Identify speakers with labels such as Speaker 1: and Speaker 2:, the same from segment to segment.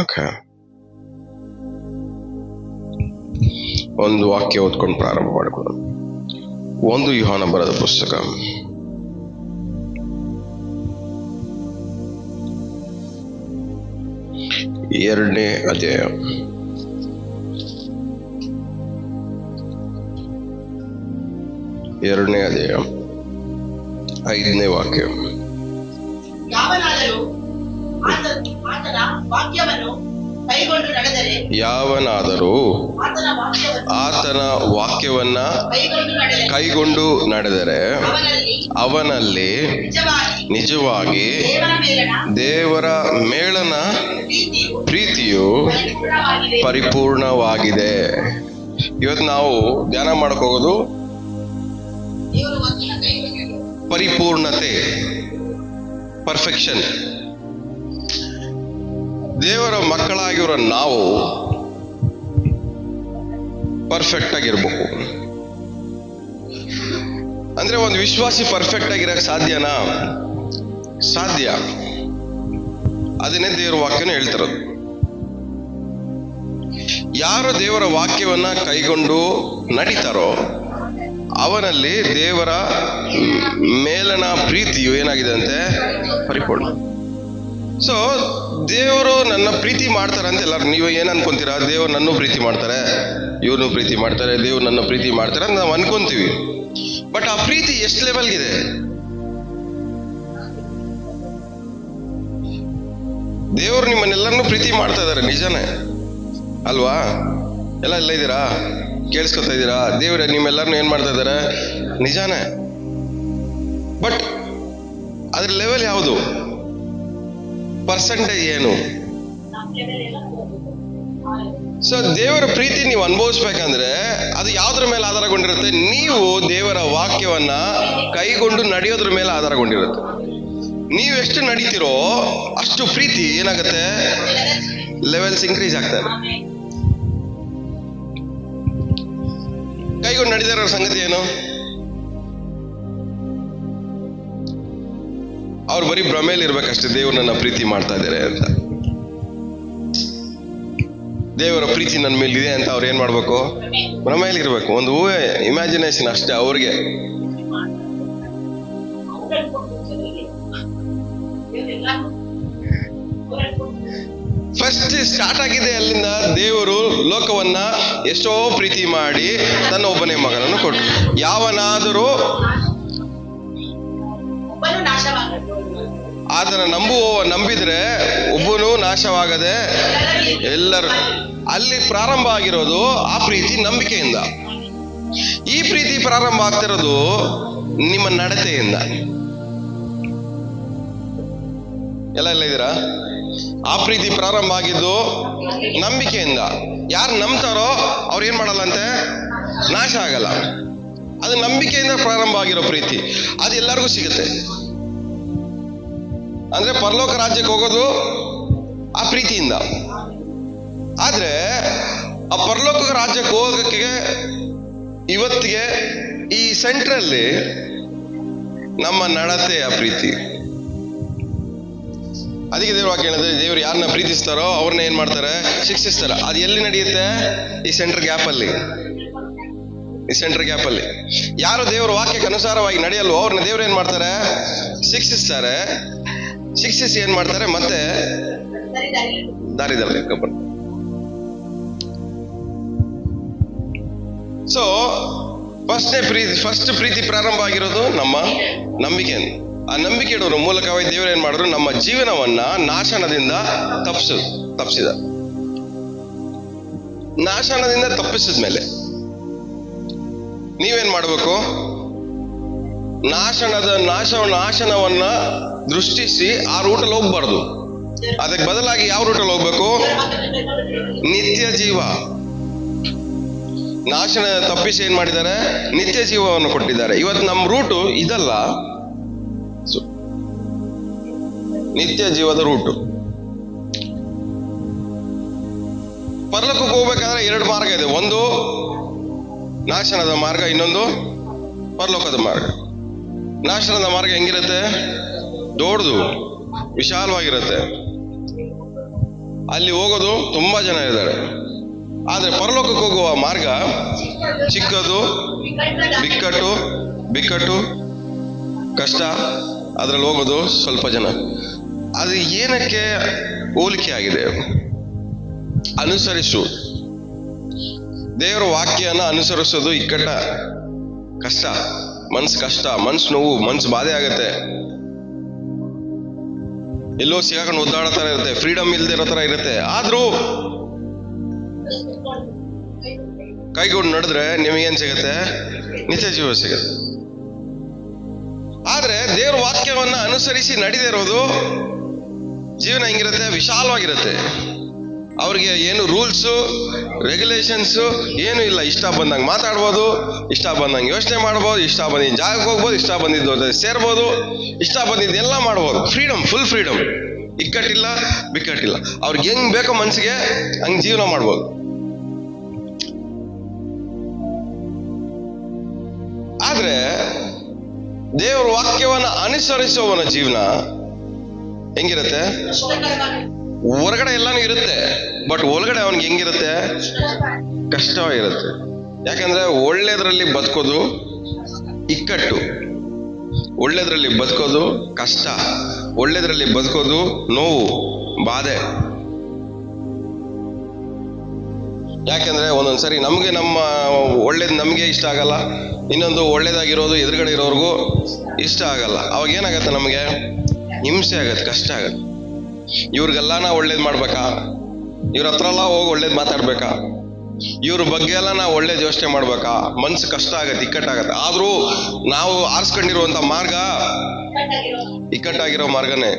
Speaker 1: Okay, ಒಂದು ವಾಕ್ಯ ಓದ್ಕೊಂಡು ಪ್ರಾರಂಭ ಮಾಡಿಕೊಳ್ಳೋಣ. 1 ಯೋಹಾನ ಬರೆದ ಪುಸ್ತಕ 2ನೇ ಅಧ್ಯಾಯ 5ನೇ ವಾಕ್ಯ.
Speaker 2: ಯಾವನಾದರೂ
Speaker 1: ಆತನ ವಾಕ್ಯವನ್ನ ಕೈಗೊಂಡು ನಡೆದರೆ ಅವನಲ್ಲಿ ನಿಜವಾಗಿ ದೇವರ ಮೇಲನ ಪ್ರೀತಿಯು ಪರಿಪೂರ್ಣವಾಗಿದೆ. ಇವತ್ತು ನಾವು ಧ್ಯಾನ ಮಾಡಕ್ ಹೋಗೋದು ಪರಿಪೂರ್ಣತೆ, ಪರ್ಫೆಕ್ಷನ್. ದೇವರ ಮಕ್ಕಳಾಗಿರೋ ನಾವು ಪರ್ಫೆಕ್ಟ್ ಆಗಿರ್ಬೇಕು. ಅಂದ್ರೆ ಒಂದು ವಿಶ್ವಾಸಿ ಪರ್ಫೆಕ್ಟ್ ಆಗಿರಕ್ ಸಾಧ್ಯನಾ? ಸಾಧ್ಯ. ಅದನ್ನೇ ದೇವರ ವಾಕ್ಯನ ಹೇಳ್ತಿರೋದು. ಯಾರು ದೇವರ ವಾಕ್ಯವನ್ನ ಕೈಗೊಂಡು ನಡೀತಾರೋ ಅವನಲ್ಲಿ ದೇವರ ಮೇಲನ ಪ್ರೀತಿಯು ಏನಾಗಿದೆ ಅಂತೆ? ಪರಿಪೂರ್ಣ. ಸೊ ದೇವರು ನನ್ನ ಪ್ರೀತಿ ಮಾಡ್ತಾರೆ ಅಂತ ಎಲ್ಲರೂ ನೀವು ಏನ್ ಅನ್ಕೊಂತೀರಾ? ದೇವರು ನನ್ನ ಪ್ರೀತಿ ಮಾಡ್ತಾರೆ, ಇವ್ರನ್ನು ಪ್ರೀತಿ ಮಾಡ್ತಾರೆ, ದೇವ್ರು ನನ್ನ ಪ್ರೀತಿ ಮಾಡ್ತಾರೆ ಅಂತ ನಾವು ಅನ್ಕೊಂತೀವಿ. ಬಟ್ ಆ ಪ್ರೀತಿ ಎಷ್ಟು ಲೆವೆಲ್ಗಿದೆ? ದೇವರು ನಿಮ್ಮನ್ನೆಲ್ಲರನ್ನೂ ಪ್ರೀತಿ ಮಾಡ್ತಾ ಇದ್ದಾರೆ, ನಿಜನೇ ಅಲ್ವಾ? ಎಲ್ಲ ಇದ್ದೀರಾ? ಕೇಳಿಸ್ಕೊತಾ ಇದ್ದೀರಾ? ದೇವ್ರ ನಿಮ್ಮೆಲ್ಲರನ್ನು ಏನ್ ಮಾಡ್ತಾ ಇದ್ದಾರೆ? ನಿಜಾನೇ. ಬಟ್ ಅದ್ರ ಲೆವೆಲ್ ಯಾವುದು? ಪರ್ಸೆಂಟೇಜ್ ಏನು? ಸೊ ದೇವರ ಪ್ರೀತಿ ನೀವು ಅನುಭವಿಸ್ಬೇಕಂದ್ರೆ ಅದು ಯಾವ್ದ್ರ ಮೇಲೆ ಆಧಾರಗೊಂಡಿರುತ್ತೆ? ನೀವು ದೇವರ ವಾಕ್ಯವನ್ನ ಕೈಗೊಂಡು ನಡೆಯೋದ್ರ ಮೇಲೆ ಆಧಾರಗೊಂಡಿರುತ್ತೆ. ನೀವು ಎಷ್ಟು ನಡೀತಿರೋ ಅಷ್ಟು ಪ್ರೀತಿ ಏನಾಗುತ್ತೆ? ಲೆವೆಲ್ಸ್ ಇನ್ಕ್ರೀಸ್ ಆಗ್ತಾ ಇದೆ. ಕೈಗೊಂಡು ನಡೀತಾ ಇರೋ ಸಂಗತಿ ಏನು? ಅವ್ರು ಬರೀ ಭ್ರಮೇಲಿ ಇರ್ಬೇಕಷ್ಟೇ, ದೇವ್ರು ನನ್ನ ಪ್ರೀತಿ ಮಾಡ್ತಾ ಇದ್ದಾರೆ ಅಂತ. ದೇವರ ಪ್ರೀತಿ ನನ್ನ ಮೇಲಿದೆ ಅಂತ ಅವ್ರು ಏನ್ ಮಾಡ್ಬೇಕು? ಭ್ರಮೇಲಿ ಇರ್ಬೇಕು. ಒಂದು ಊಹೆ, ಇಮ್ಯಾಜಿನೇಷನ್ ಅಷ್ಟೇ ಅವ್ರಿಗೆ. ಫಸ್ಟ್ ಸ್ಟಾರ್ಟ್ ಆಗಿದೆ ಅಲ್ಲಿಂದ. ದೇವರು ಲೋಕವನ್ನ ಎಷ್ಟೋ ಪ್ರೀತಿ ಮಾಡಿ ತನ್ನ ಒಬ್ಬನೇ ಮಗನನ್ನು ಕೊಟ್ಟು, ಯಾವನಾದರೂ ಆತನ ನಂಬಿದ್ರೆ ಒಬ್ಬನು ನಾಶವಾಗದೆ ಎಲ್ಲರೂ. ಅಲ್ಲಿ ಪ್ರಾರಂಭ ಆಗಿರೋದು ಆ ಪ್ರೀತಿ ನಂಬಿಕೆಯಿಂದ. ಈ ಪ್ರೀತಿ ಪ್ರಾರಂಭ ಆಗ್ತಿರೋದು ನಿಮ್ಮ ನಡತೆಯಿಂದ. ಎಲ್ಲ ಇದ್ದೀರಾ? ಆ ಪ್ರೀತಿ ಪ್ರಾರಂಭ ಆಗಿದ್ದು ನಂಬಿಕೆಯಿಂದ. ಯಾರು ನಂಬ್ತಾರೋ ಅವ್ರು ಏನ್ ಮಾಡಲ್ಲಂತೆ? ನಾಶ ಆಗಲ್ಲ. ಅದು ನಂಬಿಕೆಯಿಂದ ಪ್ರಾರಂಭ ಆಗಿರೋ ಪ್ರೀತಿ. ಅದು ಎಲ್ಲರಿಗೂ ಸಿಗುತ್ತೆ. ಅಂದ್ರೆ ಪರಲೋಕ ರಾಜ್ಯಕ್ಕೆ ಹೋಗೋದು ಆ ಪ್ರೀತಿಯಿಂದ. ಆದ್ರೆ ಆ ಪರಲೋಕ ರಾಜ್ಯಕ್ಕೆ ಹೋಗಕ್ಕೆ ಇವತ್ತಿಗೆ ಈ ಸೆಂಟ್ರಲ್ಲಿ ನಮ್ಮ ನಡತೆ ಆ ಪ್ರೀತಿ. ಅದಕ್ಕೆ ದೇವ್ರ ವಾಕ್ಯ ಹೇಳಿದ್ರೆ, ದೇವ್ರು ಯಾರನ್ನ ಪ್ರೀತಿಸ್ತಾರೋ ಅವ್ರನ್ನ ಏನ್ ಮಾಡ್ತಾರೆ? ಶಿಕ್ಷಿಸ್ತಾರೆ. ಅದು ಎಲ್ಲಿ ನಡೆಯುತ್ತೆ? ಈ ಸೆಂಟರ್ ಗ್ಯಾಪ್ ಅಲ್ಲಿ. ಈ ಸೆಂಟರ್ ಗ್ಯಾಪ್ ಅಲ್ಲಿ ಯಾರು ದೇವ್ರ ವಾಕ್ಯಕ್ಕೆ ಅನುಸಾರವಾಗಿ ನಡೆಯಲ್ವೋ ಅವ್ರನ್ನ ದೇವ್ರು ಏನ್ ಮಾಡ್ತಾರೆ? ಶಿಕ್ಷಿಸ್ತಾರೆ. ಶಿಕ್ಷಿಸಿ ಏನ್ ಮಾಡ್ತಾರೆ? ಮತ್ತೆ ದಾರಿದಲ್ಲಿ ಕರ್ಕೊಂಡು. ಸೊ ಫಸ್ಟ್ ಪ್ರೀತಿ ಪ್ರಾರಂಭ ಆಗಿರೋದು ನಮ್ಮ ನಂಬಿಕೆಯಿಂದ. ಆ ನಂಬಿಕೆ ಇಡೋರ ಮೂಲಕವಾಗಿ ದೇವರು ಏನ್ ಮಾಡಿದ್ರು? ನಮ್ಮ ಜೀವನವನ್ನ ನಾಶನದಿಂದ ತಪ್ಪಿಸಿದ. ನಾಶನದಿಂದ ತಪ್ಪಿಸಿದ್ಮೇಲೆ ನೀವೇನ್ ಮಾಡ್ಬೇಕು? ನಾಶನವನ್ನ ದೃಷ್ಟಿಸಿ ಆ ರೂಟಲ್ಲಿ ಹೋಗ್ಬಾರ್ದು. ಅದಕ್ಕೆ ಬದಲಾಗಿ ಯಾವ ರೂಟಲ್ಲಿ ಹೋಗ್ಬೇಕು? ನಿತ್ಯ ಜೀವ. ನಾಶನ ತಪ್ಪಿಸಿ ಏನ್ ಮಾಡಿದ್ದಾರೆ? ನಿತ್ಯ ಜೀವವನ್ನು ಕೊಟ್ಟಿದ್ದಾರೆ. ಇವತ್ತು ನಮ್ಮ ರೂಟು ಇದಲ್ಲ, ನಿತ್ಯ ಜೀವದ ರೂಟು. ಪರಲೋಕಕ್ಕೆ ಹೋಗ್ಬೇಕಾದ್ರೆ 2 ಮಾರ್ಗ ಇದೆ. ಒಂದು ನಾಶನದ ಮಾರ್ಗ, ಇನ್ನೊಂದು ಪರಲೋಕದ ಮಾರ್ಗ. ನಾಶನದ ಮಾರ್ಗ ಹೆಂಗಿರುತ್ತೆ? ದೊಡ್ಡದು, ವಿಶಾಲವಾಗಿರುತ್ತೆ. ಅಲ್ಲಿ ಹೋಗೋದು ತುಂಬಾ ಜನ ಇದ್ದಾರೆ. ಆದ್ರೆ ಪರಲೋಕಕ್ಕೆ ಹೋಗುವ ಮಾರ್ಗ ಚಿಕ್ಕದು, ಬಿಕ್ಕಟ್ಟು, ಕಷ್ಟ. ಅದ್ರಲ್ಲಿ ಹೋಗೋದು ಸ್ವಲ್ಪ ಜನ. ಅದು ಏನಕ್ಕೆ ಹೋಲಿಕೆ ಆಗಿದೆ? ಅನುಸರಿಸು, ದೇವರ ವಾಕ್ಯನ ಅನುಸರಿಸೋದು ಇಕ್ಕಟ್ಟ, ಕಷ್ಟ, ಮನ್ಸು ನೋವು, ಮನ್ಸು ಬಾಧೆ ಆಗತ್ತೆ. ಎಲ್ಲೋ ಸಿಗಾಕೊಂಡು ಒದ್ದಾಡೋ ತರ ಇರುತ್ತೆ, ಫ್ರೀಡಮ್ ಇಲ್ದೇ ಇರೋ ತರ ಇರುತ್ತೆ. ಆದ್ರೂ ಕೈಗೊಂಡು ನಡೆದ್ರೆ ನಿಮಗೇನ್ ಸಿಗತ್ತೆ? ನಿತ್ಯ ಜೀವ ಸಿಗತ್ತೆ. ಆದ್ರೆ ದೇವ್ರ ವಾಕ್ಯವನ್ನ ಅನುಸರಿಸಿ ನಡೆದಿರೋದು ಜೀವನ ಹೆಂಗಿರುತ್ತೆ? ವಿಶಾಲವಾಗಿರುತ್ತೆ. ಅವ್ರಿಗೆ ಏನು ರೂಲ್ಸು ರೆಗ್ಯುಲೇಷನ್ಸ್ ಏನು ಇಲ್ಲ. ಇಷ್ಟ ಬಂದಂಗೆ ಮಾತಾಡ್ಬೋದು, ಇಷ್ಟ ಬಂದಂಗೆ ಯೋಚನೆ ಮಾಡ್ಬೋದು, ಇಷ್ಟ ಬಂದಿದ್ದ ಜಾಗಕ್ಕೆ ಹೋಗ್ಬೋದು, ಇಷ್ಟ ಬಂದಿದ್ದು ಸೇರ್ಬೋದು, ಇಷ್ಟ ಬಂದಿದ್ದೆಲ್ಲ ಮಾಡ್ಬೋದು. Freedom, full freedom. ಇಕ್ಕಟ್ಟಿಲ್ಲ, ಬಿಕ್ಕಟ್ಟಿಲ್ಲ. ಅವ್ರಿಗೆ ಹೆಂಗ್ ಬೇಕೋ ಮನ್ಸಿಗೆ ಹಂಗ್ ಜೀವನ ಮಾಡ್ಬೋದು. ಆದ್ರೆ ದೇವರ ವಾಕ್ಯವನ್ನ ಅನುಸರಿಸುವವನ ಜೀವನ ಹೆಂಗಿರುತ್ತೆ? ಹೊರಗಡೆ ಎಲ್ಲಾನು ಇರುತ್ತೆ, ಬಟ್ ಒಳಗಡೆ ಅವನಿಗೆ ಹೆಂಗಿರುತ್ತೆ? ಕಷ್ಟವಾಗಿರುತ್ತೆ. ಯಾಕಂದ್ರೆ ಒಳ್ಳೇದ್ರಲ್ಲಿ ಬದುಕೋದು ಇಕ್ಕಟ್ಟು, ಒಳ್ಳೇದ್ರಲ್ಲಿ ಬದುಕೋದು ಕಷ್ಟ, ಒಳ್ಳೇದ್ರಲ್ಲಿ ಬದುಕೋದು ನೋವು, ಬಾಧೆ. ಯಾಕಂದ್ರೆ ಒಂದೊಂದ್ಸರಿ ನಮ್ಗೆ ನಮ್ಮ ಒಳ್ಳೇದ್ ನಮ್ಗೆ ಇಷ್ಟ ಆಗಲ್ಲ, ಇನ್ನೊಂದು ಒಳ್ಳೇದಾಗಿರೋದು ಎದುರುಗಡೆ ಇರೋರ್ಗೂ ಇಷ್ಟ ಆಗಲ್ಲ. ಅವಾಗ ಏನಾಗತ್ತೆ? ನಮ್ಗೆ ಹಿಂಸೆ ಆಗತ್ತೆ, ಕಷ್ಟ ಆಗತ್ತೆ. ಇವ್ರಿಗೆಲ್ಲ ನಾ ಒಳ್ಳೇದ್ ಮಾಡ್ಬೇಕಾ? ಇವ್ರ ಹತ್ರ ಎಲ್ಲ ಹೋಗಿ ಒಳ್ಳೇದ್ ಮಾತಾಡ್ಬೇಕಾ? ಇವ್ರ ಬಗ್ಗೆ ಎಲ್ಲ ನಾವು ಒಳ್ಳೇದ್ ಯೋಚನೆ ಮಾಡ್ಬೇಕಾ? ಮನ್ಸು ಕಷ್ಟ ಆಗತ್ತೆ, ಇಕ್ಕಟ್ಟಾಗತ್ತೆ. ಆದ್ರೂ ನಾವು ಆರಿಸ್ಕೊಂಡಿರುವಂತ ಮಾರ್ಗ ಇಕ್ಕಟ್ಟಾಗಿರೋ ಮಾರ್ಗನೇ.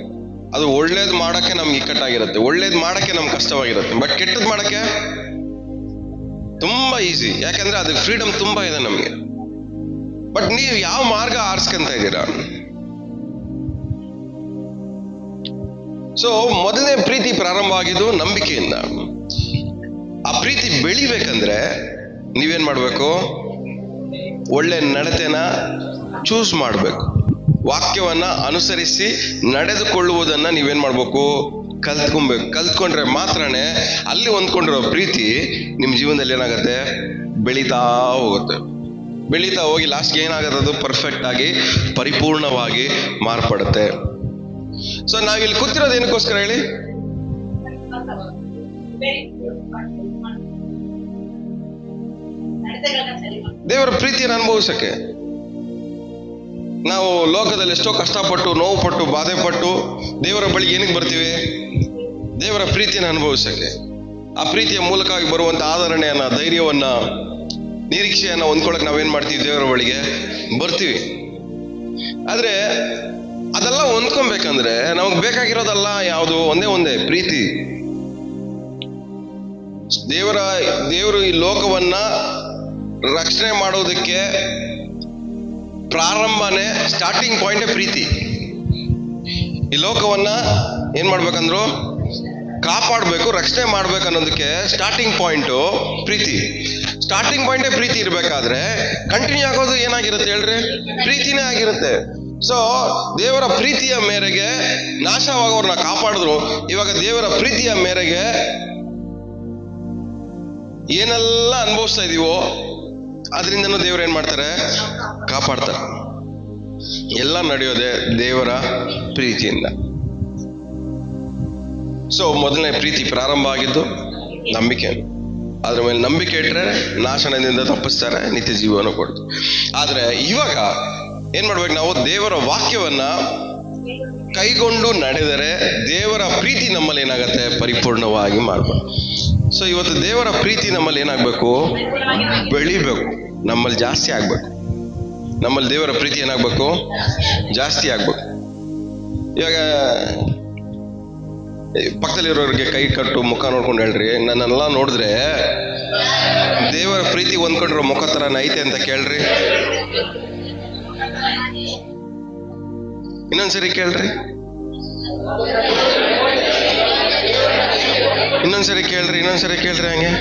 Speaker 1: ಅದು ಒಳ್ಳೇದ್ ಮಾಡಕ್ಕೆ ನಮ್ಗೆ ಇಕ್ಕಟ್ಟಾಗಿರುತ್ತೆ, ಒಳ್ಳೇದ್ ಮಾಡಕ್ಕೆ ನಮ್ಗೆ ಕಷ್ಟವಾಗಿರುತ್ತೆ. ಬಟ್ ಕೆಟ್ಟದ್ ಮಾಡಕ್ಕೆ ತುಂಬಾ ಈಸಿ, ಯಾಕಂದ್ರೆ ಅದಕ್ಕೆ ಫ್ರೀಡಮ್ ತುಂಬಾ ಇದೆ ನಮ್ಗೆ. ಬಟ್ ನೀವು ಯಾವ ಮಾರ್ಗ ಆರಿಸ್ಕೊಂತ ಇದ್ದೀರಾ? ಸೊ ಮೊದಲನೇ ಪ್ರೀತಿ ಪ್ರಾರಂಭ ಆಗಿದ್ದು ನಂಬಿಕೆಯಿಂದ. ಆ ಪ್ರೀತಿ ಬೆಳಿಬೇಕಂದ್ರೆ ನೀವೇನ್ ಮಾಡ್ಬೇಕು? ಒಳ್ಳೆ ನಡತೆನ ಚೂಸ್ ಮಾಡ್ಬೇಕು. ವಾಕ್ಯವನ್ನ ಅನುಸರಿಸಿ ನಡೆದುಕೊಳ್ಳುವುದನ್ನ ನೀವೇನ್ ಮಾಡ್ಬೇಕು? ಕಲ್ತ್ಕೊಬೇಕು. ಕಲ್ತ್ಕೊಂಡ್ರೆ ಮಾತ್ರನೇ ಅಲ್ಲಿ ಹೊಂದ್ಕೊಂಡಿರೋ ಪ್ರೀತಿ ನಿಮ್ ಜೀವನದಲ್ಲಿ ಏನಾಗತ್ತೆ? ಬೆಳೀತಾ ಹೋಗುತ್ತೆ. ಬೆಳೀತಾ ಹೋಗಿ ಲಾಸ್ಟ್ಗೆ ಏನಾಗತ್ತೆ? ಅದು ಪರ್ಫೆಕ್ಟ್ ಆಗಿ ಪರಿಪೂರ್ಣವಾಗಿ ಮಾರ್ಪಡುತ್ತೆ. ಸೊ ನಾವಿಲ್ಲಿ ಕೂತಿರೋದು ಏನಕ್ಕೋಸ್ಕರ ಹೇಳಿ? ದೇವರ ಪ್ರೀತಿಯನ್ನು ಅನುಭವಿಸಕ್ಕೆ. ನಾವು ಲೋಕದಲ್ಲಿ ಎಷ್ಟೋ ಕಷ್ಟಪಟ್ಟು, ನೋವು ಪಟ್ಟು, ಬಾಧೆ ಪಟ್ಟು ದೇವರ ಬಳಿ ಏನಕ್ಕೆ ಬರ್ತೀವಿ? ದೇವರ ಪ್ರೀತಿಯನ್ನು ಅನುಭವಿಸಕ್ಕೆ. ಆ ಪ್ರೀತಿಯ ಮೂಲಕವಾಗಿ ಬರುವಂತ ಆದರಣೆಯನ್ನ, ಧೈರ್ಯವನ್ನ, ನಿರೀಕ್ಷೆಯನ್ನ ಹೊಂದ್ಕೊಳಕ್ ನಾವೇನ್ ಮಾಡ್ತೀವಿ? ದೇವರ ಬಳಿಗೆ ಬರ್ತೀವಿ. ಆದ್ರೆ ಅದೆಲ್ಲ ಹೊಂದ್ಕೊಬೇಕಂದ್ರೆ ನಮಗ್ ಬೇಕಾಗಿರೋದಲ್ಲ ಯಾವುದು? ಒಂದೇ ಪ್ರೀತಿ. ದೇವರು ಈ ಲೋಕವನ್ನ ರಕ್ಷಣೆ ಮಾಡೋದಕ್ಕೆ ಪ್ರಾರಂಭನೇ, ಸ್ಟಾರ್ಟಿಂಗ್ ಪಾಯಿಂಟೇ ಪ್ರೀತಿ. ಈ ಲೋಕವನ್ನ ಏನ್ ಮಾಡ್ಬೇಕಂದ್ರು? ಕಾಪಾಡ್ಬೇಕು, ರಕ್ಷಣೆ ಮಾಡ್ಬೇಕು ಅನ್ನೋದಕ್ಕೆ ಸ್ಟಾರ್ಟಿಂಗ್ ಪಾಯಿಂಟು ಪ್ರೀತಿ. ಸ್ಟಾರ್ಟಿಂಗ್ ಪಾಯಿಂಟೇ ಪ್ರೀತಿ ಇರ್ಬೇಕಾದ್ರೆ ಕಂಟಿನ್ಯೂ ಆಗೋದು ಏನಾಗಿರುತ್ತೆ ಹೇಳ್ರಿ? ಪ್ರೀತಿನೇ ಆಗಿರುತ್ತೆ. ಸೊ ದೇವರ ಪ್ರೀತಿಯ ಮೇರೆಗೆ ನಾಶವಾಗೋರ್ನ ಕಾಪಾಡಿದ್ರು. ಇವಾಗ ದೇವರ ಪ್ರೀತಿಯ ಮೇರೆಗೆ ಏನೆಲ್ಲ ಅನುಭವಿಸ್ತಾ ಇದೀವೋ ಅದರಿಂದನೂ ದೇವ್ರು ಏನ್ ಮಾಡ್ತಾರೆ? ಕಾಪಾಡ್ತಾರೆ. ಎಲ್ಲ ನಡೆಯೋದೆ ದೇವರ ಪ್ರೀತಿಯಿಂದ. ಸೊ ಮೊದಲನೇ ಪ್ರೀತಿ ಪ್ರಾರಂಭ ಆಗಿದ್ದು ನಂಬಿಕೆ. ಅದ್ರ ಮೇಲೆ ನಂಬಿಕೆ ಇಟ್ಟರೆ ನಾಶನದಿಂದ ತಪ್ಪಿಸ್ತಾರೆ, ನಿತ್ಯ ಜೀವನ ಕೊಡ್ತು. ಆದ್ರೆ ಇವಾಗ ಏನ್ ಮಾಡ್ಬೇಕು? ನಾವು ದೇವರ ವಾಕ್ಯವನ್ನ ಕೈಗೊಂಡು ನಡೆದರೆ ದೇವರ ಪ್ರೀತಿ ನಮ್ಮಲ್ಲಿ ಏನಾಗತ್ತೆ? ಪರಿಪೂರ್ಣವಾಗಿ ಮಾಡ್ಬೇಕು. ಸೊ ಇವತ್ತು ದೇವರ ಪ್ರೀತಿ ನಮ್ಮಲ್ಲಿ ಏನಾಗ್ಬೇಕು? ಬೆಳಿಬೇಕು, ನಮ್ಮಲ್ಲಿ ಜಾಸ್ತಿ ಆಗ್ಬೇಕು. ನಮ್ಮಲ್ಲಿ ದೇವರ ಪ್ರೀತಿ ಏನಾಗ್ಬೇಕು? ಜಾಸ್ತಿ ಆಗ್ಬೇಕು. ಇವಾಗ ಪಕ್ಕದಲ್ಲಿರೋರಿಗೆ ಕೈ ಕಟ್ಟು ಮುಖ ನೋಡ್ಕೊಂಡು ಹೇಳ್ರಿ, ನನ್ನೆಲ್ಲ ನೋಡಿದ್ರೆ ದೇವರ ಪ್ರೀತಿ ಹೊಂದ್ಕೊಂಡಿರೋ ಮುಖ ತರ ಐತೆ ಅಂತ ಕೇಳ್ರಿ. ಇನ್ನೊಂದ್ಸರಿ ಕೇಳ್ರಿ, ಇನ್ನೊಂದ್ಸರಿ ಕೇಳ್ರಿ. ಹಂಗೆ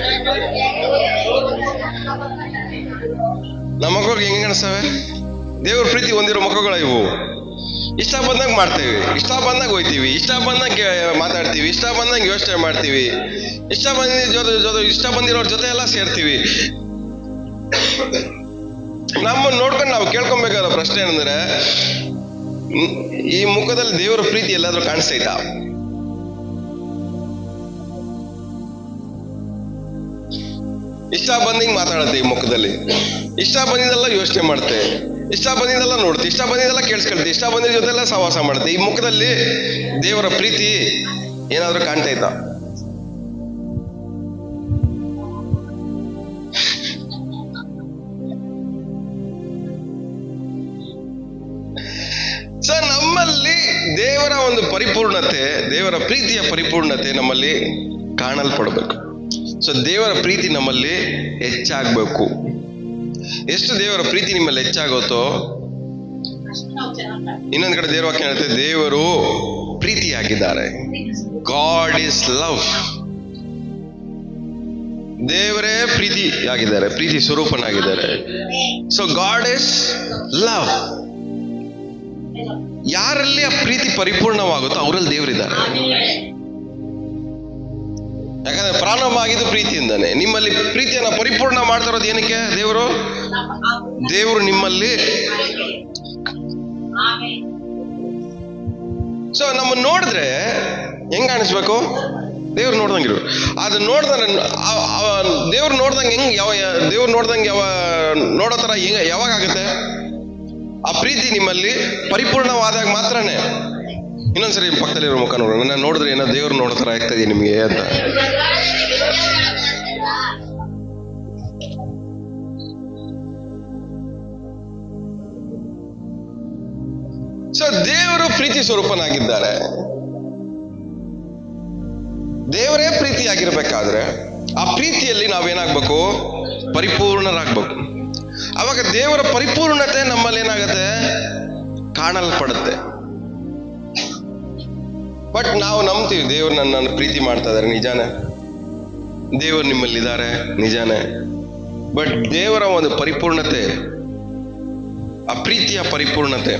Speaker 1: ನಮ್ಮ ಮಕ್ಕಳಿಗೆ ಹೆಂಗೆ ಕಾಣಿಸ್ತವೆ? ದೇವ್ರ ಪ್ರೀತಿ ಹೊಂದಿರೋ ಮುಖಗಳ ಇವು. ಇಷ್ಟ ಬಂದಂಗೆ ಮಾಡ್ತೇವೆ, ಇಷ್ಟ ಬಂದಂಗೆ ಹೋಯ್ತೀವಿ, ಇಷ್ಟ ಬಂದಂಗೆ ಮಾತಾಡ್ತೀವಿ, ಇಷ್ಟ ಬಂದಂಗೆ ಯೋಚನೆ ಮಾಡ್ತೀವಿ, ಇಷ್ಟ ಬಂದಿರೋರ್ ಜೊತೆ ಎಲ್ಲ ಸೇರ್ತೀವಿ. ನಮ್ಮನ್ನು ನೋಡ್ಕೊಂಡು ನಾವು ಕೇಳ್ಕೊಬೇಕಾದ ಪ್ರಶ್ನೆ ಏನಂದ್ರೆ, ಈ ಮುಖದಲ್ಲಿ ದೇವರ ಪ್ರೀತಿ ಎಲ್ಲಾದ್ರೂ ಕಾಣಿಸ್ತೈತಾ? ಇಷ್ಟ ಬಂದಿಂಗ್ ಮಾತಾಡತ್ತೆ ಈ ಮುಖದಲ್ಲಿ, ಇಷ್ಟ ಬಂದಿದ್ದೆಲ್ಲ ಯೋಚನೆ ಮಾಡುತ್ತೆ, ಇಷ್ಟ ಬಂದಿದ್ದೆಲ್ಲ ನೋಡುತ್ತೆ, ಇಷ್ಟ ಬಂದಿದ್ದೆಲ್ಲ ಕೇಳಿಸ್ಕೊಳ್ತೆ, ಇಷ್ಟ ಬಂದಿದ್ದ ಜೊತೆಲ್ಲ ಸಹವಾಸ ಮಾಡುತ್ತೆ. ಈ ಮುಖದಲ್ಲಿ ದೇವರ ಪ್ರೀತಿ ಏನಾದ್ರೂ ಕಾಣ್ತೈತಾ? ಸೊ ನಮ್ಮಲ್ಲಿ ದೇವರ ಒಂದು ಪರಿಪೂರ್ಣತೆ, ದೇವರ ಪ್ರೀತಿಯ ಪರಿಪೂರ್ಣತೆ ನಮ್ಮಲ್ಲಿ ಕಾಣಲ್ಪಡಬೇಕು. ಸೊ ದೇವರ ಪ್ರೀತಿ ನಮ್ಮಲ್ಲಿ ಹೆಚ್ಚಾಗಬೇಕು. ಎಷ್ಟು ದೇವರ ಪ್ರೀತಿ ನಿಮ್ಮಲ್ಲಿ ಹೆಚ್ಚಾಗುತ್ತೋ, ಇನ್ನೊಂದ್ ಕಡೆ ದೇವರ ವಾಕ್ಯ ಹೇಳುತ್ತೆ, ದೇವರು ಪ್ರೀತಿಯಾಗಿದ್ದಾರೆ. God is love. ದೇವರೇ ಪ್ರೀತಿಯಾಗಿದ್ದಾರೆ, ಪ್ರೀತಿ ಸ್ವರೂಪನಾಗಿದ್ದಾರೆ. So God is love. ಯಾರಲ್ಲಿ ಆ ಪ್ರೀತಿ ಪರಿಪೂರ್ಣವಾಗುತ್ತೋ ಅವರಲ್ಲಿ ದೇವರಿದ್ದಾರೆ. ಯಾಕಂದ್ರೆ ಪ್ರಾರಂಭವಾಗಿದ್ದು ಪ್ರೀತಿಯಿಂದಾನೆ. ನಿಮ್ಮಲ್ಲಿ ಪ್ರೀತಿಯನ್ನ ಪರಿಪೂರ್ಣ ಮಾಡ್ತಾ ಇರೋದು ಏನಕ್ಕೆ? ದೇವರು ನಿಮ್ಮಲ್ಲಿ. ಸೊ ನಮ್ಮನ್ನ ನೋಡಿದ್ರೆ ಹೆಂಗ ಅನಿಸ್ಬೇಕು? ದೇವ್ರು ನೋಡ್ದಂಗಿರು. ಅದು ದೇವ್ರು ನೋಡ್ದಂಗೆ ಹೆಂಗ್ ದೇವ್ರು ನೋಡ್ದಂಗೆ ನೋಡೋ ತರ ಯಾವಾಗ ಆಗುತ್ತೆ? ಆ ಪ್ರೀತಿ ನಿಮ್ಮಲ್ಲಿ ಪರಿಪೂರ್ಣವಾದಾಗ ಮಾತ್ರನೇ. ಇನ್ನೊಂದ್ಸರಿ ಪಕ್ಕದಲ್ಲಿರೋ ಮುಖ ನೋಡೋಣ. ನನ್ನ ನೋಡಿದ್ರೆ ಏನೋ ದೇವ್ರು ನೋಡೋ ತರ ಆಗ್ತದೆ ನಿಮ್ಗೆ ಅಂತ. ಸೊ ದೇವರು ಪ್ರೀತಿ ಸ್ವರೂಪನಾಗಿದ್ದಾರೆ. ದೇವರೇ ಪ್ರೀತಿಯಾಗಿರ್ಬೇಕಾದ್ರೆ ಆ ಪ್ರೀತಿಯಲ್ಲಿ ನಾವೇನಾಗ್ಬೇಕು? ಪರಿಪೂರ್ಣರಾಗ್ಬೇಕು. ಅವಾಗ ದೇವರ ಪರಿಪೂರ್ಣತೆ ನಮ್ಮಲ್ಲಿ ಏನಾಗತ್ತೆ? ಕಾಣಲ್ಪಡುತ್ತೆ. ಬಟ್ ನಾವು ನಂಬ್ತೀವಿ ದೇವ್ರು ನನ್ನನ್ನು ಪ್ರೀತಿ ಮಾಡ್ತಾ ಇದಾರೆ, ನಿಜಾನೇ. ದೇವರು ನಿಮ್ಮಲ್ಲಿದ್ದಾರೆ, ನಿಜಾನೇ. ಬಟ್ ದೇವರ ಒಂದು ಪರಿಪೂರ್ಣತೆ, ಆ ಪ್ರೀತಿಯ ಪರಿಪೂರ್ಣತೆ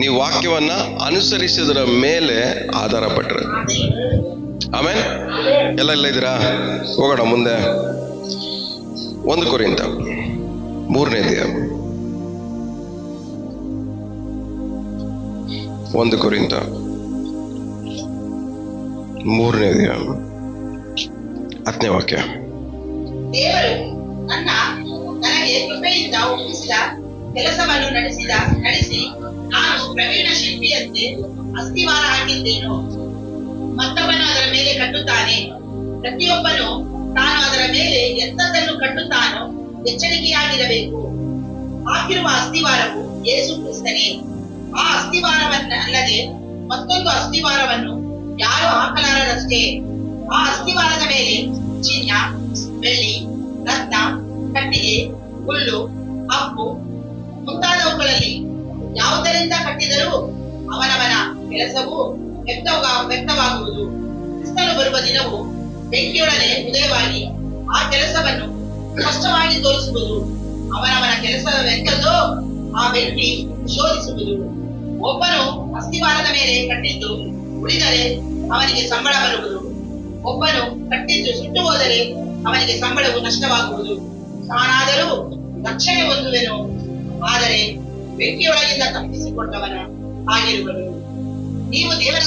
Speaker 1: ನೀವು ವಾಕ್ಯವನ್ನ ಅನುಸರಿಸಿದ್ರ ಮೇಲೆ ಆಧಾರ ಪಟ್ರೆ. ಆಮೇಲೆ ಎಲ್ಲ ಇದ್ದೀರಾ? ಹೋಗೋಣ ಮುಂದೆ. 1 ಕೊರಿಂಥ 3ನೇ ಅಧ್ಯಾಯ. 1 ಕೊರಿಂಥ 3ನೇ ಅಧ್ಯಾಯ 10ನೇ ವಾಕ್ಯ.
Speaker 2: ದೇವರು ನನಗೆ ಕೃಪೆಯಿಂದ ಒಪ್ಪಿಸಿದ ಕೆಲಸವನ್ನು ನಡೆಸಿ ನಾನು ಪ್ರವೀಣ ಶಿಲ್ಪಿಯಂತೆ ಅಸ್ತಿವಾರ ಹಾಕಿದ್ದೇನು. ಮತ್ತೊಬ್ಬನು ಅದರ ಮೇಲೆ ಕಟ್ಟುತ್ತಾನೆ, ಪ್ರತಿಯೊಬ್ಬನು ತಾನು ಅದರ ಮೇಲೆ ಎಂತದನ್ನು ಕಟ್ಟುತ್ತಾನೋ ಎಚ್ಚರಿಕೆಯಾಗಿರಬೇಕು. ಹಾಕಿರುವ ಅಸ್ತಿವಾರವು ಯೇಸು ಕ್ರಿಸ್ತನೇ. ಆ ಅಸ್ತಿವಾರವನ್ನಲ್ಲದೆ ಮತ್ತೊಂದು ಅಸ್ತಿವಾರವನ್ನು ಯಾರು ಹಾಕಲಾರರಷ್ಟೇ. ಆ ಅಸ್ತಿವಾರದ ಮೇಲೆ ಚಿನ್ನ, ಬೆಳ್ಳಿ, ರತ್ನ, ಕಟ್ಟಿಗೆ, ಹುಲ್ಲು, ಅಪ್ಪು ಮುಂತಾದವುಗಳಲ್ಲಿ ಯಾವುದರಿಂದ ಕಟ್ಟಿದರೂ ಅವನವನ ಕೆಲಸವು ವ್ಯಕ್ತವಾಗುವುದು. ಕ್ರಿಸ್ತನು ಬರುವ ದಿನವು ಬೆಂಕಿಯೊಡನೆ ಉದಯವಾಗಿ ಆ ಕೆಲಸವನ್ನು ಸ್ಪಷ್ಟವಾಗಿ ತೋರಿಸುವುದು. ಅವನವನ ಕೆಲಸವೆಂತದೋ ಆ ಬೆಂಕಿ ಶೋಧಿಸುವುದು. ಒಬ್ಬನು ಅಸ್ತಿವಾರದ ಮೇಲೆ ಕಟ್ಟಿದ್ದು ಉಳಿದರೆ ಅವನಿಗೆ ಸಂಬಳ ಬರುವುದು. ಒಬ್ಬನು ಕಟ್ಟಿದ್ದು ಸುಟ್ಟು ಹೋದರೆ ಅವನಿಗೆ ಸಂಬಳವು ನಷ್ಟವಾಗುವುದು. ತಾನಾದರೂ ರಕ್ಷಣೆ ಹೊಂದುವೆನು, ಆದರೆ ಬೆಂಕಿಯೊಳಗಿಂದ ತಪ್ಪಿಸಿಕೊಂಡವನ ಆಗಿರುವನು. ನೀವು ದೇವರ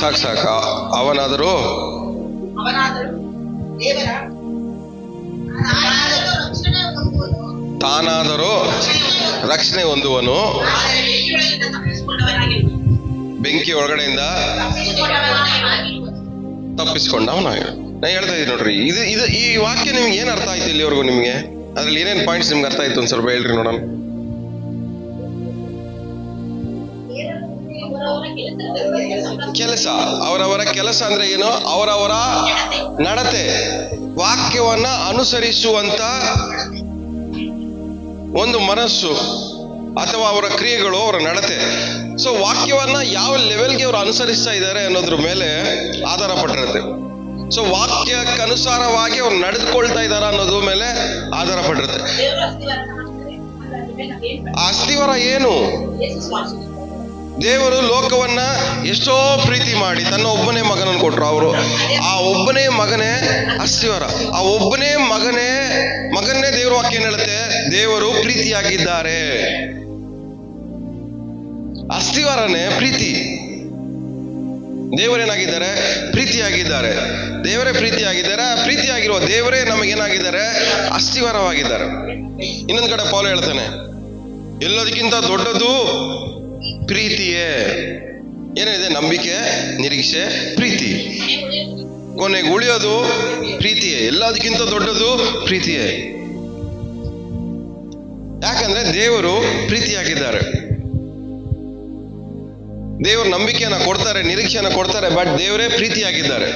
Speaker 1: ಅವನಾದರೂ
Speaker 2: ದೇವರ
Speaker 1: ತಾನಾದರೂ ರಕ್ಷಣೆ ಹೊಂದುವನು, ಬೆಂಕಿ ಒಳಗಡೆಯಿಂದ ತಪ್ಪಿಸಿಕೊಂಡವನಾಗಿ. ನಾನು ಹೇಳ್ತಾ ಇದ್ದೀನಿ ನೋಡ್ರಿ, ಇದು ಈ ವಾಕ್ಯ ನಿಮ್ಗೆ ಏನ್ ಅರ್ಥ ಆಯ್ತು ಇಲ್ಲಿವರೆಗೂ? ನಿಮ್ಗೆ ಅದ್ರಲ್ಲಿ ಏನೇನ್ ಪಾಯಿಂಟ್ಸ್ ನಿಮ್ಗೆ ಅರ್ಥ ಆಯ್ತು ಒಂದ್ ಸ್ವಲ್ಪ ಹೇಳ್ರಿ ನೋಡೋಣ. ಕೆಲಸ, ಅವರವರ ಕೆಲಸ ಅಂದ್ರೆ ಏನು? ಅವರವರ ನಡತೆ, ವಾಕ್ಯವನ್ನ ಅನುಸರಿಸುವಂತ ಒಂದು ಮನಸ್ಸು ಅಥವಾ ಅವರ ಕ್ರಿಯೆಗಳು, ಅವರ ನಡತೆ. ಸೊ ವಾಕ್ಯವನ್ನ ಯಾವ ಲೆವೆಲ್ಗೆ ಅವರು ಅನುಸರಿಸ್ತಾ ಇದ್ದಾರೆ ಅನ್ನೋದ್ರ ಮೇಲೆ ಆಧಾರ ಪಟ್ಟಿರುತ್ತೆ. ಸೊ ವಾಕ್ಯಕ್ಕನುಸಾರವಾಗಿ ಅವ್ರು ನಡೆದುಕೊಳ್ತಾ ಇದಾರ ಅನ್ನೋದ್ರ ಮೇಲೆ ಆಧಾರ ಪಟ್ಟಿರುತ್ತೆ. ಆ ಅಸ್ತಿವಾರ ಏನು? ದೇವರು ಲೋಕವನ್ನ ಎಷ್ಟೋ ಪ್ರೀತಿ ಮಾಡಿ ತನ್ನ ಒಬ್ಬನೇ ಮಗನನ್ನು ಕೊಟ್ರು. ಅವರು ಆ ಒಬ್ಬನೇ ಮಗನೇ ಅಸ್ತಿವಾರ. ಆ ಒಬ್ಬನೇ ಮಗನ್ನೇ ದೇವರು ವಾಕ್ಯ ಏನ್ ಹೇಳುತ್ತೆ? ದೇವರು ಪ್ರೀತಿಯಾಗಿದ್ದಾರೆ. ಅಸ್ತಿವಾರನೇ ಪ್ರೀತಿ. ದೇವರೇನಾಗಿದ್ದಾರೆ? ಪ್ರೀತಿಯಾಗಿದ್ದಾರೆ. ದೇವರೇ ಪ್ರೀತಿಯಾಗಿದ್ದಾರೆ. ಆ ಪ್ರೀತಿಯಾಗಿರುವ ದೇವರೇ ನಮಗೇನಾಗಿದ್ದಾರೆ? ಅಸ್ತಿವಾರವಾಗಿದ್ದಾರೆ. ಇನ್ನೊಂದು ಕಡೆ ಪೌಲ ಹೇಳ್ತಾನೆ, ಎಲ್ಲದಕ್ಕಿಂತ ದೊಡ್ಡದು ಪ್ರೀತಿಯೇ. ಏನಿದೆ? ನಂಬಿಕೆ, ನಿರೀಕ್ಷೆ, ಪ್ರೀತಿ. ಕೊನೆಗೆ ಉಳಿಯೋದು ಪ್ರೀತಿಯೇ. ಎಲ್ಲದಕ್ಕಿಂತ ದೊಡ್ಡದು ಪ್ರೀತಿಯೇ. ಯಾಕಂದ್ರೆ ದೇವರು ಪ್ರೀತಿಯಾಗಿದ್ದಾರೆ. ದೇವರು ನಂಬಿಕೆಯನ್ನ ಕೊಡ್ತಾರೆ, ನಿರೀಕ್ಷೆಯನ್ನ ಕೊಡ್ತಾರೆ, ಬಟ್ ದೇವರೇ ಪ್ರೀತಿಯಾಗಿದ್ದಾರೆ.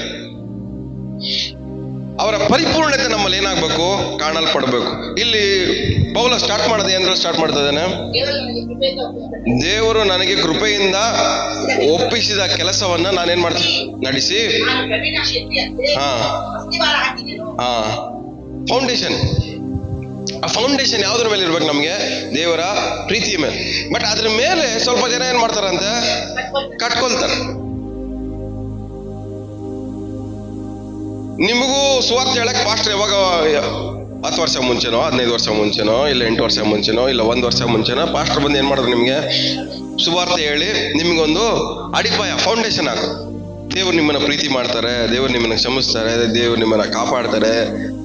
Speaker 1: ಅವರ ಪರಿಪೂರ್ಣತೆ ನಮ್ಮಲ್ಲಿ ಏನಾಗ್ಬೇಕು? ಕಾಣಲ್ಪಡ್ಬೇಕು. ಇಲ್ಲಿ ಪೌಲ ಸ್ಟಾರ್ಟ್ ಮಾಡೋದು ಏನ್ರಲ್ಲಿ ಸ್ಟಾರ್ಟ್ ಮಾಡ್ತಾ ಇದ್ದಾನೆ? ದೇವರು ನನಗೆ ಕೃಪೆಯಿಂದ ಒಪ್ಪಿಸಿದ ಕೆಲಸವನ್ನ ನಾನೇನ್ ಮಾಡ್ತೀನಿ? ನಡೆಸಿ. ಫೌಂಡೇಶನ್. ಆ ಫೌಂಡೇಶನ್ ಯಾವ್ದ್ರ ಮೇಲೆ ಇರ್ಬೇಕು? ನಮ್ಗೆ ದೇವರ ಪ್ರೀತಿಯ ಮೇಲೆ. ಬಟ್ ಅದ್ರ ಮೇಲೆ ಸ್ವಲ್ಪ ಜನ ಏನ್ ಮಾಡ್ತಾರಂತೆ? ಕಟ್ಕೊಳ್ತಾರೆ. ನಿಮಗೂ ಸುವಾರ್ತೆ ಹೇಳಕ್ ಪಾಸ್ಟರ್ ಯಾವಾಗ 10 ವರ್ಷ ಮುಂಚೆನೋ, 15 ವರ್ಷ ಮುಂಚೆನೋ, ಇಲ್ಲ 8 ವರ್ಷ ಮುಂಚೆನೋ, ಇಲ್ಲ 1 ವರ್ಷ ಮುಂಚೆನೋ ಪಾಸ್ಟರ್ ಬಂದು ಏನ್ ಮಾಡಿದ್ರು? ನಿಮ್ಗೆ ಸುವಾರ್ತೆ ಹೇಳಿ ನಿಮ್ಗೊಂದು ಅಡಿಪಾಯ, ಫೌಂಡೇಶನ್ ಹಾಕು. ದೇವ್ರು ನಿಮ್ಮನ್ನ ಪ್ರೀತಿ ಮಾಡ್ತಾರೆ, ದೇವ್ರು ನಿಮ್ಮನ್ನ ಕ್ಷಮಿಸ್ತಾರೆ, ದೇವ್ರು ನಿಮ್ಮನ್ನ ಕಾಪಾಡ್ತಾರೆ,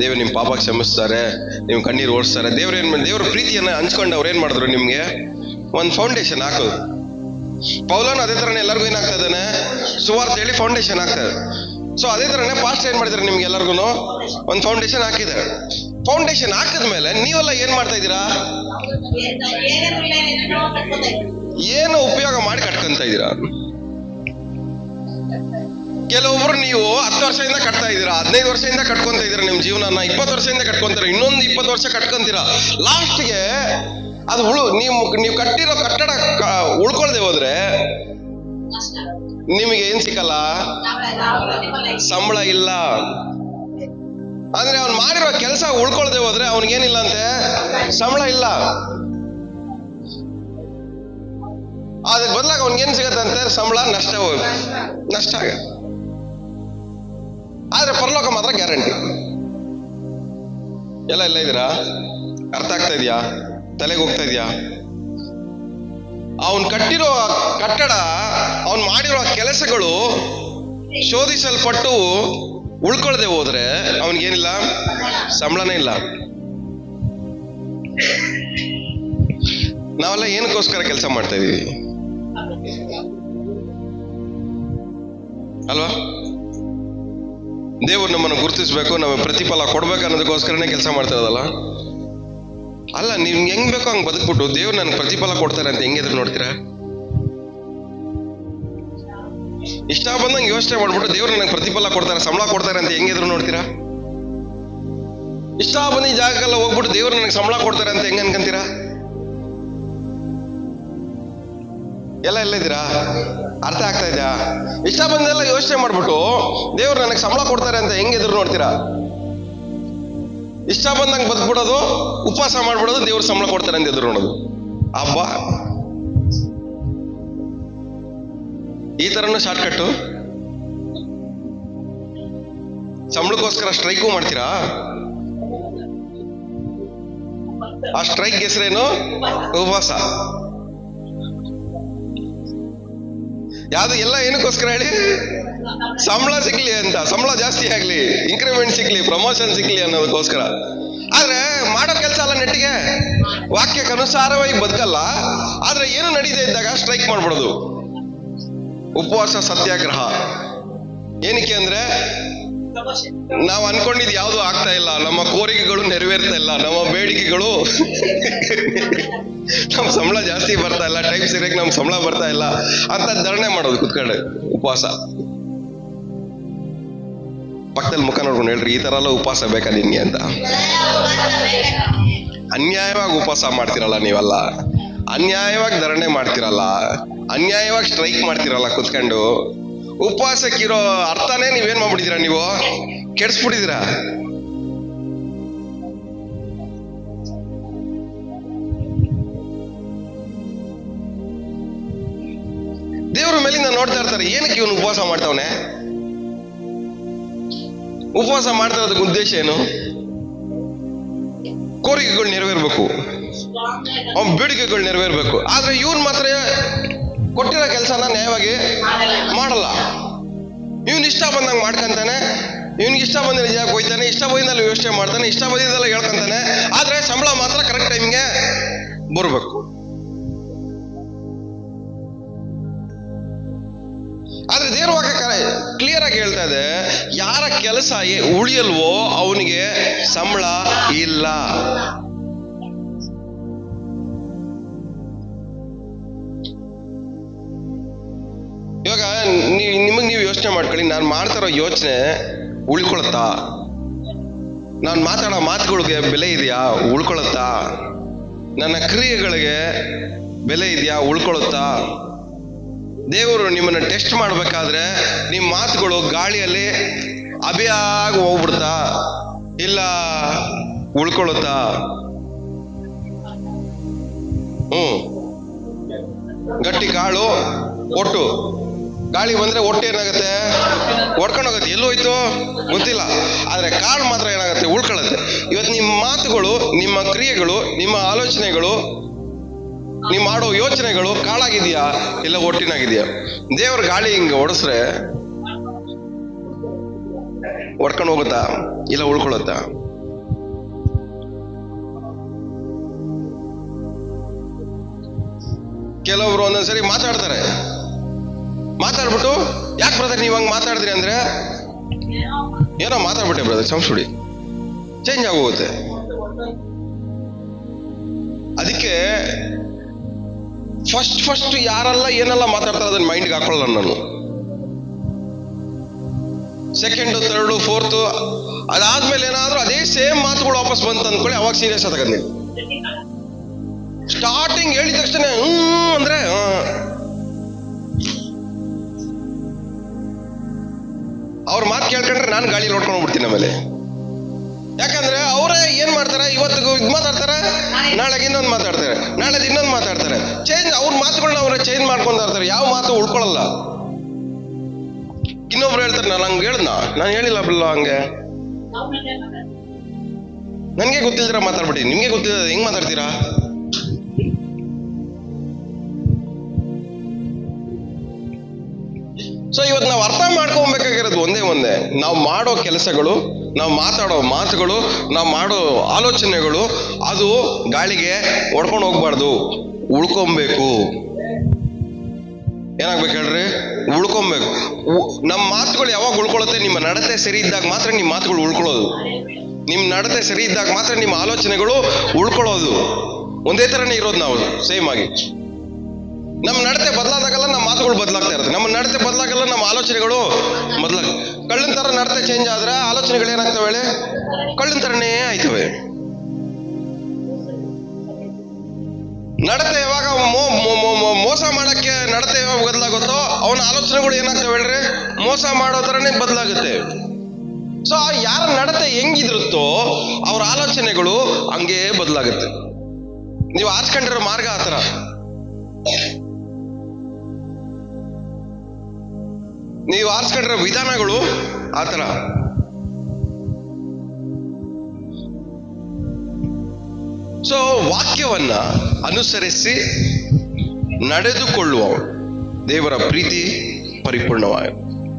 Speaker 1: ದೇವ್ರು ನಿಮ್ ಪಾಪ ಕ್ಷಮಿಸ್ತಾರೆ, ನಿಮ್ ಕಣ್ಣೀರು ಓಡಿಸ್ತಾರೆ. ದೇವ್ರ ಪ್ರೀತಿಯನ್ನ ಹಂಚ್ಕೊಂಡು ಅವ್ರು ಏನ್ ಮಾಡಿದ್ರು? ನಿಮ್ಗೆ ಒಂದು ಫೌಂಡೇಶನ್ ಹಾಕೋದು. ಪೌಲನು ಅದೇ ತರನೇ ಎಲ್ಲರಿಗೂ ಏನಾಗ್ತಾ ಇದ್ದಾನೆ? ಸುವಾರ್ತೆ ಹೇಳಿ ಫೌಂಡೇಶನ್ ಆಗ್ತದೆ. ಸೊ ಅದೇ ತರನೇ ಪಾಸ್ಟರ್ ಏನ್ ಮಾಡಿದಾರೆ? ನಿಮ್ಗೆ ಎಲ್ಲರಿಗೂ ಒಂದು ಫೌಂಡೇಶನ್ ಹಾಕಿದ್ದಾರೆ. ಫೌಂಡೇಶನ್ ಹಾಕಿದ್ಮೇಲೆ ನೀವೆಲ್ಲ ಏನ್ ಮಾಡ್ತಾ ಇದ್ದೀರಾ? ಏನು ಉಪಯೋಗ ಮಾಡಿ ಕಟ್ಕೊಂತ ಇದ್ದೀರಾ? ಕೆಲವೊಬ್ರು ನೀವು 10 ವರ್ಷದಿಂದ ಕಟ್ತಾ ಇದ್ದೀರಾ, 15 ವರ್ಷದಿಂದ ಕಟ್ಕೊಂತ ಇದ್ದೀರಾ ನಿಮ್ ಜೀವನನ, 20 ವರ್ಷದಿಂದ ಕಟ್ಕೊಂತೀರಾ, ಇನ್ನೊಂದು 20 ವರ್ಷ ಕಟ್ಕೊಂತೀರಾ. ಲಾಸ್ಟ್ಗೆ ಅದು ನೀವು ಕಟ್ಟಿರೋ ಕಟ್ಟಡ ಉಳ್ಕೊಳ್ದೆ ಹೋದ್ರೆ ನಿಮಗೆ ಏನ್ ಸಿಕ್ಕಲ್ಲ? ಸಂಬಳ ಇಲ್ಲ. ಅಂದ್ರೆ ಅವ್ನು ಮಾಡಿರೋ ಕೆಲಸ ಉಳ್ಕೊಳ್ದೆ ಹೋದ್ರೆ ಅವನಿಗೇನಿಲ್ಲ ಅಂತೆ? ಸಂಬಳ ಇಲ್ಲ. ಅದಕ್ಕೆ ಬದಲಾಗಿ ಅವ್ನಿಗೇನ್ ಸಿಗತ್ತಂತೆ? ಸಂಬಳ ನಷ್ಟ ಆಗುತ್ತೆ. ಆದ್ರೆ ಪರಲೋಕ ಮಾತ್ರ ಗ್ಯಾರಂಟಿ. ಎಲ್ಲ ಇದ್ದೀರಾ? ಅರ್ಥ ಆಗ್ತಾ ಇದೆಯಾ? ತಲೆಗೆ ಹೋಗ್ತಾ ಇದೆಯಾ? ಅವನ್ ಕಟ್ಟಿರೋ ಕಟ್ಟಡ, ಅವನ್ ಮಾಡಿರೋ ಕೆಲಸಗಳು ಶೋಧಿಸಲ್ಪಟ್ಟು ಉಳ್ಕೊಳ್ದೆ ಹೋದ್ರೆ ಅವನಿಗೇನಿಲ್ಲ? ಸಂಬಳನೇ ಇಲ್ಲ. ನಾವೆಲ್ಲ ಏನಕ್ಕೋಸ್ಕರ ಕೆಲಸ ಮಾಡ್ತಾ ಇದೀವಿ ಅಲ್ವಾ? ದೇವ್ರು ನಮ್ಮನ್ನು ಗುರುತಿಸ್ಬೇಕು, ನಮಗೆ ಪ್ರತಿಫಲ ಕೊಡ್ಬೇಕು ಅನ್ನೋದಕ್ಕೋಸ್ಕರನೇ ಕೆಲಸ ಮಾಡ್ತಾ ಇರೋದಲ್ಲ. ಅಲ್ಲ, ನೀವ್ ಹೆಂಗ್ ಬೇಕೋ ಹಂಗ್ ಬದುಕ್ಬಿಟ್ಟು ದೇವ್ರು ನನ್ಗೆ ಪ್ರತಿಫಲ ಕೊಡ್ತಾರೆ ಅಂತ ಹೆಂಗೆದ್ರು ನೋಡ್ತೀರಾ? ಇಷ್ಟ ಬಂದಂಗೆ ಯೋಚನೆ ಮಾಡ್ಬಿಟ್ಟು ದೇವ್ರು ನನಗೆ ಪ್ರತಿಫಲ ಕೊಡ್ತಾರೆ, ಸಂಬಳ ಕೊಡ್ತಾರೆ ಅಂತ ಹೆಂಗೆದ್ರು ನೋಡ್ತೀರಾ? ಇಷ್ಟ ಬಂದ ಈ ಜಾಗಕ್ಕೆಲ್ಲ ಹೋಗ್ಬಿಟ್ಟು ದೇವ್ರು ನನಗೆ ಸಂಬಳ ಕೊಡ್ತಾರೆ ಅಂತ ಹೆಂಗ ಅನ್ಕಂತೀರಾ? ಎಲ್ಲ ಇದ್ದೀರಾ? ಅರ್ಥ ಆಗ್ತಾ ಇದೆಯಾ? ಇಷ್ಟ ಬಂದೆಲ್ಲ ಯೋಚನೆ ಮಾಡ್ಬಿಟ್ಟು ದೇವ್ರು ನನಗೆ ಸಂಬಳ ಕೊಡ್ತಾರೆ ಅಂತ ಹೆಂಗ್ ಎದುರು ನೋಡ್ತೀರಾ? ಇಷ್ಟ ಬಂದಂಗೆ ಬದುಕ್ಬಿಡೋದು, ಉಪವಾಸ ಮಾಡ್ಬಿಡೋದು, ದೇವ್ರು ಸಂಬಳ ಕೊಡ್ತಾರೆ ಅಂತ ಎದುರು ನೋಡೋದು. ಹಬ್ಬ ಈ ತರನು ಶಾರ್ಟ್ ಕಟ್ಟು. ಸಂಬಳಕ್ಕೋಸ್ಕರ ಸ್ಟ್ರೈಕು ಮಾಡ್ತೀರಾ? ಆ ಸ್ಟ್ರೈಕ್ ಹೆಸರೇನು? ಉಪವಾಸ. ಯಾವ್ದು ಎಲ್ಲ ಏನಕ್ಕೋಸ್ಕರ ಹೇಳಿ? ಸಂಬಳ ಸಿಗ್ಲಿ ಅಂತ, ಸಂಬಳ ಜಾಸ್ತಿ ಆಗ್ಲಿ, ಇನ್ಕ್ರಿಮೆಂಟ್ ಸಿಗ್ಲಿ, ಪ್ರಮೋಷನ್ ಸಿಗ್ಲಿ ಅನ್ನೋದಕ್ಕೋಸ್ಕರ. ಆದ್ರೆ ಮಾಡೋ ಕೆಲಸ ಅಲ್ಲ ನೆಟ್ಟಿಗೆ, ವಾಕ್ಯಕ್ಕೆ ಅನುಸಾರವಾಗಿ ಬದುಕಲ್ಲ. ಆದ್ರೆ ಏನು ನಡೀತಾ ಇದ್ದಾಗ ಸ್ಟ್ರೈಕ್ ಮಾಡ್ಬಿಡೋದು, ಉಪವಾಸ ಸತ್ಯಾಗ್ರಹ. ಏನಕ್ಕೆ ಅಂದ್ರೆ ನಾವು ಅನ್ಕೊಂಡಿದ್ ಯಾವ್ದು ಆಗ್ತಾ ಇಲ್ಲ, ನಮ್ಮ ಕೋರಿಕೆಗಳು ನೆರವೇರ್ತಾ ಇಲ್ಲ, ನಮ್ಮ ಬೇಡಿಕೆಗಳು ನಮ್ ಸಂಬಳ ಜಾಸ್ತಿ ಬರ್ತಾ ಇಲ್ಲ, ಟೈಮ್ ಸರಿಯಾಗಿ ನಮ್ ಸಂಬಳ ಬರ್ತಾ ಇಲ್ಲ ಅಂತ ಧರಣೆ ಮಾಡೋದು ಕುತ್ಕೊಂಡು ಉಪವಾಸ. ಪಕ್ಕದಲ್ಲಿ ಮುಖ ನೋಡ್ಕೊಂಡು ಹೇಳ್ರಿ, ಈ ತರ ಎಲ್ಲ ಉಪವಾಸ ಬೇಕಾ ನಿನ್ಗೆ ಅಂತ. ಅನ್ಯಾಯವಾಗಿ ಉಪವಾಸ ಮಾಡ್ತಿರಲ್ಲ ನೀವೆಲ್ಲ, ಅನ್ಯಾಯವಾಗಿ ಧರಣೆ ಮಾಡ್ತಿರಲ್ಲ, ಅನ್ಯಾಯವಾಗಿ ಸ್ಟ್ರೈಕ್ ಮಾಡ್ತಿರಲ್ಲ ಕುತ್ಕೊಂಡು. ಉಪವಾಸಕ್ಕಿರೋ ಅರ್ಥನೇ ನೀವೇನ್ ಮಾಡ್ಬಿಟ್ಟಿದ್ದೀರಾ? ನೀವು ಕೆಡಿಸ್ಬಿಟ್ಟಿದ್ದೀರಾ. ವರ್ಷದಿಂದ ನೋಡ್ತಾ ಇರ್ತಾರೆ, ಏನಕ್ಕೆ ಇವನು ಉಪವಾಸ ಮಾಡ್ತಾವನೆ, ಉಪವಾಸ ಮಾಡ್ತಾ ಇರೋದಕ್ಕೆ ಉದ್ದೇಶ ಏನು? ಕೋರಿಕೆಗಳು ನೆರವೇರ್ಬೇಕು, ಅವನ ಬೇಡಿಕೆಗಳು ನೆರವೇರ್ಬೇಕು. ಆದ್ರೆ ಇವನ್ ಮಾತ್ರ ಕೊಟ್ಟಿರೋ ಕೆಲಸನ ನ್ಯಾಯವಾಗಿ ಮಾಡಲ್ಲ. ಇವನ್ ಇಷ್ಟ ಬಂದಂಗೆ ಮಾಡ್ಕೊಂತಾನೆ, ಇವನಿಗೆ ಇಷ್ಟ ಬಂದ ಜಾಗಕ್ಕೆ ಹೋಯ್ತಾನೆ, ಇಷ್ಟ ಬಂದಿದ್ದೆಲ್ಲ ಯೋಚನೆ ಮಾಡ್ತಾನೆ, ಇಷ್ಟ ಬಂದಿದ್ದೆಲ್ಲ ಹೇಳ್ಕೊಂತಾನೆ. ಆದ್ರೆ ಸಂಬಳ ಮಾತ್ರ ಕರೆಕ್ಟ್ ಟೈಮ್ಗೆ ಬರ್ಬೇಕು. ಆದ್ರೆ ದೇವ್ರ ವಾಕ್ಯ ಕ್ಲಿಯರ್ ಆಗಿ ಹೇಳ್ತಾ ಇದೆ, ಯಾರ ಕೆಲಸ ಉಳಿಯಲ್ವೋ ಅವನಿಗೆ ಸಂಬಳ ಇಲ್ಲ. ಇವಾಗ ನೀವು ಯೋಚನೆ ಮಾಡ್ಕೊಳ್ಳಿ, ನಾನು ಮಾಡ್ತಾರೋ ಯೋಚನೆ ಉಳ್ಕೊಳತ್ತಾ? ನಾನು ಮಾತಾಡೋ ಮಾತುಗಳಿಗೆ ಬೆಲೆ ಇದೆಯಾ? ಉಳ್ಕೊಳತ್ತಾ? ನನ್ನ ಕ್ರಿಯೆಗಳಿಗೆ ಬೆಲೆ ಇದೆಯಾ? ಉಳ್ಕೊಳುತ್ತಾ? ದೇವರು ನಿಮ್ಮನ್ನ ಟೆಸ್ಟ್ ಮಾಡ್ಬೇಕಾದ್ರೆ ನಿಮ್ಮ ಮಾತುಗಳು ಗಾಳಿಯಲ್ಲಿ ಅಭಿಯಾಗಿ ಹೋಗ್ಬಿಡ್ತಾ ಇಲ್ಲ ಉಳ್ಕೊಳುತ್ತಾ? ಗಟ್ಟಿ ಕಾಳು ಒಟ್ಟು ಗಾಳಿ ಬಂದ್ರೆ ಒಟ್ಟು ಏನಾಗುತ್ತೆ? ಹೊಡ್ಕೊಂಡೋಗತ್ತೆ. ಎಲ್ಲೋಯ್ತು ಗೊತ್ತಿಲ್ಲ. ಆದ್ರೆ ಕಾಳು ಮಾತ್ರ ಏನಾಗುತ್ತೆ? ಉಳ್ಕೊಳ್ಳುತ್ತೆ. ಇವತ್ತು ನಿಮ್ಮ ಮಾತುಗಳು, ನಿಮ್ಮ ಕ್ರಿಯೆಗಳು, ನಿಮ್ಮ ಆಲೋಚನೆಗಳು, ನೀವು ಮಾಡೋ ಯೋಚನೆಗಳು ಕಾಳಾಗಿದೆಯಾ ಇಲ್ಲ ಒಟ್ಟಿನಾಗಿದೆಯಾ? ದೇವ್ರ ಗಾಳಿ ಹಿಂಗೆ ಓಡಿಸ್ರೆ ಹೊಡ್ಕೊಂಡು ಹೋಗುತ್ತಾ ಇಲ್ಲ ಉಳ್ಕೊಳುತ್ತಾ? ಕೆಲವೊಬ್ರು ಒಂದೊಂದ್ಸರಿ ಮಾತಾಡ್ಬಿಟ್ಟು, ಯಾಕೆ ಬ್ರದರ್ ನೀವ್ ಹಂಗ್ ಮಾತಾಡಿದ್ರಿ ಅಂದ್ರೆ, ಏನೋ ಮಾತಾಡ್ಬಿಟ್ಟೆ ಬ್ರದರ್, ಸಂಸ್ಕೃತಿ ಚೇಂಜ್ ಆಗೋಗುತ್ತೆ. ಅದಕ್ಕೆ ಫಸ್ಟ್ ಯಾರೆಲ್ಲ ಏನೆಲ್ಲ ಮಾತಾಡ್ತಾರೆ ಅದನ್ನ ಮೈಂಡ್ಗೆ ಹಾಕೊಳ್ಳಲ್ಲ ನಾನು. ಸೆಕೆಂಡ್, ಥರ್ಡ್, ಫೋರ್ತ್ ಅದಾದ್ಮೇಲೆ ಏನಾದ್ರೂ ಅದೇ ಸೇಮ್ ಮಾತುಗಳು ವಾಪಸ್ ಬಂತು ಅಂದ್ಕೊಳ್ಳಿ, ಅವಾಗ ಸೀರಿಯಸ್ ಆಗಿ. ಸ್ಟಾರ್ಟಿಂಗ್ ಹೇಳಿದ ತಕ್ಷಣ ಅಂದ್ರೆ ಅವ್ರ ಮಾತು ಕೇಳ್ಕೊಂಡ್ರೆ ನಾನು ಗಾಳಿ ನೋಡ್ಕೊಂಡು ಹೋಗ್ಬಿಡ್ತೀನಿ ಆಮೇಲೆ. ಯಾಕಂದ್ರೆ ಅವರೇ ಏನ್ ಮಾಡ್ತಾರೆ, ಇವತ್ತಿಗೂ ಇದು ಮಾತಾಡ್ತಾರೆ, ನಾಳೆಗೆ ಇನ್ನೊಂದು ಮಾತಾಡ್ತಾರೆ, ನಾಳೆದು ಇನ್ನೊಂದು ಮಾತಾಡ್ತಾರೆ. ಅವ್ರ ಮಾತುಗಳನ್ನ ಅವರೇ ಚೇಂಜ್ ಮಾಡ್ಕೊಂತ ಇರ್ತಾರೆ. ಯಾವ ಮಾತು ಉಳ್ಕೊಳ್ಳಲ್ಲ. ಇನ್ನೊಬ್ರು ಹೇಳ್ತಾರೆ, ನಾನು ಹಂಗೆ ಹೇಳ್ದ, ನಾನು ಹೇಳಿಲ್ಲ ಬಿಲ್ಲ ಹಂಗೆ, ನನ್ಗೆ ಗೊತ್ತಿಲ್ದಿರ ಮಾತಾಡ್ಬಿಟ್ಟು ನಿಮ್ಗೆ ಗೊತ್ತಿಲ್ಲ ಹೆಂಗ್ ಮಾತಾಡ್ತೀರಾ? ಸೊ ಇವತ್ತು ನಾವು ಅರ್ಥ ಮಾಡ್ಕೊಬೇಕಾಗಿರೋದು ಒಂದೇ, ನಾವು ಮಾಡೋ ಕೆಲಸಗಳು, ನಾವು ಮಾತಾಡೋ ಮಾತುಗಳು, ನಾವು ಮಾಡೋ ಆಲೋಚನೆಗಳು ಅದು ಗಾಳಿಗೆ ಹೊಡ್ಕೊಂಡು ಹೋಗ್ಬಾರ್ದು, ಉಳ್ಕೊಬೇಕು. ಏನಾಗ್ಬೇಕು ಹೇಳ್ರಿ? ಉಳ್ಕೊಬೇಕು. ನಮ್ಮ ಮಾತುಗಳು ಯಾವಾಗ ಉಳ್ಕೊಳ್ಳುತ್ತೆ? ನಿಮ್ಮ ನಡತೆ ಸರಿ ಇದ್ದಾಗ ಮಾತ್ರ ನಿಮ್ಮ ಮಾತುಗಳು ಉಳ್ಕೊಳ್ಳೋದು. ನಿಮ್ಮ ನಡತೆ ಸರಿ ಇದ್ದಾಗ ಮಾತ್ರ ನಿಮ್ಮ ಆಲೋಚನೆಗಳು ಉಳ್ಕೊಳ್ಳೋದು. ಒಂದೇ ತರನೇ ಇರೋದು ನಾವು ಸೇಮ್ ಆಗಿ. ನಮ್ಮ ನಡತೆ ಬದಲಾದಾಗಲ್ಲ ನಮ್ಮ ಮಾತುಗಳು ಬದಲಾಗ್ತಾ ಇರುತ್ತೆ. ನಮ್ಮ ನಡತೆ ಬದಲಾಗಲ್ಲ ನಮ್ಮ ಆಲೋಚನೆಗಳು ಕಳ್ಳನ ತರ ನಡತೆ ಚೇಂಜ್ ಆದ್ರೆ ಆಲೋಚನೆಗಳು ಏನಾಗ್ತವೆ ಹೇಳಿ? ಕಳ್ಳನ ತರನೇ ಆಯ್ತವೆ. ನಡತೆ ಯಾವಾಗ ಮೋಸ ಮಾಡಕ್ಕೆ ನಡತೆ ಯಾವಾಗ ಬದಲಾಗುತ್ತೋ ಅವನ ಆಲೋಚನೆಗಳು ಏನಾಗ್ತವೆ ಹೇಳ್ರಿ? ಮೋಸ ಮಾಡೋ ತರನೇ ಬದಲಾಗುತ್ತೆ. ಸೊ ಯಾರ ನಡತೆ ಹೆಂಗಿದಿರುತ್ತೋ ಅವ್ರ ಆಲೋಚನೆಗಳು ಹಂಗೇ ಬದಲಾಗುತ್ತೆ. ನೀವು ಆರಿಸ್ಕೊಂಡಿರೋ ಮಾರ್ಗ ಆತರ. ನೀವು ಆರಿಸ್ಕೊಂಡಿರೋ ವಿಧಾನಗಳು ಆತರ. ಸೊ ವಾಕ್ಯವನ್ನ ಅನುಸರಿಸಿ ನಡೆದುಕೊಳ್ಳುವ ದೇವರ ಪ್ರೀತಿ ಪರಿಪೂರ್ಣವಾದ.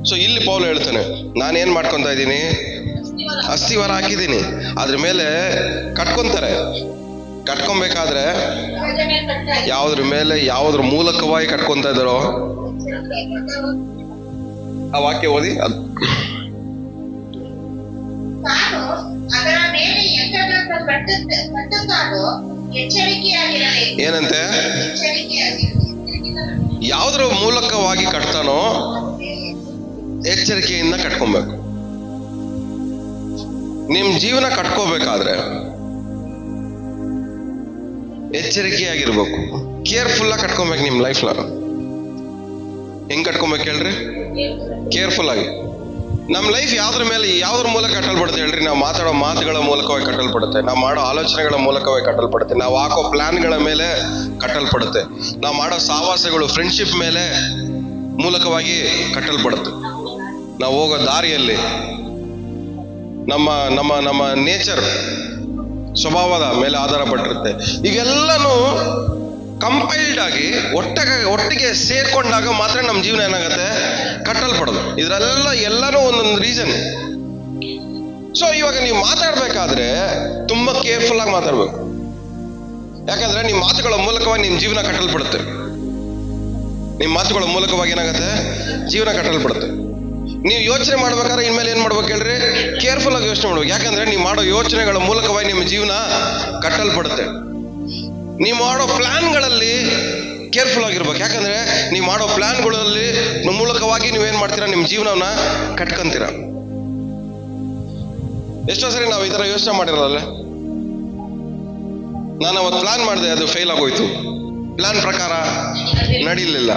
Speaker 1: ಸೊ ಇಲ್ಲಿ ಪೌಲ ಹೇಳ್ತಾನೆ, ನಾನೇನ್ ಮಾಡ್ಕೊಂತ ಇದ್ದೀನಿ? ಅಸ್ಥಿವಾರ ಹಾಕಿದ್ದೀನಿ, ಅದ್ರ ಮೇಲೆ ಕಟ್ಕೊಂತಾರೆ. ಕಟ್ಕೊಬೇಕಾದ್ರೆ ಯಾವ್ದ್ರ ಮೂಲಕವಾಗಿ ಕಟ್ಕೊಂತ ಇದ್ದಾರೋ ಆ ವಾಕ್ಯ ಓದಿ. ಏನಂತೆ? ಯಾವ್ದ್ರ ಮೂಲಕವಾಗಿ ಕಟ್ತಾನೋ ಎಚ್ಚರಿಕೆಯಿಂದ ಕಟ್ಕೊಬೇಕು. ನಿಮ್ ಜೀವನ ಕಟ್ಕೋಬೇಕಾದ್ರೆ ಎಚ್ಚರಿಕೆಯಾಗಿರ್ಬೇಕು, ಕೇರ್ಫುಲ್ ಆಗಿ ಕಟ್ಕೊಬೇಕು ನಿಮ್ ಲೈಫ್ನ. ಹೆಂಗ್ ಕಟ್ಕೊಬೇಕು ಹೇಳ್ರಿ? ಕೇರ್ಫುಲ್ ಆಗಿ. ನಮ್ ಲೈಫ್ ಯಾವ್ದ್ರ ಮೂಲಕ ಕಟ್ಟಲ್ಪಡುತ್ತೆ ಹೇಳ್ರಿ? ನಾವು ಮಾತಾಡೋ ಮಾತುಗಳ ಮೂಲಕವಾಗಿ ಕಟ್ಟಲ್ಪಡುತ್ತೆ, ನಾವು ಮಾಡೋ ಆಲೋಚನೆಗಳ ಮೂಲಕವಾಗಿ ಕಟ್ಟಲ್ಪಡುತ್ತೆ, ನಾವು ಹಾಕೋ ಪ್ಲಾನ್ಗಳ ಮೇಲೆ ಕಟ್ಟಲ್ಪಡುತ್ತೆ, ನಾವು ಮಾಡೋ ಸಹವಾಸಗಳು, ಫ್ರೆಂಡ್ಶಿಪ್ ಮೇಲೆ ಮೂಲಕವಾಗಿ ಕಟ್ಟಲ್ಪಡುತ್ತೆ. ನಾವು ಹೋಗೋ ದಾರಿಯಲ್ಲಿ ನಮ್ಮ ನಮ್ಮ ನಮ್ಮ ನೇಚರ್, ಸ್ವಭಾವದ ಮೇಲೆ ಆಧಾರ ಪಟ್ಟಿರುತ್ತೆ. ಇವೆಲ್ಲನೂ ಕಂಪೈಲ್ಡ್ ಆಗಿ ಒಟ್ಟಿಗೆ ಸೇರ್ಕೊಂಡಾಗ ಮಾತ್ರ ನಮ್ಮ ಜೀವನ ಏನಾಗುತ್ತೆ, ಕಟ್ಟಲ್ಪಡೋದು. ಇದರೆಲ್ಲ ಎಲ್ಲನೂ ಒಂದೊಂದು ರೀಸನ್. ಸೊ ಇವಾಗ ನೀವು ಮಾತಾಡ್ಬೇಕಾದ್ರೆ ತುಂಬಾ ಕೇರ್ಫುಲ್ ಆಗಿ ಮಾತಾಡ್ಬೇಕು. ಯಾಕಂದ್ರೆ ನಿಮ್ಮ ಮಾತುಗಳ ಮೂಲಕವಾಗಿ ನಿಮ್ಮ ಜೀವನ ಕಟ್ಟಲ್ಪಡುತ್ತೆ. ನಿಮ್ಮ ಮಾತುಗಳ ಮೂಲಕವಾಗಿ ಏನಾಗುತ್ತೆ, ಜೀವನ ಕಟ್ಟಲ್ಪಡುತ್ತೆ. ನೀವು ಯೋಚನೆ ಮಾಡ್ಬೇಕಾದ್ರೆ ಇನ್ಮೇಲೆ ಏನ್ ಮಾಡ್ಬೇಕು ಹೇಳ್ರಿ, ಕೇರ್ಫುಲ್ ಆಗಿ ಯೋಚನೆ ಮಾಡ್ಬೇಕು. ಯಾಕಂದ್ರೆ ನೀವು ಮಾಡೋ ಯೋಚನೆಗಳ ಮೂಲಕವಾಗಿ ನಿಮ್ಮ ಜೀವನ ಕಟ್ಟಲ್ಪಡುತ್ತೆ. ನೀವು ಮಾಡೋ ಪ್ಲಾನ್ಗಳಲ್ಲಿ ಕೇರ್ಫುಲ್ ಆಗಿರ್ಬೇಕು. ಯಾಕಂದ್ರೆ ನೀವು ಮಾಡೋ ಪ್ಲಾನ್ಗಳಲ್ಲಿ ಮೂಲಕವಾಗಿ ನೀವೇನ್ ಮಾಡ್ತೀರಾ, ನಿಮ್ಮ ಜೀವನವನ್ನ ಕಟ್ಕೊಂತೀರ. ಎಷ್ಟೋ ಸರಿ ನಾವು ಈ ತರ ಯೋಚನೆ ಮಾಡಿರಲ್ಲ, ನಾನು ಅವತ್ತು ಪ್ಲಾನ್ ಮಾಡಿದೆ, ಅದು ಫೇಲ್ ಆಗೋಯ್ತು, ಪ್ಲಾನ್ ಪ್ರಕಾರ ನಡೀಲಿಲ್ಲ.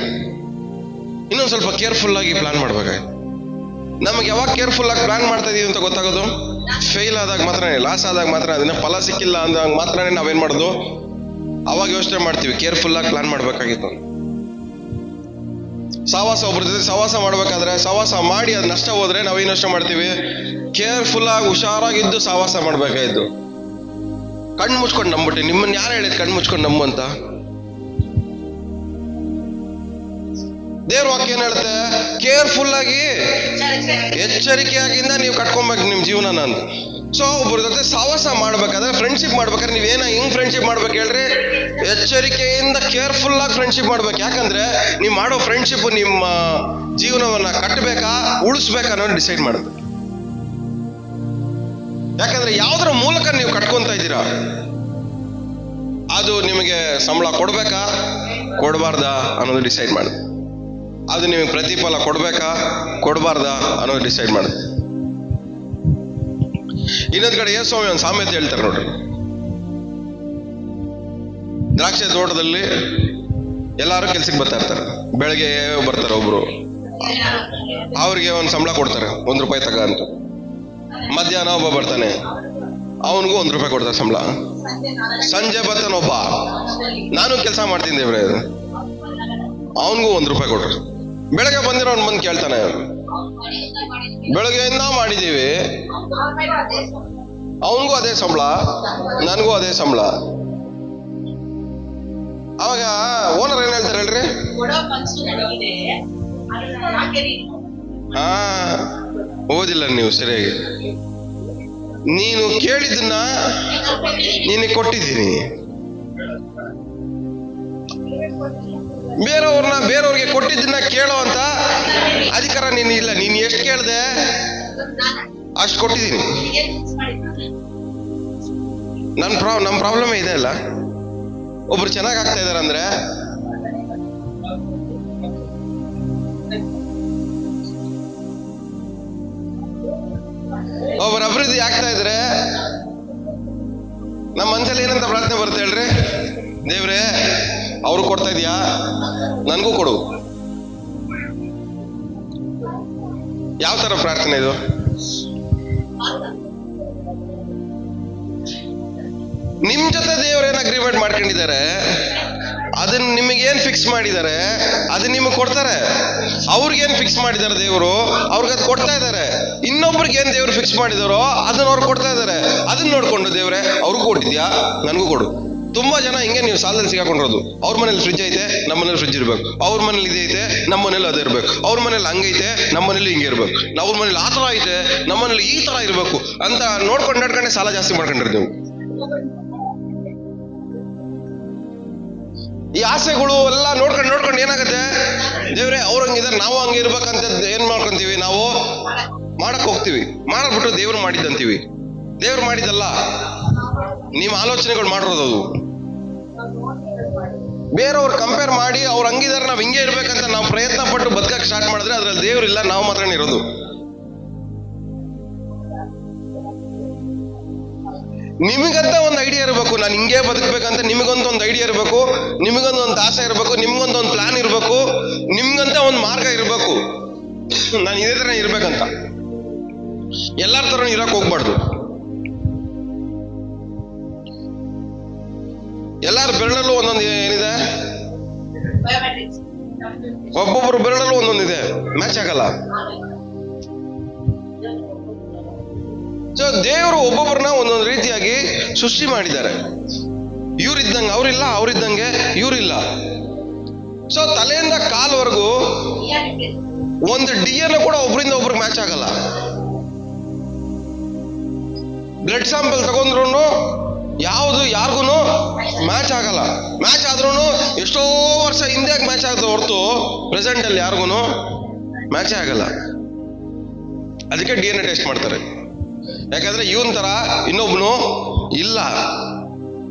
Speaker 1: ಇನ್ನೊಂದು ಸ್ವಲ್ಪ ಕೇರ್ಫುಲ್ ಆಗಿ ಪ್ಲಾನ್ ಮಾಡ್ಬೇಕಾಯ್ತು. ನಮಗೆ ಯಾವಾಗ ಕೇರ್ಫುಲ್ ಆಗಿ ಪ್ಲಾನ್ ಮಾಡ್ತಾ ಇದೀವಿ ಅಂತ ಗೊತ್ತಾಗೋದು, ಫೇಲ್ ಆದಾಗ ಮಾತ್ರನೇ, ಲಾಸ್ ಆದಾಗ ಮಾತ್ರ, ಅದನ್ನ ಫಲ ಸಿಕ್ಕಿಲ್ಲ ಅಂದಾಗ ಮಾತ್ರನೇ ನಾವೇನ್ ಮಾಡೋದು, ಅವಾಗ ಯೋಚನೆ ಮಾಡ್ತೀವಿ. ಕೇರ್ಫುಲ್ ಆಗಿ ಪ್ಲಾನ್ ಮಾಡ್ಬೇಕಾಗಿತ್ತು. ಸಹವಾಸ, ಒಬ್ಬರ ಜೊತೆ ಸಹವಾಸ ಮಾಡ್ಬೇಕಾದ್ರೆ, ಸಹವಾಸ ಮಾಡಿ ಅದು ನಷ್ಟ ಹೋದ್ರೆ ನಾವೇನು ಯೋಚನೆ ಮಾಡ್ತೀವಿ, ಕೇರ್ಫುಲ್ ಆಗಿ ಹುಷಾರಾಗಿದ್ದು ಸಹವಾಸ ಮಾಡ್ಬೇಕಾಯ್ತು. ಕಣ್ಣು ಮುಚ್ಕೊಂಡು ನಂಬಿಟ್ಟೆ. ನಿಮ್ಮನ್ನ ಯಾರು ಹೇಳಿದ್ ಕಣ್ಣು ಮುಚ್ಕೊಂಡು ನಂಬು ಅಂತ? ದೇವ್ರ ವಾಕ್ಯ ಏನ್ ಹೇಳುತ್ತೆ, ಕೇರ್ಫುಲ್ ಆಗಿ ಎಚ್ಚರಿಕೆಯಾಗಿಂದ ನೀವು ಕಟ್ಕೊಬೇಕು ನಿಮ್ ಜೀವನ ಅಂತ. ಸೊ ಒಬ್ಬರ ಜೊತೆ ಸಹವಾಸ ಮಾಡ್ಬೇಕಾದ್ರೆ, ಫ್ರೆಂಡ್ಶಿಪ್ ಮಾಡ್ಬೇಕಾದ್ರೆ ನೀವೇನ ಹೆಂಗ್ ಫ್ರೆಂಡ್ಶಿಪ್ ಮಾಡ್ಬೇಕು ಹೇಳ್ರಿ, ಎಚ್ಚರಿಕೆಯಿಂದ ಕೇರ್ಫುಲ್ ಆಗಿ ಫ್ರೆಂಡ್ಶಿಪ್ ಮಾಡ್ಬೇಕು. ಯಾಕಂದ್ರೆ ನೀವು ಮಾಡೋ ಫ್ರೆಂಡ್ಶಿಪ್ ನಿಮ್ಮ ಜೀವನವನ್ನ ಕಟ್ಟಬೇಕಾ ಉಳಿಸ್ಬೇಕಾ ಅನ್ನೋದು ಡಿಸೈಡ್ ಮಾಡುತ್ತೆ. ಯಾಕಂದ್ರೆ ಯಾವ್ದ್ರ ಮೂಲಕ ನೀವು ಕಟ್ಕೊಂತ ಇದ್ದೀರಾ, ಅದು ನಿಮಗೆ ಸಂಬಳ ಕೊಡ್ಬೇಕಾ ಕೊಡಬಾರ್ದಾ ಅನ್ನೋದು ಡಿಸೈಡ್ ಮಾಡುತ್ತೆ. ಅದು ನಿಮಗೆ ಪ್ರತಿಫಲ ಕೊಡ್ಬೇಕಾ ಕೊಡಬಾರ್ದಾ ಅನ್ನೋದು ಡಿಸೈಡ್ ಮಾಡುತ್ತೆ. ಇನ್ನೊಂದ್ ಕಡೆ ಯೇಸುಸ್ವಾಮಿ ಒಂದು ಸಾಮ್ಯತೆ ಹೇಳ್ತಾರೆ ನೋಡ್ರಿ. ದ್ರಾಕ್ಷಿ ತೋಟದಲ್ಲಿ ಎಲ್ಲಾರು ಕೆಲ್ಸಕ್ಕೆ ಬರ್ತಾ ಇರ್ತಾರೆ. ಬೆಳಗ್ಗೆ ಬರ್ತಾರೆ ಒಬ್ರು, ಅವ್ರಿಗೆ ಒಂದು ಸಂಬಳ ಕೊಡ್ತಾರೆ, ₹1 ತಗ ಅಂತ. ಮಧ್ಯಾಹ್ನ ಒಬ್ಬ ಬರ್ತಾನೆ, ಅವನಿಗೂ ₹1 ಕೊಡ್ತಾರೆ ಸಂಬಳ. ಸಂಜೆ ಬರ್ತಾನೆ ಒಬ್ಬ, ನಾನು ಕೆಲಸ ಮಾಡ್ತೀನಿ ದೇವ್ರೆ, ಅವನಿಗೂ ₹1 ಕೊಡ್ರಿ. ಬೆಳಗ್ಗೆ ಬಂದಿರೋನ್ ಬಂದು ಕೇಳ್ತಾನೆ, ಬೆಳಗ್ಗೆಯಿಂದ ಮಾಡಿದೀವಿ, ಅವನಿಗೂ ಅದೇ ಸಂಬಳ, ನನಗೂ ಅದೇ ಸಂಬಳ. ಅವಾಗ ಓನರ್ ಏನ್ ಹೇಳ್ತಾರೆ ಹೇಳ್ರಿ, ಓದಿಲ್ಲ ನೀವು ಸರಿಯಾಗಿ. ನೀನು ಕೇಳಿದ್ದನ್ನ ನಿನಗೆ ಕೊಟ್ಟಿದ್ದೀನಿ, ಬೇರೆಯವ್ರಿಗೆ ಕೊಟ್ಟಿದ್ದನ್ನ ಕೇಳೋ ಅಂತ ಅಧಿಕಾರ ನೀನು ಇಲ್ಲ. ನೀನು ಎಷ್ಟು ಕೇಳ್ದೆ ಅಷ್ಟು ಕೊಟ್ಟಿದ್ದೀನಿ. ನಮ್ಮ ಪ್ರಾಬ್ಲಮ್ ಇದೆ ಅಲ್ಲ. ಒಬ್ರು ಚೆನ್ನಾಗಿ ಆಗ್ತಾ ಇದಾರೆ ಅಂದ್ರೆ ಒಬ್ಬರ ಅಭಿವೃದ್ಧಿ ಆಗ್ತಾ ಇದ್ರೆ ನಮ್ಮ ಮನಸ್ಸಲ್ಲಿ ಏನಂತ ಪ್ರಾರ್ಥನೆ ಬರುತ್ತೆ ಹೇಳ್ರಿ, ದೇವ್ರೆ ಅವ್ರು ಕೊಡ್ತಾ ಇದೀಯಾ, ನನ್ಗೂ ಕೊಡು. ಯಾವ ತರ ಪ್ರಾರ್ಥನೆ ಇದು? ನಿಮ್ ಜೊತೆ ದೇವ್ರೇನ್ ಅಗ್ರಿಮೆಂಟ್ ಮಾಡ್ಕೊಂಡಿದ್ದಾರೆ, ಅದನ್ನ ನಿಮಗೇನ್ ಫಿಕ್ಸ್ ಮಾಡಿದ್ದಾರೆ ಅದನ್ನ ನಿಮಗೆ ಕೊಡ್ತಾರೆ. ಅವ್ರಿಗೇನ್ ಫಿಕ್ಸ್ ಮಾಡಿದ್ದಾರೆ ದೇವರು, ಅವ್ರಿಗೆ ಅದು ಕೊಡ್ತಾ ಇದ್ದಾರೆ. ಇನ್ನೊಬ್ರಿಗೆ ಏನ್ ದೇವ್ರು ಫಿಕ್ಸ್ ಮಾಡಿದಾರೋ ಅದನ್ನ ಅವ್ರು ಕೊಡ್ತಾ ಇದ್ದಾರೆ. ಅದನ್ನ ನೋಡ್ಕೊಂಡು ದೇವ್ರೆ ಅವ್ರಿಗೂ ಕೊಟ್ಟಿದ್ಯಾ, ನನಗೂ ಕೊಡು. ತುಂಬಾ ಜನ ಹಿಂಗೆ ನೀವು ಸಾಲದಲ್ಲಿ ಸಿಗಾಕೊಂಡಿರೋದು. ಅವ್ರ ಮನೇಲಿ ಫ್ರಿಜ್ ಐತೆ, ನಮ್ಮ ಮನೇಲಿ ಫ್ರಿಜ್ ಇರ್ಬೇಕು. ಅವ್ರ ಮನೇಲಿ ಇದೆ ಐತೆ, ನಮ್ಮ ಮನೇಲಿ ಅದೇ ಇರ್ಬೇಕು. ಅವ್ರ ಮನೇಲಿ ಹಂಗೈತೆ, ನಮ್ಮ ಮನೇಲಿ ಹಿಂಗೆ ಇರ್ಬೇಕು. ಅವ್ರ ಮನೇಲಿ ಆ ತರ ಐತೆ, ನಮ್ಮ ಮನೇಲಿ ಈ ತರ ಇರ್ಬೇಕು ಅಂತ ನೋಡ್ಕೊಂಡು ನಡ್ಕೊಂಡೆ ಸಾಲ ಜಾಸ್ತಿ ಮಾಡ್ಕೊಂಡಿರ್ತೀವಿ. ಈ ಆಸೆಗಳು ಎಲ್ಲ ನೋಡ್ಕೊಂಡು ಏನಾಗುತ್ತೆ, ದೇವ್ರೆ ಅವ್ರು ಹಂಗಿದ್ದಾರೆ ನಾವು ಹಂಗೆ ಇರ್ಬೇಕಂತ ಏನ್ ಮಾಡ್ಕೊಂತೀವಿ, ನಾವು ಮಾಡಕ್ ಹೋಗ್ತೀವಿ. ಮಾಡ್ಬಿಟ್ಟು ದೇವ್ರು ಮಾಡಿದ್ದಂತೀವಿ. ದೇವ್ರು ಮಾಡಿದ್ದಲ್ಲ, ನಿಮ್ಮ ಆಲೋಚನೆಗಳು ಮಾಡಿರೋದು ಅದು. ಬೇರೆಯವ್ರು ಕಂಪೇರ್ ಮಾಡಿ ಅವ್ರು ಹಂಗಿದಾರೆ ನಾವ್ ಹಿಂಗೆ ಇರ್ಬೇಕಂತ ನಾವು ಪ್ರಯತ್ನ ಪಟ್ಟು ಬದುಕಕ್ಕೆ ಸ್ಟಾರ್ಟ್ ಮಾಡಿದ್ರೆ ಅದ್ರಲ್ಲಿ ದೇವ್ರಿಲ್ಲ, ನಾವು ಮಾತ್ರ ಇರೋದು. ನಿಮಗಂತ ಒಂದು ಐಡಿಯಾ ಇರಬೇಕು, ನಾನು ಹಿಂಗೆ ಬದುಕಬೇಕಂತ ನಿಮಗಂತ ಒಂದು ಐಡಿಯಾ ಇರಬೇಕು, ನಿಮಗೊಂದು ಒಂದು ಆಸೆ ಇರಬೇಕು, ನಿಮ್ಗೊಂದು ಒಂದು ಪ್ಲಾನ್ ಇರಬೇಕು, ನಿಮ್ಗಂತ ಒಂದು ಮಾರ್ಗ ಇರಬೇಕು. ನಾನು ಇದೇ ತರ ಇರ್ಬೇಕಂತ ಎಲ್ಲಾರ ತರ ಇರಕ್ ಹೋಗ್ಬಾರ್ದು. ಎಲ್ಲಾರ ಬೆರಳಲ್ಲೂ ಒಂದೊಂದು ಏನಿದೆ, ಒಬ್ಬೊಬ್ರು ಬೆರಳಲ್ಲೂ ಒಂದೊಂದಿದೆ, ಮ್ಯಾಚ್ ಆಗಲ್ಲ. ಸೊ ದೇವರು ಒಬ್ಬೊಬ್ಬರನ್ನ ಒಂದೊಂದು ರೀತಿಯಾಗಿ ಸೃಷ್ಟಿ ಮಾಡಿದ್ದಾರೆ. ಇವ್ರಿದ್ದಂಗೆ ಅವರಿಲ್ಲ, ಅವರಿದ್ದಂಗೆ ಇವರಿಲ್ಲ. ಸೊ ತಲೆಯಿಂದ ಕಾಲ್ವರೆಗೂ ಒಂದು DNA ಕೂಡ ಒಬ್ಬರಿಂದ ಒಬ್ರಿಗೆ ಮ್ಯಾಚ್ ಆಗಲ್ಲ. ಬ್ಲಡ್ ಸ್ಯಾಂಪಲ್ ತಗೊಂಡ್ರು ಯಾವುದು ಯಾರಿಗೂ ಮ್ಯಾಚ್ ಆಗಲ್ಲ. ಮ್ಯಾಚ್ ಆದ್ರೂ ಎಷ್ಟೋ ವರ್ಷ ಹಿಂದೆ ಮ್ಯಾಚ್ ಆಗ್ತದೆ ಹೊರತು ಪ್ರೆಸೆಂಟ್ ಅಲ್ಲಿ ಯಾರಿಗೂ ಮ್ಯಾಚೇ ಆಗಲ್ಲ. ಅದಕ್ಕೆ DNA ಟೆಸ್ಟ್ ಮಾಡ್ತಾರೆ. ಯಾಕಂದ್ರೆ ಇವನ್ ತರ ಇನ್ನೊಬ್ನು ಇಲ್ಲ.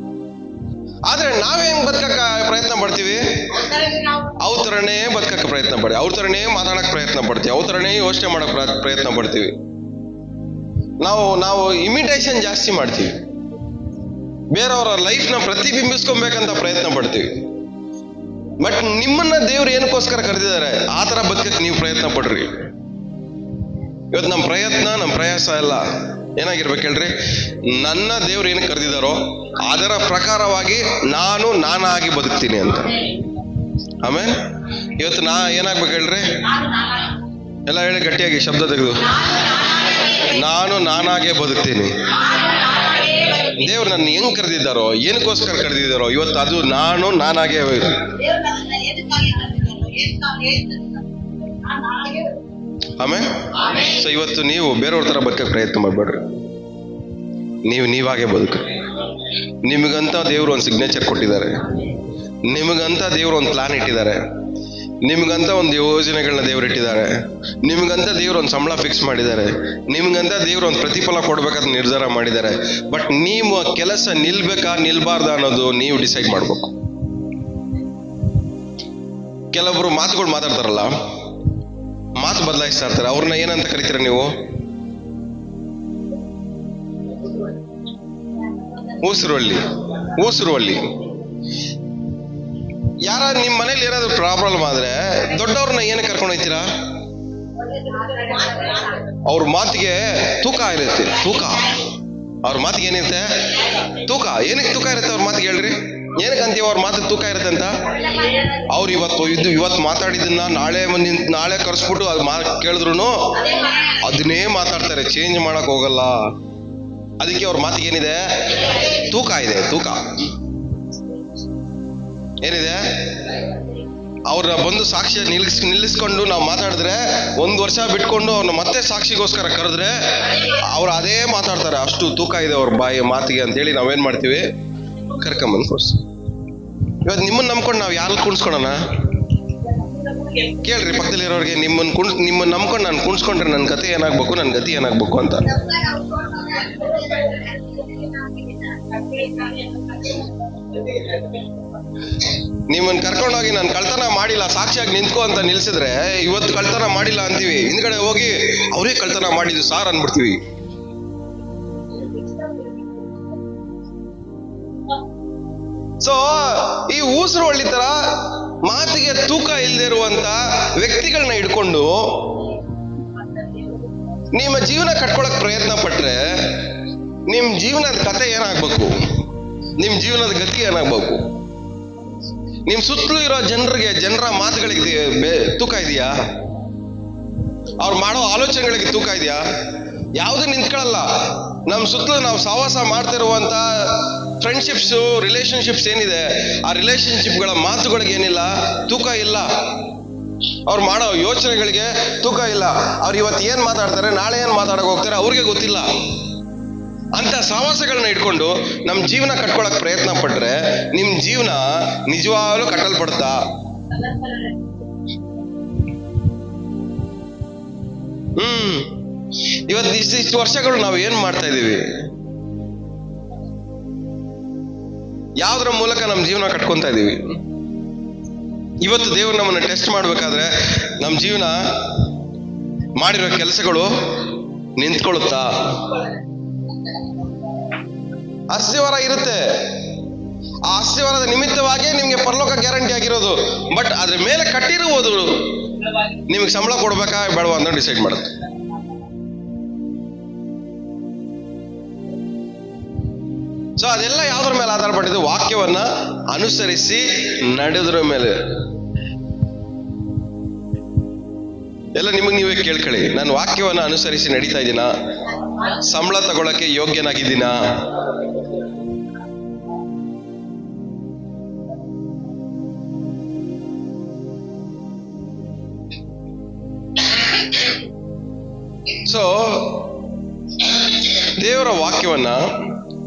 Speaker 1: ಆದ್ರೆ ನಾವೇನ್ ಬದುಕಕ್ಕ ಪ್ರಯತ್ನ ಪಡ್ತೀವಿ? ಅವ್ರ ತರನೇ ಬದುಕಕ್ಕೆ ಪ್ರಯತ್ನ ಪಡ್ತೀವಿ, ಅವ್ರ ತರನೇ ಮಾತಾಡಕ್ ಪ್ರಯತ್ನ ಪಡ್ತೀವಿ, ಅವ್ರ ತರನೇ ಯೋಚನೆ ಮಾಡಕ್ ಪ್ರಯತ್ನ ಪಡ್ತೀವಿ. ನಾವು ಇಮಿಟೇಷನ್ ಜಾಸ್ತಿ ಮಾಡ್ತೀವಿ. ಬೇರೆಯವರ ಲೈಫ್ ನ ಪ್ರತಿಬಿಂಬಿಸ್ಕೊಬೇಕಂತ ಪ್ರಯತ್ನ ಪಡ್ತೀವಿ. ಬಟ್ ನಿಮ್ಮನ್ನ ದೇವ್ರು ಏನಕ್ಕೋಸ್ಕರ ಕರೆದಿದ್ದಾರೆ? ಆ ತರ ಬದುಕಕ್ಕೆ ನೀವು ಪ್ರಯತ್ನ ಪಡ್ರಿ. ಇವತ್ತು ನಮ್ಮ ಪ್ರಯತ್ನ, ನಮ್ಮ ಪ್ರಯಾಸ ಎಲ್ಲ ಏನಾಗಿರ್ಬೇಕು ಹೇಳ್ರಿ? ನನ್ನ ದೇವ್ರು ಏನಕ್ಕೆ ಕರೆದಿದ್ದಾರೋ ಅದರ ಪ್ರಕಾರವಾಗಿ ನಾನಾಗಿ ಬದುಕ್ತೀನಿ ಅಂತ. ಆಮೇಲೆ ಇವತ್ತು ಏನಾಗ್ಬೇಕು ಹೇಳ್ರಿ? ಎಲ್ಲ ಹೇಳಿ ಗಟ್ಟಿಯಾಗಿ ಶಬ್ದ ತೆಗೆದು, ನಾನಾಗೇ ಬದುಕ್ತೀನಿ. ದೇವ್ರು ನನ್ನ ಹೆಂಗ್ ಕರೆದಿದ್ದಾರೋ, ಏನಕ್ಕೋಸ್ಕರ ಕರೆದಿದ್ದಾರೋ ಇವತ್ತು ಅದು ನಾನಾಗೇ. ಆಮೇಲೆ ಸೊ ಇವತ್ತು ನೀವು ಬೇರೆಯವ್ರ ತರ ಬದುಕಕ್ಕೆ ಪ್ರಯತ್ನ ಮಾಡ್ಬೇಡ್ರಿ. ನೀವಾಗೆ ಬದುಕ್ರಿ. ನಿಮಗಂತ ದೇವ್ರು ಒಂದು ಸಿಗ್ನೇಚರ್ ಕೊಟ್ಟಿದ್ದಾರೆ, ನಿಮಗಂತ ದೇವ್ರು ಒಂದು ಪ್ಲಾನ್ ಇಟ್ಟಿದ್ದಾರೆ, ನಿಮ್ಗಂತ ಒಂದು ಯೋಜನೆಗಳನ್ನ ದೇವ್ರು ಇಟ್ಟಿದ್ದಾರೆ, ನಿಮ್ಗಂತ ದೇವ್ರು ಒಂದು ಸಂಬಳ ಫಿಕ್ಸ್ ಮಾಡಿದ್ದಾರೆ, ನಿಮ್ಗಂತ ದೇವ್ರು ಒಂದು ಪ್ರತಿಫಲ ಕೊಡ್ಬೇಕಂತ ನಿರ್ಧಾರ ಮಾಡಿದ್ದಾರೆ. ಬಟ್ ನೀವು ಕೆಲಸ ನಿಲ್ಬೇಕಾ ನಿಲ್ಬಾರ್ದ ಅನ್ನೋದು ನೀವು ಡಿಸೈಡ್ ಮಾಡ್ಬೇಕು. ಕೆಲವೊಬ್ರು ಮಾತುಗಳು ಮಾತಾಡ್ತಾರಲ್ಲ, ಮಾತು ಬದಲಾಯಿಸ್ತಾ ಇರ್ತಾರೆ. ಅವ್ರನ್ನ ಏನಂತ ಕರಿತೀರ ನೀವು? ಊಸುರುವಳ್ಳಿ. ಯಾರ ನಿಮ್ ಮನೇಲಿ ಏನಾದ್ರು ಪ್ರಾಬ್ಲಮ್ ಆದ್ರೆ ದೊಡ್ಡವ್ರನ್ನ ಏನಕ್ಕೆ ಕರ್ಕೊಂಡು ಹೋಗ್ತೀರಾ? ಅವ್ರ ಮಾತಿಗೆ ತೂಕ ಇರುತ್ತೆ. ಅವ್ರ ಮಾತಿಗೆ ಏನಿರುತ್ತೆ? ತೂಕ. ಏನಕ್ಕೆ ತೂಕ ಇರುತ್ತೆ ಅವ್ರ ಮಾತಿಗೆ ಹೇಳ್ರಿ? ಏನಕ್ಕಂತೀವ ಅವ್ರ ಮಾತಿಗೆ ತೂಕ ಇರುತ್ತೆ ಅಂತ? ಅವ್ರು ಇವತ್ತು ಮಾತಾಡಿದ್ದನ್ನ ನಾಳೆ ಕರ್ಸ್ಬಿಟ್ಟು ಅದು ಕೇಳಿದ್ರು ಅದನ್ನೇ ಮಾತಾಡ್ತಾರೆ, ಚೇಂಜ್ ಮಾಡಕ್ ಹೋಗಲ್ಲ. ಅದಕ್ಕೆ ಅವ್ರ ಮಾತಿಗೆ ಏನಿದೆ? ತೂಕ ಇದೆ. ತೂಕ ಏನಿದೆ? ಅವ್ರನ್ನ ಬಂದು ಸಾಕ್ಷಿ ನಿಲ್ಲಿಸ್ಕೊಂಡು ನಾವು ಮಾತಾಡಿದ್ರೆ 1 ವರ್ಷ ಬಿಟ್ಕೊಂಡು ಅವ್ರನ್ನ ಮತ್ತೆ ಸಾಕ್ಷಿಗೋಸ್ಕರ ಕರೆದ್ರೆ ಅವ್ರು ಅದೇ ಮಾತಾಡ್ತಾರೆ. ಅಷ್ಟು ತೂಕ ಇದೆ ಅವ್ರ ಬಾಯಿ ಮಾತಿಗೆ ಅಂತೇಳಿ ನಾವೇನ್ ಮಾಡ್ತೀವಿ? ಕರ್ಕೊಂಬಂದು ಕೂರ್ಸಿ. ಇವತ್ತು ನಿಮ್ಮನ್ನ ನಂಬ್ಕೊಂಡು ನಾವು ಯಾರು ಕುಣಿಸ್ಕೊಳೋಣ? ಕೇಳ್ರಿ ಪಕ್ಕದಲ್ಲಿರೋರಿಗೆ, ನಿಮ್ಮನ್ನ ನಂಬ್ಕೊಂಡು ನಾನು ಕುಣಿಸ್ಕೊಂಡ್ರೆ ನನ್ನ ಕತೆ ಏನಾಗ್ಬೇಕು, ನನ್ನ ಗತಿ ಏನಾಗ್ಬೇಕು ಅಂತ. ನಿಮ್ಮನ್ನ ಕರ್ಕೊಂಡೋಗಿ ನಾನು ಕಳ್ತನ ಮಾಡಿಲ್ಲ ಸಾಕ್ಷಿಯಾಗಿ ನಿಂತ್ಕೋ ಅಂತ ನಿಲ್ಸಿದ್ರೆ ಇವತ್ತು ಕಳ್ತನ ಮಾಡಿಲ್ಲ ಅಂತೀವಿ, ಹಿಂದ್ಗಡೆ ಹೋಗಿ ಅವರೇ ಕಳ್ತನ ಮಾಡಿದ್ದು ಸಾರ್ ಅನ್ಬಿಡ್ತೀವಿ. ಸೊ ಈ ಊಸರವಳ್ಳಿ ತರ ಮಾತಿಗೆ ತೂಕ ಇಲ್ಲದೆ ಇರುವಂತ ವ್ಯಕ್ತಿಗಳನ್ನ ಹಿಡ್ಕೊಂಡು ನಿಮ್ಮ ಜೀವನ ಕಟ್ಕೊಳಕ್ ಪ್ರಯತ್ನ ಪಟ್ರೆ ನಿಮ್ ಜೀವನದ ಕತೆ ಏನಾಗ್ಬೇಕು? ನಿಮ್ ಜೀವನದ ಗತಿ ಏನಾಗ್ಬೇಕು? ನಿಮ್ ಸುತ್ತಲೂ ಇರೋ ಜನರ ಮಾತುಗಳಿಗೆ ತೂಕ ಇದೆಯಾ? ಅವ್ರು ಮಾಡೋ ಆಲೋಚನೆಗಳಿಗೆ ತೂಕ ಇದೆಯಾ? ಯಾವುದು ನಿಂತ್ಕೊಳ್ಳಲ್ಲ. ನಮ್ ಸುತ್ತಲೂ ನಾವು ಸಹವಾಸ ಮಾಡ್ತಿರುವಂತ ಫ್ರೆಂಡ್ಶಿಪ್ಸ್, ರಿಲೇಶನ್ಶಿಪ್ಸ್ ಏನಿದೆ, ಆ ರಿಲೇಶನ್ಶಿಪ್ಗಳ ಮಾತುಗಳಿಗೆ ಏನಿಲ್ಲ, ತೂಕ ಇಲ್ಲ. ಅವ್ರು ಮಾಡೋ ಯೋಚನೆಗಳಿಗೆ ತೂಕ ಇಲ್ಲ. ಅವ್ರು ಇವತ್ತು ಏನ್ ಮಾತಾಡ್ತಾರೆ, ನಾಳೆ ಏನ್ ಮಾತಾಡಕ್ ಹೋಗ್ತಾರೆ ಅವ್ರಿಗೆ ಗೊತ್ತಿಲ್ಲ. ಅಂತ ಸಹವಾಸಗಳನ್ನ ಇಟ್ಕೊಂಡು ನಮ್ ಜೀವನ ಕಟ್ಕೊಳಕ್ ಪ್ರಯತ್ನ ಪಟ್ರೆ ನಿಮ್ ಜೀವನ ನಿಜವಾಗ್ಲೂ ಕಟ್ಟಲ್ಪಡ್ತಾ? ಇವತ್ತು ಇಷ್ಟು ವರ್ಷಗಳು ನಾವು ಏನ್ ಮಾಡ್ತಾ ಇದೀವಿ? ಯಾವ್ದ್ರ ಮೂಲಕ ನಮ್ ಜೀವನ ಕಟ್ಕೊಂತ ಇದೀವಿ? ಇವತ್ತು ದೇವ್ರು ನಮ್ಮನ್ನ ಟೆಸ್ಟ್ ಮಾಡ್ಬೇಕಾದ್ರೆ ನಮ್ ಜೀವನ ಮಾಡಿರೋ ಕೆಲಸಗಳು ನಿಂತ್ಕೊಳ್ಳುತ್ತಾ? ಅಸ್ಥಿವಾರ ಇರುತ್ತೆ. ಆ ಅಸ್ಥಿವಾರದ ನಿಮಿತ್ತವಾಗಿ ನಿಮ್ಗೆ ಪರಲೋಕ ಗ್ಯಾರಂಟಿ ಆಗಿರೋದು. ಬಟ್ ಅದ್ರ ಮೇಲೆ ಕಟ್ಟಿರುವುದು ನಿಮ್ಗೆ ಸಂಬಳ ಕೊಡ್ಬೇಕಾ ಬೇಡವಾ ಅಂತ ಡಿಸೈಡ್ ಮಾಡುತ್ತೆ. ಸೊ ಅದೆಲ್ಲ ಯಾವ್ದ್ರ ಮೇಲೆ ಆಧಾರ ಪಟ್ಟಿದ್ದು? ವಾಕ್ಯವನ್ನ ಅನುಸರಿಸಿ ನಡೆದ್ರ ಮೇಲೆ. ಎಲ್ಲ ನಿಮಗೆ ನೀವೇ ಕೇಳ್ಕೊಳ್ಳಿ. ನಾನು ವಾಕ್ಯವನ್ನು ಅನುಸರಿಸಿ ನಡೀತಾ ಇದ್ದೀನಾ? ಸಂಬಳ ತಗೊಳಕ್ಕೆ ಯೋಗ್ಯನಾಗಿದ್ದೀನಾ? ಸೊ ದೇವರ ವಾಕ್ಯವನ್ನ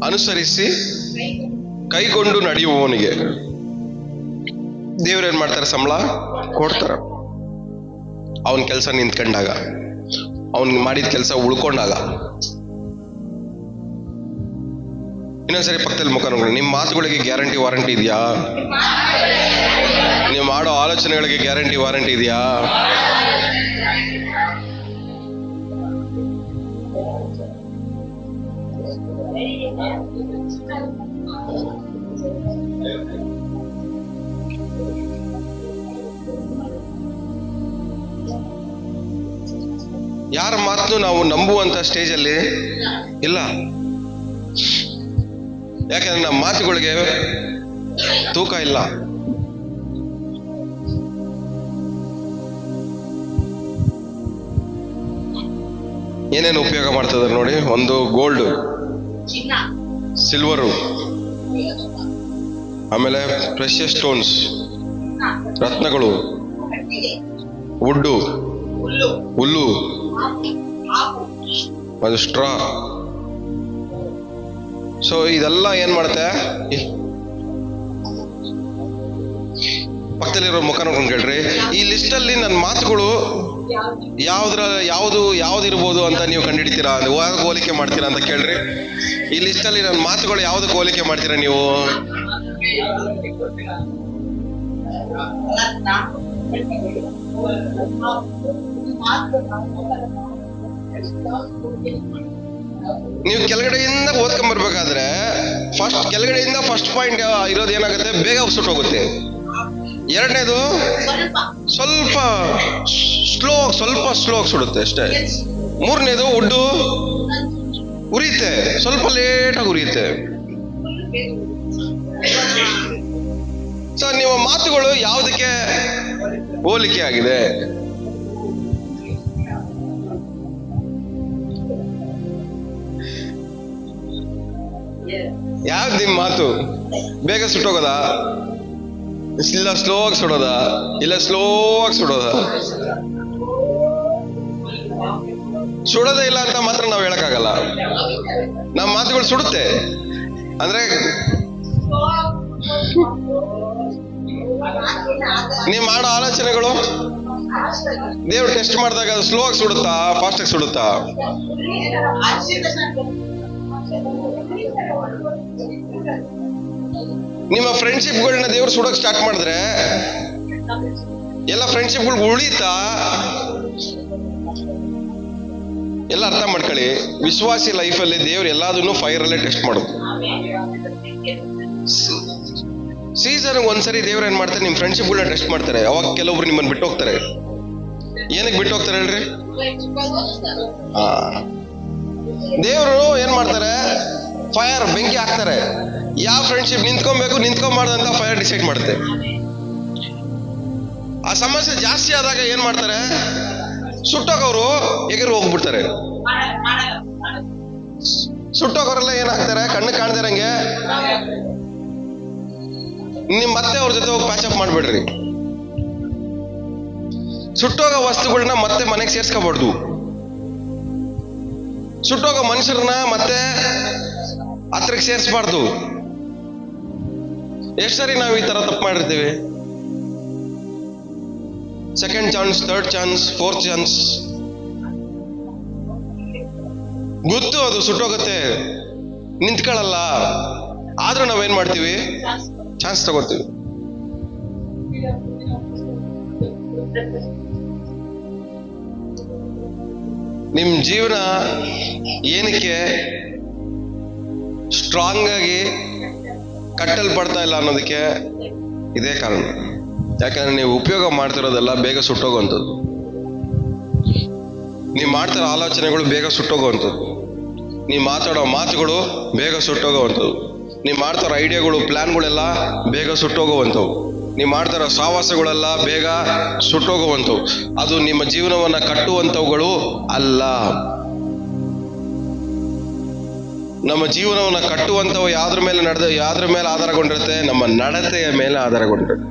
Speaker 1: ಅನುಸರಿಸಿ ಕೈಗೊಂಡು ನಡೆಯುವವನಿಗೆ ದೇವ್ರೇನ್ ಮಾಡ್ತಾರೆ? ಸಂಬಳ ಕೊಡ್ತಾರ. ಅವನ ಕೆಲಸ ನಿಂತ್ಕೊಂಡಾಗ, ಅವನ್ ಮಾಡಿದ ಕೆಲಸ ಉಳ್ಕೊಂಡಾಗ. ಇನ್ನೊಂದ್ಸರಿ ಪಕ್ಕದಲ್ಲಿ ಮುಖ ನೋಡಿ. ನಿಮ್ಮ ಮಾತುಗಳಿಗೆ ಗ್ಯಾರಂಟಿ ವಾರಂಟಿ ಇದೆಯಾ? ನೀವು ಮಾಡೋ ಆಲೋಚನೆಗಳಿಗೆ ಗ್ಯಾರಂಟಿ ವಾರಂಟಿ ಇದೆಯಾ? ಯಾರ ಮಾತನ್ನು ನಾವು ನಂಬುವಂತ ಸ್ಟೇಜ್ ಅಲ್ಲಿ ಇಲ್ಲ. ಯಾಕಂದ್ರೆ ನಮ್ಮ ಮಾತುಗಳಿಗೆ ತೂಕ ಇಲ್ಲ. ಏನೇನು ಉಪಯೋಗ ಮಾಡ್ತಿದ್ದಾರೆ ನೋಡಿ. ಒಂದು ಗೋಲ್ಡ್, ಸಿಲ್ವರು, ಆಮೇಲೆ ಪ್ರೆಷಿಯಸ್ ಸ್ಟೋನ್ಸ್, ರತ್ನಗಳು, ವುಡ್ಡು, ಹುಲ್ಲು, ಒಂದು ಸ್ಟ್ರಾ. ಸೊ ಇದೆಲ್ಲ ಏನ್ ಮಾಡುತ್ತೆ? ಪಕ್ಕದಲ್ಲಿರೋ ಮುಖ ನೋಡ್ಕೊಂಡು ಕೇಳ್ರಿ. ಈ ಲಿಸ್ಟ್ ಅಲ್ಲಿ ನನ್ನ ಮಾತುಗಳು ಯಾವ್ದು ಇರ್ಬೋದು ಅಂತ ನೀವು ಕಂಡುಹಿಡಿತೀರಾ? ಹೋಲಿಕೆ ಮಾಡ್ತೀರಾ ಅಂತ ಕೇಳ್ರಿ. ಈ ಲಿಸ್ಟ್ ಅಲ್ಲಿ ನನ್ನ ಮಾತುಗಳು ಯಾವ್ದಕ್ಕೆ ಹೋಲಿಕೆ ಮಾಡ್ತೀರಾ ನೀವು? ನೀವು ಕೆಳಗಡೆಯಿಂದ ಓದ್ಕೊಂಡ್ಬರ್ಬೇಕಾದ್ರೆ ಕೆಳಗಡೆಯಿಂದ ಫಸ್ಟ್ ಪಾಯಿಂಟ್ ಇರೋದು ಏನಾಗುತ್ತೆ? ಬೇಗ ಸುಟ್ಟೋಗುತ್ತೆ. ಎರಡನೇದು ಸ್ವಲ್ಪ ಸ್ಲೋ ಸುಡುತ್ತೆ ಅಷ್ಟೇ. ಮೂರನೇದು ಉಡ್ಡು ಉರಿಯುತ್ತೆ, ಸ್ವಲ್ಪ ಲೇಟಾಗಿ ಉರಿಯುತ್ತೆ. ಸೊ ನಿಮ್ಮ ಮಾತುಗಳು ಯಾವುದಕ್ಕೆ ಹೋಲಿಕೆ ಆಗಿದೆ? ಯಾವ್ದು ನಿಮ್ಮ ಮಾತು? ಬೇಗ ಸುಟ್ಟೋಗೋದಾ? ಇಲ್ಲ ಸ್ಲೋ ಆಗಿ ಸುಡೋದಾ? ಇಲ್ಲ ಸ್ಲೋ ಆಗಿ ಸುಡೋದಾ? ಸುಡೋದೇ ಇಲ್ಲ ಅಂತ ಮಾತ್ರ ನಾವು ಹೇಳಕ್ಕಾಗಲ್ಲ. ನಮ್ಮ ಮಾತುಗಳು ಸುಡುತ್ತೆ ಅಂದ್ರೆ ನೀವು ಮಾಡೋ ಆಲೋಚನೆಗಳು ದೇವ್ರು ಟೆಸ್ಟ್ ಮಾಡಿದಾಗ ಅದು ಸ್ಲೋ ಆಗಿ ಸುಡುತ್ತಾ, ಫಾಸ್ಟ್ ಆಗಿ ಸುಡುತ್ತಾ? ನಿಮ್ಮ ಫ್ರೆಂಡ್ಶಿಪ್ಗಳನ್ನ ದೇವ್ರು ಸುಡೋಕ್ ಸ್ಟಾರ್ಟ್ ಮಾಡಿದ್ರೆ ಎಲ್ಲ ಫ್ರೆಂಡ್ಶಿಪ್ಗಳು ಉಳಿತಾ? ಎಲ್ಲ ಅರ್ಥ ಮಾಡ್ಕೊಳ್ಳಿ. ವಿಶ್ವಾಸಿ ಲೈಫಲ್ಲಿ ದೇವ್ರು ಎಲ್ಲದನ್ನು ಫೈರ್ ಅಲ್ಲೇ ಟೆಸ್ಟ್ ಮಾಡೋದು. ಸೀಸನ್ ಒಂದ್ಸರಿ ದೇವ್ರು ಏನ್ ಮಾಡ್ತಾರೆ? ನಿಮ್ ಫ್ರೆಂಡ್ಶಿಪ್ಗಳನ್ನ ಟೆಸ್ಟ್ ಮಾಡ್ತಾರೆ. ಅವಾಗ ಕೆಲವೊಬ್ರು ನಿಮ್ಮನ್ನ ಬಿಟ್ಟು ಹೋಗ್ತಾರೆ. ಏನಕ್ಕೆ ಬಿಟ್ಟು ಹೋಗ್ತಾರೆ ಹೇಳ್ರಿ? ದೇವ್ರು ಏನ್ ಮಾಡ್ತಾರೆ? ಫೈರ್, ಬೆಂಕಿ ಹಾಕ್ತಾರೆ. ಯಾವ ಫ್ರೆಂಡ್ಶಿಪ್ ನಿಂತ್ಕೊಂಬಾರ್ದಂತ ಫೈರ್ ಡಿಸೈಡ್ ಮಾಡುತ್ತೆ. ಆ ಸಮಸ್ಯೆ ಜಾಸ್ತಿ ಆದಾಗ ಏನ್ ಮಾಡ್ತಾರೆ? ಸುಟ್ಟೋಗವ್ರು ಎಗರು ಹೋಗ್ಬಿಡ್ತಾರೆ. ಸುಟ್ಟೋಗವರೆಲ್ಲ ಏನಾಗ್ತಾರೆ? ಕಣ್ಣು ಕಾಣ್ದಿರಂಗೆ ನಿಮ್ ಮತ್ತೆ ಅವ್ರ ಜೊತೆ ಹೋಗಿ ಪ್ಯಾಚ್ ಅಪ್ ಮಾಡ್ಬಿಡ್ರಿ. ಸುಟ್ಟೋಗೋ ವಸ್ತುಗಳನ್ನ ಮತ್ತೆ ಮನೆಗೆ ಸೇರ್ಸ್ಕೋಬಾರ್ದು. ಸುಟ್ಟೋಗೋ ಮನುಷ್ಯರನ್ನ ಮತ್ತೆ ಹತ್ರಕ್ಕೆ ಸೇರಿಸಬಾರ್ದು. ಎಷ್ಟು ಸರಿ ನಾವು ಈ ತರ ತಪ್ಪು ಮಾಡಿರ್ತೀವಿ? Second chance, third chance, fourth chance. ಗೊತ್ತು ಅದು ಸುಟ್ಟೋಗತ್ತೆ, ನಿಂತ್ಕೊಳ್ಳಲ್ಲ. ಆದ್ರೂ ನಾವೇನ್ ಮಾಡ್ತೀವಿ? ಚಾನ್ಸ್ ತಗೋತೀವಿ. ನಿಮ್ ಜೀವನ ಏನಕ್ಕೆ ಸ್ಟ್ರಾಂಗ್ ಆಗಿ ಕಟ್ಟಲ್ಪಡ್ತಾ ಇಲ್ಲ ಅನ್ನೋದಕ್ಕೆ ಇದೇ ಕಾರಣ. ಯಾಕಂದ್ರೆ ನೀವು ಉಪಯೋಗ ಮಾಡ್ತಿರೋದೆಲ್ಲ ಬೇಗ ಸುಟ್ಟೋಗುವಂಥದ್ದು. ನೀವು ಮಾಡ್ತಿರೋ ಆಲೋಚನೆಗಳು ಬೇಗ ಸುಟ್ಟೋಗುವಂಥದ್ದು. ನೀವು ಮಾತಾಡೋ ಮಾತುಗಳು ಬೇಗ ಸುಟ್ಟೋಗುವಂಥದ್ದು. ನೀವು ಮಾಡ್ತಿರೋ ಐಡಿಯಾಗಳು, ಪ್ಲಾನ್ಗಳೆಲ್ಲ ಬೇಗ ಸುಟ್ಟೋಗುವಂಥವು. ನೀವು ಮಾಡ್ತಾರೋ ಸಹವಾಸಗಳೆಲ್ಲ ಬೇಗ ಸುಟ್ಟೋಗುವಂಥವು. ಅದು ನಿಮ್ಮ ಜೀವನವನ್ನ ಕಟ್ಟುವಂಥವುಗಳು ಅಲ್ಲ. ನಮ್ಮ ಜೀವನವನ್ನ ಕಟ್ಟುವಂಥವು ಯಾವ್ದ್ರ ಮೇಲೆ ಆಧಾರಗೊಂಡಿರುತ್ತೆ? ನಮ್ಮ ನಡತೆಯ ಮೇಲೆ ಆಧಾರಗೊಂಡಿರುತ್ತೆ.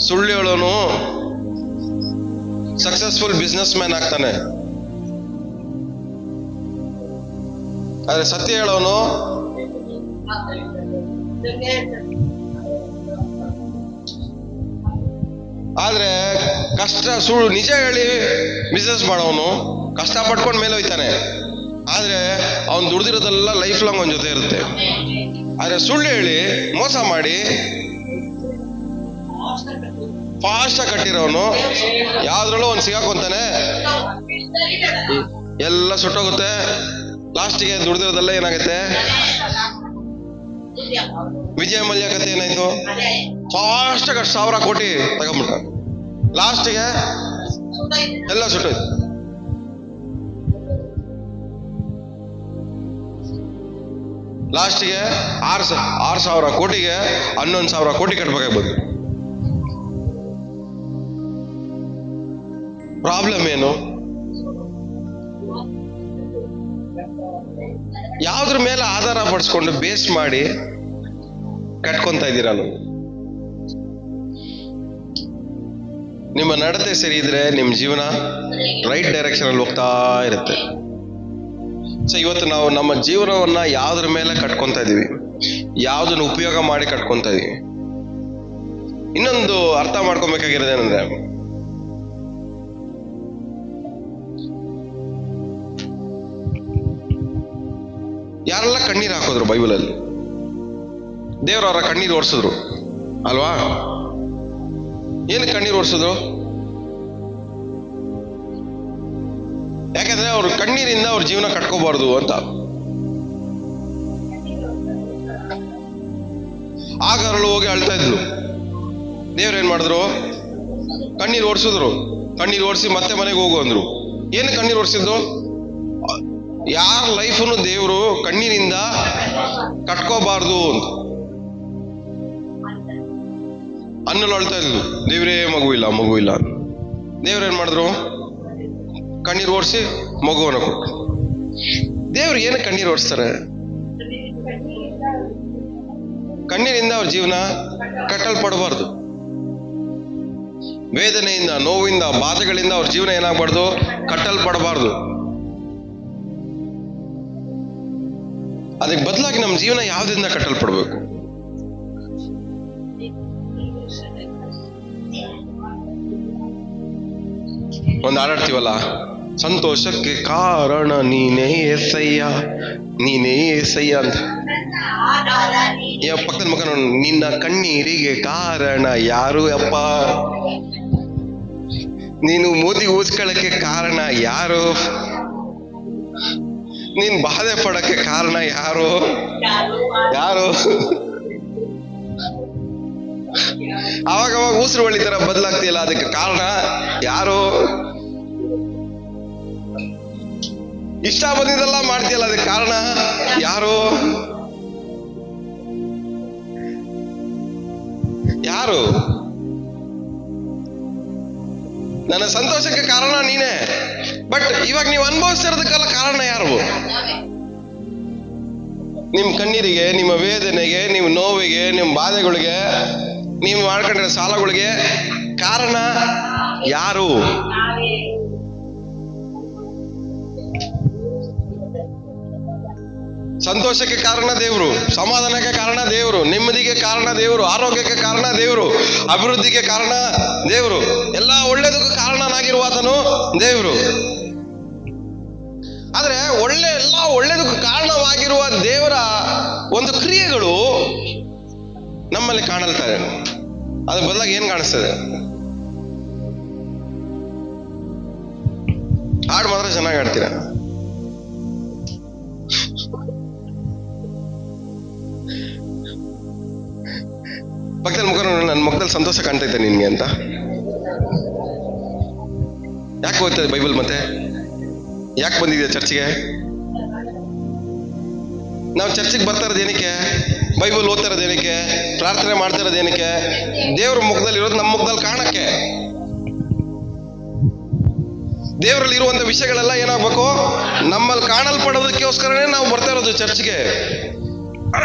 Speaker 1: ಸುಳ್ಳು ಹೇಳೋನು ಸಕ್ಸಸ್ಫುಲ್ ಬಿಸ್ನೆಸ್ ಮ್ಯಾನ್ ಆಗ್ತಾನೆ, ಆದ್ರೆ ಸತ್ಯ ಹೇಳೋನು ಆದ್ರೆ ಸುಳ್ಳು ನಿಜ ಹೇಳಿ ಬಿಸ್ನೆಸ್ ಮಾಡೋನು ಕಷ್ಟ ಪಡ್ಕೊಂಡ್ ಮೇಲೆ ಹೋಯ್ತಾನೆ, ಆದ್ರೆ ಅವ್ನು ದುಡ್ದಿರೋದೆಲ್ಲ ಲೈಫ್ ಲಾಂಗ್ ಅವನ ಜೊತೆ ಇರುತ್ತೆ. ಆದ್ರೆ ಸುಳ್ಳು ಹೇಳಿ ಮೋಸ ಮಾಡಿ ಫಾಸ್ಟ್ ಕಟ್ಟಿರೋನು ಯಾವ್ದ್ರಲ್ಲೂ ಅವ್ನು ಸಿಗಾಕೊಂತಾನೆ, ಎಲ್ಲ ಸುಟ್ಟೋಗುತ್ತೆ. ಲಾಸ್ಟಿಗೆ ದುಡ್ದಿರೋದೆಲ್ಲ ಏನಾಗುತ್ತೆ? ವಿಜಯ ಮಲ್ಯ ಕತೆ ಏನಾಯ್ತು? ಫಾಸ್ಟ್ ಆಗಿ 1,000 ಕೋಟಿ ತಗೊಂಡ್ಬಿಟ್ಟ, ಲಾಸ್ಟಿಗೆ ಎಲ್ಲ ಸುಟ್ಟೋಯ್ತು. ಲಾಸ್ಟಿಗೆ 6,000 ಕೋಟಿಗೆ 11,000 ಕೋಟಿ ಕಟ್ಬೇಕಾಗಿ ಬಂತು. ಪ್ರಾಬ್ಲಮ್ ಏನು? ಯಾವ್ದ್ರ ಮೇಲೆ ಆಧಾರ ಪಡಿಸ್ಕೊಂಡು ಬೇಸ್ ಮಾಡಿ ಕಟ್ಕೊಂತ ಇದ್ದೀರಾ? ನಿಮ್ಮ ನಡತೆ ಸರಿ ಇದ್ರೆ ನಿಮ್ಮ ಜೀವನ ರೈಟ್ ಡೈರೆಕ್ಷನ್ ಅಲ್ಲಿ ಹೋಗ್ತಾ ಇರುತ್ತೆ. ಸೊ ಇವತ್ತು ನಾವು ನಮ್ಮ ಜೀವನವನ್ನ ಯಾವ್ದ್ರ ಮೇಲೆ ಕಟ್ಕೊಂತ ಇದೀವಿ, ಯಾವ್ದನ್ನ ಉಪಯೋಗ ಮಾಡಿ ಕಟ್ಕೊಂತ ಇದೀವಿ. ಇನ್ನೊಂದು ಅರ್ಥ ಮಾಡ್ಕೊಬೇಕಾಗಿರೋದೇನಂದ್ರೆ, ಯಾರೆಲ್ಲ ಕಣ್ಣೀರು ಹಾಕಿದ್ರು ಬೈಬಲಲ್ಲಿ, ದೇವ್ರವರ ಕಣ್ಣೀರು ಒರೆಸಿದ್ರು ಅಲ್ವಾ? ಏನು ಕಣ್ಣೀರು ಒರೆಸಿದ್ರು? ಯಾಕಂದ್ರೆ ಅವ್ರ ಕಣ್ಣೀರಿಂದ ಅವ್ರ ಜೀವನ ಕಟ್ಕೋಬಾರ್ದು ಅಂತ. ಆಗ ಅವಳು ಹೋಗಿ ಅಳ್ತಾ ಇದ್ಲು. ದೇವ್ರ ಏನ್ ಮಾಡಿದ್ರು? ಕಣ್ಣೀರು ಒರೆಸಿದ್ರು. ಕಣ್ಣೀರು ಒರೆಸಿ ಮತ್ತೆ ಮನೆಗೆ ಹೋಗು ಅಂದ್ರು. ಏನು ಕಣ್ಣೀರು ಒರೆಸಿದ್ರು? ಯಾರ ಲೈಫನ್ನು ದೇವರು ಕಣ್ಣೀರಿಂದ ಕಟ್ಕೋಬಾರ್ದು ಅಂತ ಅನ್ನಲು ಅಳ್ತಾ ಇದ್ಲು. ದೇವ್ರೇ ಮಗು ಇಲ್ಲ. ದೇವ್ರ ಏನ್ ಮಾಡಿದ್ರು? ಕಣ್ಣೀರು ಓಡಿಸಿ ಮಗುವನ್ನ ಕೊಟ್ರು. ದೇವ್ರು ಏನು ಕಣ್ಣೀರು ಓಡಿಸ್ತಾರೆ? ಕಣ್ಣೀರಿಂದ ಅವ್ರ ಜೀವನ ಕಟ್ಟಲ್ಪಡಬಾರ್ದು. ವೇದನೆಯಿಂದ, ನೋವಿಂದ, ಬಾಧೆಗಳಿಂದ ಅವ್ರ ಜೀವನ ಏನಾಗಬಾರ್ದು? ಕಟ್ಟಲ್ಪಡಬಾರ್ದು. ಅದಕ್ಕೆ ಬದಲಾಗಿ ನಮ್ಮ ಜೀವನ ಯಾವ್ದ್ರಿಂದ ಕಟ್ಟಲ್ಪಡ್ಬೇಕು? ಒಂದು ಹಾಡಾಡ್ತೀವಲ್ಲ, ಸಂತೋಷಕ್ಕೆ ಕಾರಣ ನೀನೇ ಏಸಯ್ಯ, ನೀನೇ ಏಸಯ್ಯ ಅಂತ. ಪಕ್ಕದ ಮಗ ನೋಡು, ನಿನ್ನ ಕಣ್ಣೀರಿಗೆ ಕಾರಣ ಯಾರು ಅಪ್ಪ? ನೀನು ಮೋದಿ ಊಸ್ಕೊಳ್ಳಕ್ಕೆ ಕಾರಣ ಯಾರು? ನೀನ್ ಬಾಧೆ ಪಡಕ್ಕೆ ಕಾರಣ ಯಾರು? ಅವಾಗ ಉಸಿರು ಒಳ್ಳಿ ತರ ಬದಲಾಗ್ತಿಯಲ್ಲ, ಅದಕ್ಕೆ ಕಾರಣ ಯಾರು? ಇಷ್ಟ ಬಂದಿದ್ದೆಲ್ಲ ಮಾಡ್ತೀಯಲ್ಲ, ಅದಕ್ಕೆ ಕಾರಣ ಯಾರು? ನನ್ನ ಸಂತೋಷಕ್ಕೆ ಕಾರಣ ನೀನೇ, ಬಟ್ ಇವಾಗ ನೀವು ಅನುಭವಿಸ್ತಿರೋದಕ್ಕೆಲ್ಲ ಕಾರಣ ಯಾರು? ನಿಮ್ ಕಣ್ಣೀರಿಗೆ, ನಿಮ್ಮ ವೇದನೆಗೆ, ನಿಮ್ಮ ನೋವಿಗೆ, ನಿಮ್ಮ ಬಾಧೆಗಳಿಗೆ, ನೀವು ಮಾಡ್ಕೊಂಡಿರೋ ಸಾಲಗಳಿಗೆ ಕಾರಣ ಯಾರು? ಸಂತೋಷಕ್ಕೆ ಕಾರಣ ದೇವರು, ಸಮಾಧಾನಕ್ಕೆ ಕಾರಣ ದೇವರು, ನೆಮ್ಮದಿಗೆ ಕಾರಣ ದೇವರು, ಆರೋಗ್ಯಕ್ಕೆ ಕಾರಣ ದೇವರು, ಅಭಿವೃದ್ಧಿಗೆ ಕಾರಣ ದೇವರು, ಎಲ್ಲ ಒಳ್ಳೇದಕ್ಕೂ ಕಾರಣನಾಗಿರುವ ಆತನು ದೇವರು. ಆದ್ರೆ ಎಲ್ಲ ಒಳ್ಳೇದಕ್ಕೂ ಕಾರಣವಾಗಿರುವ ದೇವರ ಒಂದು ಕ್ರಿಯೆಗಳು ನಮ್ಮಲ್ಲಿ ಕಾಣಲ್ತಾರೆ. ಅದ್ರ ಬದಲಾಗಿ ಏನ್ ಕಾಣಿಸ್ತದೆ? ಹಾಡು ಮಾತ್ರ ಚೆನ್ನಾಗಿ ಆಡ್ತೀರ. ಪಕ್ಕದಲ್ಲಿ ಮುಖ ನನ್ನ ಮುಖದಲ್ಲಿ ಸಂತೋಷ ಕಾಣ್ತೈತೆ ನಿನ್ಗೆ ಅಂತ. ಯಾಕೆ ಹೋಗ್ತದೆ ಬೈಬಲ್? ಮತ್ತೆ ಯಾಕೆ ಬಂದಿದೆ ಚರ್ಚ್ಗೆ? ನಾವು ಚರ್ಚಿಗೆ ಬರ್ತಾ ಇರೋದು ಏನಕ್ಕೆ? ಬೈಬಲ್ ಓದ್ತಾ ಇರೋದೇನಕ್ಕೆ? ಪ್ರಾರ್ಥನೆ ಮಾಡ್ತಾ ಇರೋದೇನಕ್ಕೆ? ದೇವ್ರ ಮುಖದಲ್ಲಿ ಇರೋದು ನಮ್ಮ ಮುಖದಲ್ಲಿ ಕಾಣಕ್ಕೆ. ದೇವರಲ್ಲಿ ಇರುವಂತ ವಿಷಯಗಳೆಲ್ಲ ಏನಾಗಬೇಕು? ನಮ್ಮಲ್ಲಿ ಕಾಣಲ್ಪಡೋದಕ್ಕೋಸ್ಕರನೇ ನಾವು ಬರ್ತಾ ಇರೋದು ಚರ್ಚ್ಗೆ.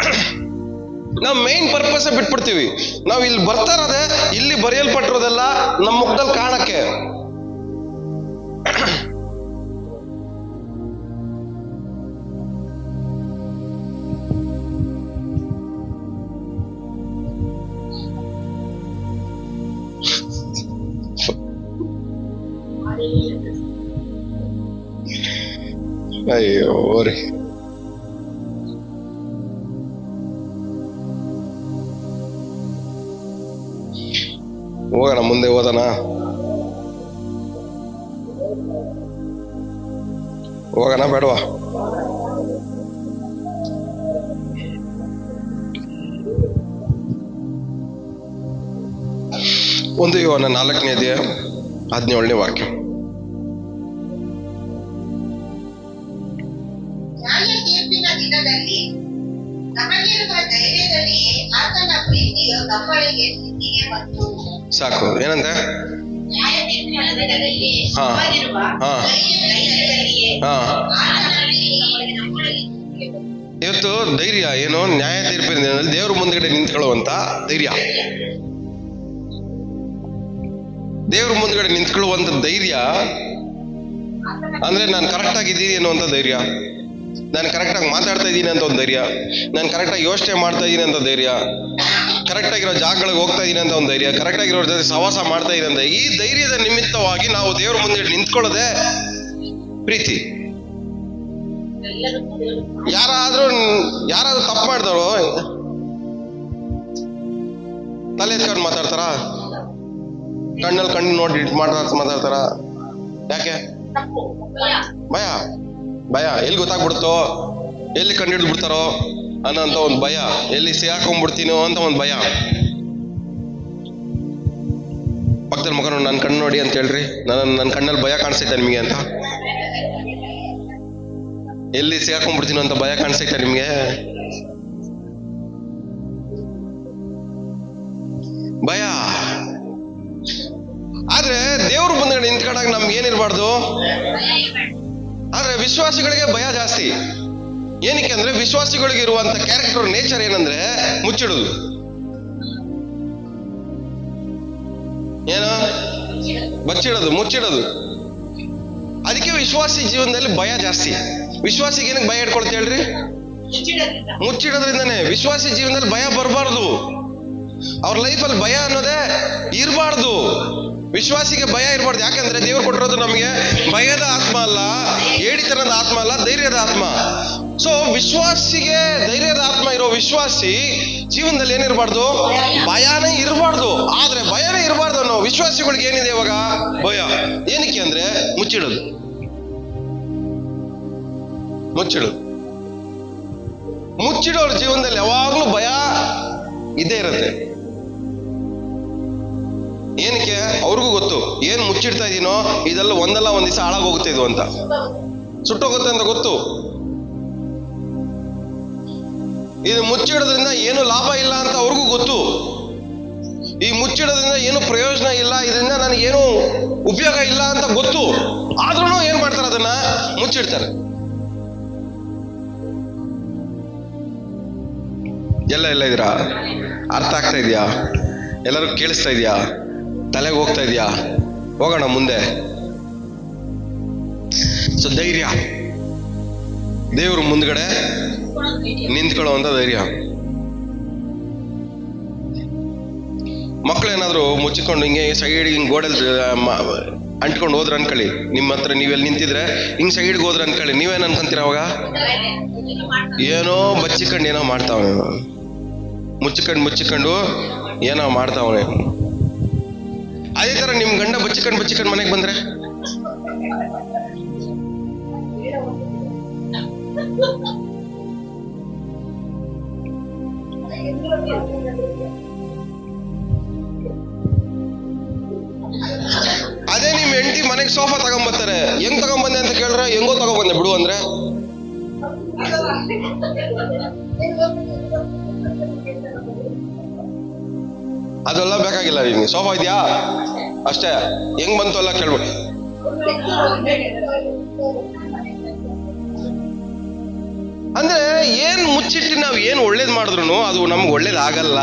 Speaker 1: ನಾವು ಮೇನ್ ಪರ್ಪಸ್ ಬಿಟ್ಬಿಡ್ತೀವಿ. ನಾವು ಇಲ್ಲಿ ಬರ್ತಾ ಇರೋದೇ ಇಲ್ಲಿ ಬರೆಯಲ್ಪಟ್ಟಿರೋದೆಲ್ಲ ನಮ್ಮ ಮುಖದಲ್ಲಿ ಕಾಣಕ್ಕೆ. ಅಯ್ಯೋ ರೀ, ಹೋಗೋಣ ಮುಂದೆ, ಓದೋಣ, ಹೋಗೋಣ ಬೇಡವಾ? ಒಂದು ಯೋಹನ 4ನೇ ಅಧ್ಯಾಯ 17ನೇ ವಾಕ್ಯ.
Speaker 2: ನ್ಯಾಯ ತೀರ್ಪಿನ ದಿನದಲ್ಲಿ ನಮಗಿರುವ ಧೈರ್ಯದಲ್ಲಿಯೇ ಆತನ ಪ್ರೀತಿಯು ನಮ್ಮೊಳಗೆ ಸ್ಥಿತಿಗೆ ಬಂತು.
Speaker 1: ಸಾಕು. ಏನಂತ?
Speaker 2: ನ್ಯಾಯ ತೀರ್ಪಿನ ದಿನದಲ್ಲಿ ನಮಗಿರುವ ಧೈರ್ಯದಲ್ಲಿಯೇ ಆತನ ಪ್ರೀತಿಯು ನಮ್ಮೊಳಗೆ ಸ್ಥಿತಿಗೆ ಬಂತು.
Speaker 1: ಇವತ್ತು ಧೈರ್ಯ ಏನು? ನ್ಯಾಯ ತೀರ್ಪಿನ ದಿನದಲ್ಲಿ ದೇವ್ರ ಮುಂದ್ಗಡೆ ನಿಂತ್ಕೊಳ್ಳುವಂತ ಧೈರ್ಯ. ದೇವ್ರ ಮುಂದ್ಗಡೆ ನಿಂತ್ಕೊಳ್ಳುವಂತ ಧೈರ್ಯ ಅಂದ್ರೆ ನಾನು ಕರೆಕ್ಟ್ ಆಗಿದ್ದೀನಿ ಅನ್ನುವಂಥ ಧೈರ್ಯ, ನಾನು ಕರೆಕ್ಟಾಗಿ ಮಾತಾಡ್ತಾ ಇದ್ದೀನಿ ಅಂತ ಒಂದು ಧೈರ್ಯ, ನಾನು ಕರೆಕ್ಟಾಗಿ ಯೋಚನೆ ಮಾಡ್ತಾ ಇದ್ದೀನಿ ಅಂತ ಧೈರ್ಯ, ಕರೆಕ್ಟಾಗಿರೋ ಜಾಗಗಳಿಗೆ ಹೋಗ್ತಾ ಇದ್ದೀನಿ ಅಂತ ಒಂದು ಧೈರ್ಯ, ಕರೆಕ್ಟಾಗಿರೋ ಜೊತೆ ಸಹವಾಸ ಮಾಡ್ತಾ ಇದ್ದೀನಿ ಅಂತ. ಈ ಧೈರ್ಯದ ನಿಮಿತ್ತವಾಗಿ ನಾವು ದೇವ್ರ ಮುಂದೆ ನಿಂತ್ಕೊಳ್ಳೋದೇ ಪ್ರೀತಿ. ಯಾರಾದ್ರೂ ತಪ್ಪು ಮಾಡ್ತಾರೋ ತಲೆ ಎತ್ಕೊಂಡು ಮಾತಾಡ್ತಾರ? ಕಣ್ಣಲ್ಲಿ ಕಣ್ಣು ನೋಡಿ ಮಾತಾಡ್ತಾರ? ಯಾಕೆ? ಭಯ. ಭಯ ಎಲ್ಲಿ ಗೊತ್ತಾಗ್ಬಿಡುತ್ತೋ, ಎಲ್ಲಿ ಕಂಡು ಹಿಡಿದು ಬಿಡ್ತಾರೋ ಅನ್ನೋಂಥ ಒಂದು ಭಯ, ಎಲ್ಲಿ ಸಿಗಾಕೊಂಡ್ಬಿಡ್ತೀನೋ ಅಂತ ಒಂದು ಭಯ. ಪಕ್ಕದ ಮಗ ನನ್ನ ಕಣ್ಣು ನೋಡಿ ಅಂತ ಹೇಳ್ರಿ, ನನ್ನ ಕಣ್ಣಲ್ಲಿ ಭಯ ಕಾಣಿಸ್ತೈತೆ ನಿಮಗೆ ಅಂತ? ಎಲ್ಲಿ ಸಿಗಾಕೊಂಡ್ಬಿಡ್ತೀನೋ ಅಂತ ಭಯ ಕಾಣಿಸ್ತೈತೆ ನಿಮ್ಗೆ? ಭಯ. ಆದ್ರೆ ದೇವ್ರ ಮುಂದೆ ನಿಂತ್ಕೊಂಡಾಗ ನಮ್ಗೆ ಏನಿರ್ಬಾರ್ದು? ಆದ್ರೆ ವಿಶ್ವಾಸಿಗಳಿಗೆ ಭಯ ಜಾಸ್ತಿ. ಏನಕ್ಕೆ ಅಂದ್ರೆ ವಿಶ್ವಾಸಿಗಳಿಗೆ ಇರುವಂತ ಕ್ಯಾರೆಕ್ಟರ್, ನೇಚರ್ ಏನಂದ್ರೆ ಮುಚ್ಚಿಡುದು. ಏನು? ಬಚ್ಚಿಡೋದು, ಮುಚ್ಚಿಡೋದು. ಅದಕ್ಕೆ ವಿಶ್ವಾಸಿ ಜೀವನದಲ್ಲಿ ಭಯ ಜಾಸ್ತಿ. ವಿಶ್ವಾಸಿಗೆ ಏನಕ್ಕೆ ಭಯ ಇಟ್ಕೊಳ್ತ ಹೇಳ್ರಿ? ಮುಚ್ಚಿಡೋದ್ರಿಂದಾನೆ. ವಿಶ್ವಾಸಿ ಜೀವನದಲ್ಲಿ ಭಯ ಬರಬಾರ್ದು. ಅವ್ರ ಲೈಫಲ್ಲಿ ಭಯ ಅನ್ನೋದೇ ಇರಬಾರ್ದು. ವಿಶ್ವಾಸಿಗೆ ಭಯ ಇರಬಾರ್ದು. ಯಾಕಂದ್ರೆ ದೇವ್ರು ಕೊಟ್ಟಿರೋದು ನಮಗೆ ಭಯದ ಆತ್ಮ ಅಲ್ಲ, ಏಡಿತನದ ಆತ್ಮ ಅಲ್ಲ, ಧೈರ್ಯದ ಆತ್ಮ. ಸೊ ವಿಶ್ವಾಸಿಗೆ ಧೈರ್ಯದ ಆತ್ಮ ಇರೋ ವಿಶ್ವಾಸಿ ಜೀವನದಲ್ಲಿ ಏನಿರಬಾರ್ದು? ಭಯನೇ ಇರಬಾರ್ದು. ಆದ್ರೆ ಭಯನೇ ಇರಬಾರ್ದು ಅನ್ನೋ ವಿಶ್ವಾಸಿಗಳಿಗೆ ಏನಿದೆ ಇವಾಗ? ಭಯ. ಏನಕ್ಕೆ ಅಂದ್ರೆ ಮುಚ್ಚಿಡೋದು. ಮುಚ್ಚಿಡೋರ ಜೀವನದಲ್ಲಿ ಯಾವಾಗ್ಲೂ ಭಯ ಇದ್ದೇ ಇರುತ್ತೆ. ಏನಕ್ಕೆ? ಅವ್ರಿಗೂ ಗೊತ್ತು, ಏನ್ ಮುಚ್ಚಿಡ್ತಾ ಇದೀನೋ ಇದೆಲ್ಲ ಒಂದಲ್ಲ ಒಂದ್ ದಿವಸ ಹಾಳಾಗೋಗುತ್ತೆ ಇದು ಅಂತ, ಸುಟ್ಟೋಗುತ್ತೆ ಅಂತ ಗೊತ್ತು. ಇದು ಮುಚ್ಚಿಡೋದ್ರಿಂದ ಏನು ಲಾಭ ಇಲ್ಲ ಅಂತ ಅವ್ರಿಗೂ ಗೊತ್ತು. ಈ ಮುಚ್ಚಿಡೋದ್ರಿಂದ ಏನು ಪ್ರಯೋಜನ ಇಲ್ಲ, ಇದರಿಂದ ನನಗೇನು ಉಪಯೋಗ ಇಲ್ಲ ಅಂತ ಗೊತ್ತು. ಆದ್ರೂ ಏನ್ ಮಾಡ್ತಾರೆ? ಅದನ್ನ ಮುಚ್ಚಿಡ್ತಾರೆ. ಎಲ್ಲ ಇದ್ದೀರಾ? ಅರ್ಥ ಆಗ್ತಾ ಇದೆಯಾ? ಎಲ್ಲರೂ ಕೇಳಿಸ್ತಾ ಇದೆಯಾ? ತಲೆಗೆ ಹೋಗ್ತಾ ಇದೆಯಾ? ಹೋಗೋಣ ಮುಂದೆ. ಸೊ ಧೈರ್ಯ, ದೇವ್ರ ಮುಂದ್ಗಡೆ ನಿಂತ್ಕೊಳ್ಳುವಂತ ಧೈರ್ಯ. ಮಕ್ಳು ಏನಾದ್ರು ಮುಚ್ಚಿಕೊಂಡು ಹಿಂಗೆ ಸೈಡ್ ಹಿಂಗ್ ಗೋಡೆಲ್ ಅಂಟ್ಕೊಂಡು ಹೋದ್ರ ಅನ್ಕೊಳ್ಳಿ, ನಿಮ್ಮ ಹತ್ರ ನೀವೆಲ್ಲಿ ನಿಂತಿದ್ರೆ ಹಿಂಗ್ ಸೈಡ್ಗೆ ಹೋದ್ರ ಅನ್ಕೊಳ್ಳಿ, ನೀವೇನ್ ಅನ್ಕೊಂತೀರ ಅವಾಗ? ಏನೋ ಬಚ್ಚಿಕೊಂಡು ಏನೋ ಮಾಡ್ತಾವನೆ, ಮುಚ್ಚಿಕೊಂಡು ಏನೋ ಮಾಡ್ತಾವನೆ. ಅದೇ ತರ ನಿಮ್ ಗಂಡ ಬಚ್ಚಿಕೊಂಡು ಮನೆಗೆ ಬಂದ್ರೆ ಅದೇ ನಿಮ್ ಹೆಂಡತಿ ಮನೆಗೆ ಸೋಫಾ ತಗೊಂಬರ್ತಾರೆ. ಹೆಂಗ್ ತಗೊಂಬಂದೆ ಅಂತ ಕೇಳಿದ್ರೆ ಹೆಂಗೋ ತಗೊಂಬಂದೆ ಬಿಡು ಅಂದ್ರೆ ಅದೆಲ್ಲ ಬೇಕಾಗಿಲ್ಲ ನಿಮ್ಗೆ. ಸೋಫಾ ಇದೆಯಾ ಅಷ್ಟೇ, ಹೆಂಗ್ ಬಂತು ಎಲ್ಲ ಕೇಳ್ಬಿಟ್ಟು. ಅಂದ್ರೆ ಏನ್ ಮುಚ್ಚಿಟ್ಟು ನಾವ್ ಏನ್ ಒಳ್ಳೇದ್ ಮಾಡಿದ್ರು ಅದು ನಮ್ಗೆ ಒಳ್ಳೇದಾಗಲ್ಲ,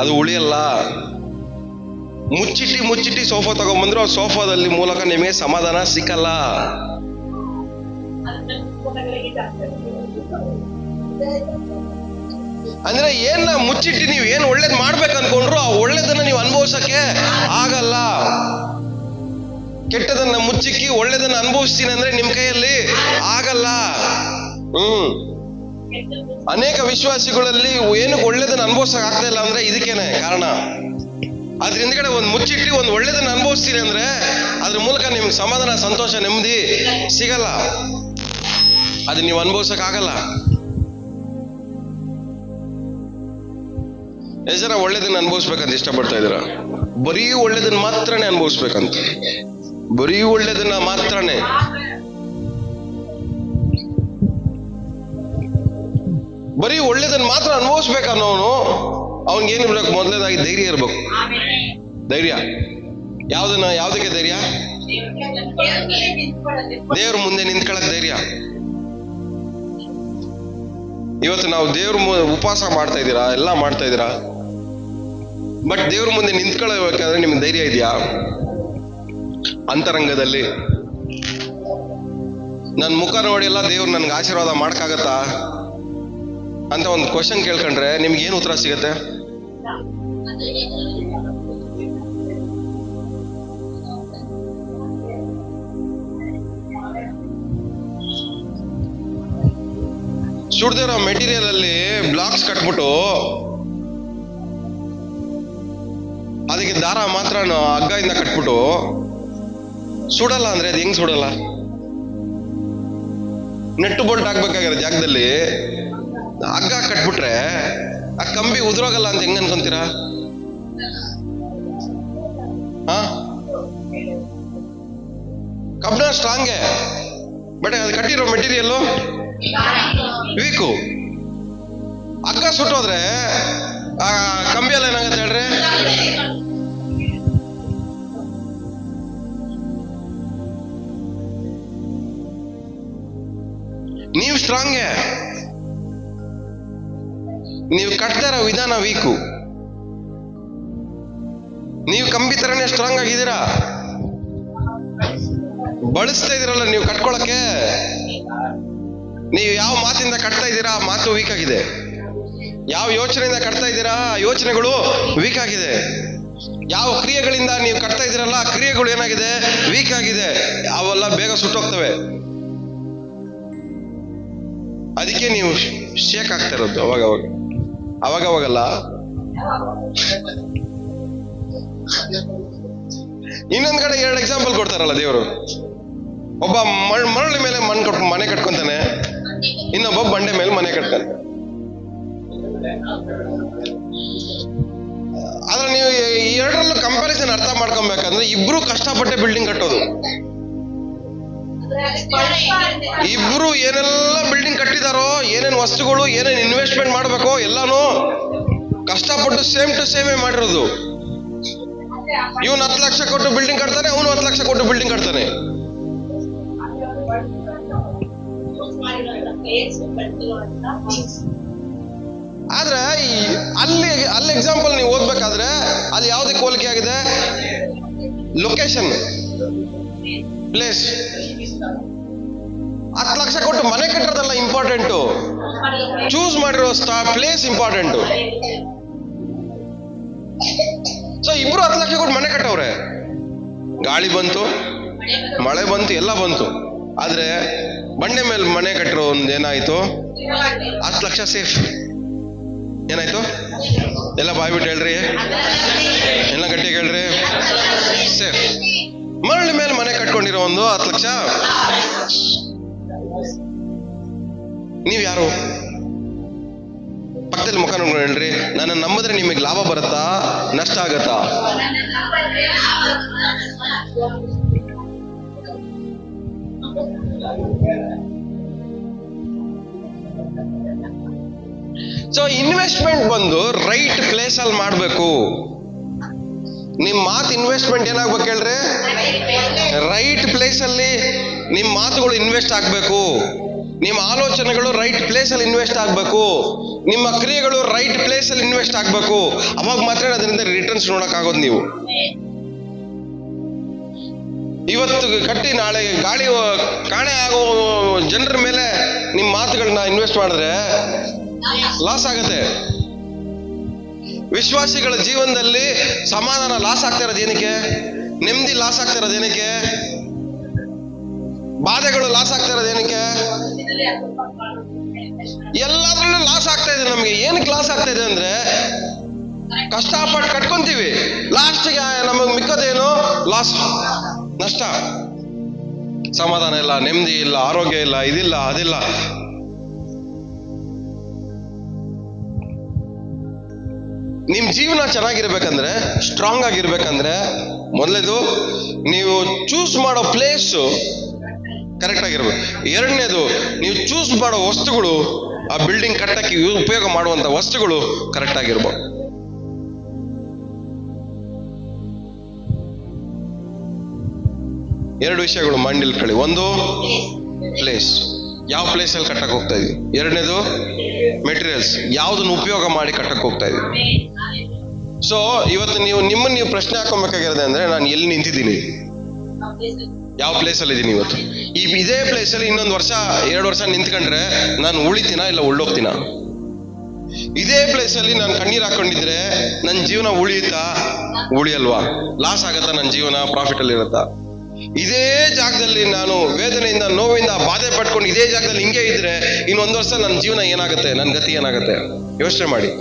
Speaker 1: ಅದು ಉಳಿಯಲ್ಲ. ಮುಚ್ಚಿಟ್ಟಿ ಸೋಫಾ ತಗೊಂಡ್ಬಂದ್ರು ಆ ಸೋಫಾದಲ್ಲಿ ಮೂಲಕ ನಿಮಗೆ ಸಮಾಧಾನ ಸಿಕ್ಕಲ್ಲ. ಅಂದ್ರೆ ಏನ್ ಮುಚ್ಚಿಟ್ಟು ನೀವು ಏನ್ ಒಳ್ಳೇದ್ ಮಾಡ್ಬೇಕು ಅನ್ಕೊಂಡ್ರು ಆ ಒಳ್ಳೇದನ್ನ ನೀವು ಅನುಭವಿಸಕ್ಕೆ ಆಗಲ್ಲ. ಕೆಟ್ಟದನ್ನ ಮುಚ್ಚಿಕ್ಕಿ ಒಳ್ಳೇದನ್ನ ಅನುಭವಿಸ್ತೀನಿ ಅಂದ್ರೆ ನಿಮ್ ಕೈಯಲ್ಲಿ ಆಗಲ್ಲ. ಅನೇಕ ವಿಶ್ವಾಸಿಗಳಲ್ಲಿ ಏನಕ್ಕೆ ಒಳ್ಳೇದನ್ನ ಅನುಭವಿಸಕ್ ಆಗ್ತಾ ಇಲ್ಲ ಅಂದ್ರೆ ಇದಕ್ಕೇನೆ ಕಾರಣ. ಅದ್ರ ಹಿಂದ್ಗಡೆ ಒಂದ್ ಮುಚ್ಚಿಟ್ಟು ಒಂದ್ ಒಳ್ಳೇದನ್ನ ಅನುಭವಿಸ್ತೀನಿ ಅಂದ್ರೆ ಅದ್ರ ಮೂಲಕ ನಿಮ್ಗೆ ಸಮಾಧಾನ, ಸಂತೋಷ, ನೆಮ್ಮದಿ ಸಿಗಲ್ಲ. ಅದು ನೀವು ಅನುಭವಿಸಕ್ ಆಗಲ್ಲ. ಎಷ್ಟು ಜನ ಒಳ್ಳೇದನ್ನ ಅನುಭವಿಸ್ಬೇಕಂತ ಇಷ್ಟಪಡ್ತಾ ಇದ್ದೀರಾ? ಬರೀ ಒಳ್ಳೇದನ್ನ ಮಾತ್ರನೇ ಅನುಭವಿಸ್ಬೇಕಂತ, ಬರೀ ಒಳ್ಳೇದನ್ನ ಮಾತ್ರನೇ. ಬರೀ ಒಳ್ಳೇದನ್ನ ಮಾತ್ರ ಅನುಭವಿಸ್ಬೇಕನ್ನೋನು ಅವನ್ಗೆ ಏನಿರ್ಬೇಕು? ಮೊದಲನೇದಾಗಿ ಧೈರ್ಯ ಇರ್ಬೇಕು. ಧೈರ್ಯ ಯಾವ್ದಕ್ಕೆ ಧೈರ್ಯ? ದೇವ್ರ ಮುಂದೆ ನಿಂತ್ಕೊಳ್ಳಕ್ ಧೈರ್ಯ. ಇವತ್ತು ನಾವು ದೇವ್ರ ಉಪವಾಸ ಮಾಡ್ತಾ ಇದ್ದೀರಾ, ಎಲ್ಲ ಮಾಡ್ತಾ ಇದ್ದೀರಾ, ಬಟ್ ದೇವ್ರ ಮುಂದೆ ನಿಂತ್ಕೊಳ್ಳಬೇಕಾದ್ರೆ ನಿಮ್ಗೆ ಧೈರ್ಯ ಇದೆಯಾ? ಅಂತರಂಗದಲ್ಲಿ ನನ್ನ ಮುಖ ನೋಡಿ ಎಲ್ಲ ದೇವ್ರು ನನ್ಗೆ ಆಶೀರ್ವಾದ ಮಾಡಕ್ಕಾಗತ್ತಾ ಅಂತ ಒಂದು ಕ್ವಶನ್ ಕೇಳ್ಕೊಂಡ್ರೆ ನಿಮ್ಗೆ ಏನು ಉತ್ತರ ಸಿಗತ್ತೆ? ಸುಡ್ದಿರೋ ಮೆಟೀರಿಯಲ್ ಅಲ್ಲಿ ಬ್ಲಾಕ್ಸ್ ಕಟ್ಬಿಟ್ಟು ಅದಕ್ಕೆ ದಾರ ಮಾತ್ರ ಹಗ್ಗದಿಂದ ಕಟ್ಬಿಟ್ಟು ಸುಡಲ್ಲ ಅಂದ್ರೆ ಅದು ಹೆಂಗ್ ಸುಡಲ್ಲ? ನೆಟ್ಟು ಬೋಲ್ಟ್ ಹಾಕ್ಬೇಕಾಗಿರೋ ಜಾಗದಲ್ಲಿ ಹಗ್ಗ ಕಟ್ಬಿಟ್ರೆ ಆ ಕಂಬಿ ಉದುರೋಗಲ್ಲ ಅಂತ ಹೆಂಗ್ ಅನ್ಕೊಂತೀರಾ? ಕಬ್ಬಿಣ ಸ್ಟ್ರಾಂಗೆ, ಬಟ್ ಅದು ಕಟ್ಟಿರೋ ಮೆಟೀರಿಯಲ್ ವೀಕು. ಹಗ್ಗ ಸುಟ್ಟೋದ್ರೆ ಆ ಕಂಬಿಯಲ್ಲಿ ಏನಾಗತ್ತೆ ಹೇಳ್ರಿ? ನೀವು ಸ್ಟ್ರಾಂಗೆ, ನೀವು ಕಟ್ತಾ ಇರೋ ವಿಧಾನ ವೀಕು. ನೀವು ಕಂಬಿ ತರನೇ ಸ್ಟ್ರಾಂಗ್ ಆಗಿದ್ದೀರಾ, ಬಳಸ್ತಾ ಇದೀರಲ್ಲ ನೀವು ಕಟ್ಕೊಳಕ್ಕೆ. ನೀವು ಯಾವ ಮಾತಿಂದ ಕಟ್ತಾ ಇದ್ದೀರಾ ಆ ಮಾತು ವೀಕ್ ಆಗಿದೆ. ಯಾವ ಯೋಚನೆಯಿಂದ ಕಟ್ತಾ ಇದ್ದೀರಾ ಆ ಯೋಚನೆಗಳು ವೀಕ್ ಆಗಿದೆ. ಯಾವ ಕ್ರಿಯೆಗಳಿಂದ ನೀವು ಕಟ್ತಾ ಇದ್ದೀರಲ್ಲ ಆ ಕ್ರಿಯೆಗಳು ಏನಾಗಿದೆ? ವೀಕ್ ಆಗಿದೆ. ಅವೆಲ್ಲ ಬೇಗ ಸುಟ್ಟೋಗ್ತವೆ. ಅದಕ್ಕೆ ನೀವು ಶೇಕ್ ಆಗ್ತಾ ಇರೋದು ಅವಾಗಲ್ಲ. ಇನ್ನೊಂದ್ ಕಡೆ 2 ಎಕ್ಸಾಂಪಲ್ ಕೊಡ್ತಾರಲ್ಲ ದೇವರು. ಒಬ್ಬ ಮರಳಿ ಮೇಲೆ ಮನೆ ಕಟ್ಕೊಂತಾನೆ, ಇನ್ನೊಬ್ಬ ಬಂಡೆ ಮೇಲೆ ಮನೆ ಕಟ್ತಾನೆ. ಆದ್ರೆ ನೀವು ಈ ಎರಡರಲ್ಲೂ ಕಂಪ್ಯಾರಿಸನ್ ಅರ್ಥ ಮಾಡ್ಕೊಬೇಕಂದ್ರೆ ಇಬ್ರು ಕಷ್ಟಪಟ್ಟೆ ಬಿಲ್ಡಿಂಗ್ ಕಟ್ಟೋದು. ಇಬ್ರು ಏನೆಲ್ಲ ಬಿಲ್ಡಿಂಗ್ ಕಟ್ಟಿದಾರೋ, ಏನೇನ್ ವಸ್ತುಗಳು, ಏನೇನ್ ಇನ್ವೆಸ್ಟ್ಮೆಂಟ್ ಮಾಡ್ಬೇಕೋ ಎಲ್ಲಾನು ಕಷ್ಟಪಟ್ಟು ಸೇಮ್ ಟು ಸೇಮೇ ಮಾಡಿರೋದು. ಇವನು 10 ಲಕ್ಷ ಕೊಟ್ಟು ಬಿಲ್ಡಿಂಗ್ ಕಟ್ತಾನೆ, ಅವನು 10 ಲಕ್ಷ ಕೊಟ್ಟು ಬಿಲ್ಡಿಂಗ್ ಕಟ್ತಾನೆ. ಆದ್ರೆ ಅಲ್ಲಿ ಎಕ್ಸಾಂಪಲ್ ನೀವು ಓದ್ಬೇಕಾದ್ರೆ ಅಲ್ಲಿ ಯಾವ್ದಕ್ಕೆ ಹೋಲಿಕೆ ಆಗಿದೆ? Location, place. 10 ಲಕ್ಷ ಕೊಟ್ಟು ಮನೆ ಕಟ್ಟೋದಲ್ಲ ಇಂಪಾರ್ಟೆಂಟು, ಚೂಸ್ ಮಾಡಿರೋ ಪ್ಲೇಸ್ ಇಂಪಾರ್ಟೆಂಟು. ಸೊ ಇಬ್ರು 10 ಲಕ್ಷ ಕೊಟ್ಟು ಮನೆ ಕಟ್ಟವ್ರೆ. ಗಾಳಿ ಬಂತು, ಮಳೆ ಬಂತು, ಎಲ್ಲ ಬಂತು. ಆದ್ರೆ ಬಂಡೆ ಮೇಲೆ ಮನೆ ಕಟ್ಟಿರೋ ಒಂದು ಏನಾಯ್ತು? 10 ಲಕ್ಷ ಸೇಫ್. ಏನಾಯ್ತು? ಎಲ್ಲ ಬಾಯ್ಬಿಟ್ಟು ಹೇಳ್ರಿ, ಎಲ್ಲ ಗಟ್ಟಿಗೆ ಹೇಳ್ರಿ. ಸೇಫ್. ಮರಳಿ ಮೇಲೆ ಮನೆ ಕಟ್ಕೊಂಡಿರೋ ಒಂದು 10 ಲಕ್ಷ. ನೀವ್ ಯಾರು? ಪಕ್ಕದಲ್ಲಿ ಮುಖ ನೋಡ್ಕೊಂಡು ಹೇಳ್ರಿ, ನನ್ನ ನಂಬಿದ್ರೆ ನಿಮಗೆ ಲಾಭ ಬರುತ್ತಾ ನಷ್ಟ ಆಗತ್ತಾ? ಸೊ ಇನ್ವೆಸ್ಟ್ಮೆಂಟ್ ಬಂದು ರೈಟ್ ಪ್ಲೇಸ್ ಅಲ್ಲಿ ಮಾಡ್ಬೇಕು. ನಿಮ್ ಮಾತು ಇನ್ವೆಸ್ಟ್ಮೆಂಟ್ ಏನಾಗ್ಬೇಕು ಹೇಳ್ರಿ? ರೈಟ್ ಪ್ಲೇಸ್ ಅಲ್ಲಿ ನಿಮ್ ಮಾತುಗಳು ಇನ್ವೆಸ್ಟ್ ಆಗ್ಬೇಕು. ನಿಮ್ಮ ಆಲೋಚನೆಗಳು ರೈಟ್ ಪ್ಲೇಸ್ ಅಲ್ಲಿ ಇನ್ವೆಸ್ಟ್ ಆಗ್ಬೇಕು. ನಿಮ್ಮ ಕ್ರಿಯೆಗಳು ರೈಟ್ ಪ್ಲೇಸ್ ಅಲ್ಲಿ ಇನ್ವೆಸ್ಟ್ ಆಗ್ಬೇಕು. ಅವಾಗ ಮಾತ್ರ ಅದರಿಂದ ರಿಟರ್ನ್ಸ್ ನೋಡಕ್ ಆಗೋದು. ನೀವು ಇವತ್ತು ಕಟ್ಟಿ ನಾಳೆ ಗಾಳಿ ಕಾಣೆ ಆಗೋ ಜನರ ಮೇಲೆ ನಿಮ್ಮ ಮಾತುಗಳನ್ನ ಇನ್ವೆಸ್ಟ್ ಮಾಡಿದ್ರೆ ಲಾಸ್ ಆಗತ್ತೆ. ವಿಶ್ವಾಸಿಗಳ ಜೀವನದಲ್ಲಿ ಸಮಾಧಾನ ಲಾಸ್ ಆಗ್ತಾ ಇರೋದು ಏನಕ್ಕೆ? ನೆಮ್ಮದಿ ಲಾಸ್ ಆಗ್ತಾ ಇರೋದು ಏನಕ್ಕೆ? ಬಾಧೆಗಳು ಲಾಸ್ ಆಗ್ತಾ ಇರೋದು ಏನಕ್ಕೆ? ಎಲ್ಲಾದ್ರಲ್ಲೂ ಲಾಸ್ ಆಗ್ತಾ ಇದೆ. ನಮ್ಗೆ ಏನಕ್ಕೆ ಲಾಸ್ ಆಗ್ತಾ ಇದೆ ಅಂದ್ರೆ, ಕಷ್ಟಪಟ್ಟು ಕಟ್ಕೊಂತೀವಿ, ಲಾಸ್ಟ್ಗೆ ನಮಗ್ ಮಿಕ್ಕದೇನು? ಲಾಸ್, ನಷ್ಟ. ಸಮಾಧಾನ ಇಲ್ಲ, ನೆಮ್ಮದಿ ಇಲ್ಲ, ಆರೋಗ್ಯ ಇಲ್ಲ, ಇದಿಲ್ಲ, ಅದಿಲ್ಲ. ನಿಮ್ ಜೀವನ ಚೆನ್ನಾಗಿರ್ಬೇಕಂದ್ರೆ, ಸ್ಟ್ರಾಂಗ್ ಆಗಿರ್ಬೇಕಂದ್ರೆ, ಮೊದಲೇದು ನೀವು ಚೂಸ್ ಮಾಡೋ ಪ್ಲೇಸ್ ಕರೆಕ್ಟ್ ಆಗಿರ್ಬೇಕು. ಎರಡನೇದು, ನೀವು ಚೂಸ್ ಮಾಡೋ ವಸ್ತುಗಳು, ಆ ಬಿಲ್ಡಿಂಗ್ ಕಟ್ಟಕ್ಕೆ ಉಪಯೋಗ ಮಾಡುವಂತ ವಸ್ತುಗಳು ಕರೆಕ್ಟ್ ಆಗಿರ್ಬೇಕು. ಎರಡು ವಿಷಯಗಳು ಮೈಂಡ್ ಇಟ್ಕೊಳ್ಳಿ. ಒಂದು, ಪ್ಲೇಸ್, ಯಾವ ಪ್ಲೇಸ್ ಅಲ್ಲಿ ಕಟ್ಟಕ್ ಹೋಗ್ತಾ ಇದೀವಿ. ಎರಡನೇದು, ಮೆಟೀರಿಯಲ್ಸ್, ಯಾವ್ದನ್ನ ಉಪಯೋಗ ಮಾಡಿ ಕಟ್ಟಕ್ ಹೋಗ್ತಾ ಇದೀವಿ. ಸೊ ಇವತ್ತು ನೀವು ಪ್ರಶ್ನೆ ಹಾಕೊಬೇಕಾಗಿರೋದೆ ಅಂದ್ರೆ, ನಾನು ಎಲ್ಲಿ ನಿಂತಿದ್ದೀನಿ, ಯಾವ ಪ್ಲೇಸ್ ಅಲ್ಲಿ ಇದ್ದೀನಿ ಇವತ್ತು. ಇದೇ ಪ್ಲೇಸ್ ಅಲ್ಲಿ ಇನ್ನೊಂದು ವರ್ಷ 2 ವರ್ಷ ನಿಂತ್ಕೊಂಡ್ರೆ ನಾನು ಉಳಿತೀನ ಇಲ್ಲ ಉಳ್ಳೋಗ್ತೀನ? ಇದೇ ಪ್ಲೇಸ್ ಅಲ್ಲಿ ನಾನು ಕಣ್ಣೀರ್ ಹಾಕೊಂಡಿದ್ರೆ ನನ್ನ ಜೀವನ ಉಳಿಯುತ್ತಾ ಉಳಿಯಲ್ವಾ? ಲಾಸ್ ಆಗತ್ತಾ ನನ್ನ ಜೀವನ? ಪ್ರಾಫಿಟ್ ಅಲ್ಲಿ ಇರುತ್ತಾ? ಇದೇ ಜಾಗದಲ್ಲಿ ನಾನು ವೇದನೆಯಿಂದ, ನೋವಿಂದ, ಬಾಧೆ ಪಡ್ಕೊಂಡು ಇದೇ ಜಾಗದಲ್ಲಿ ಹಿಂಗೆ ಇದ್ರೆ ಇನ್ನೊಂದು ವರ್ಷ ನನ್ನ ಜೀವನ ಏನಾಗುತ್ತೆ? ನನ್ನ ಗತಿ ಏನಾಗುತ್ತೆ? ಯೋಚನೆ ಮಾಡಿ.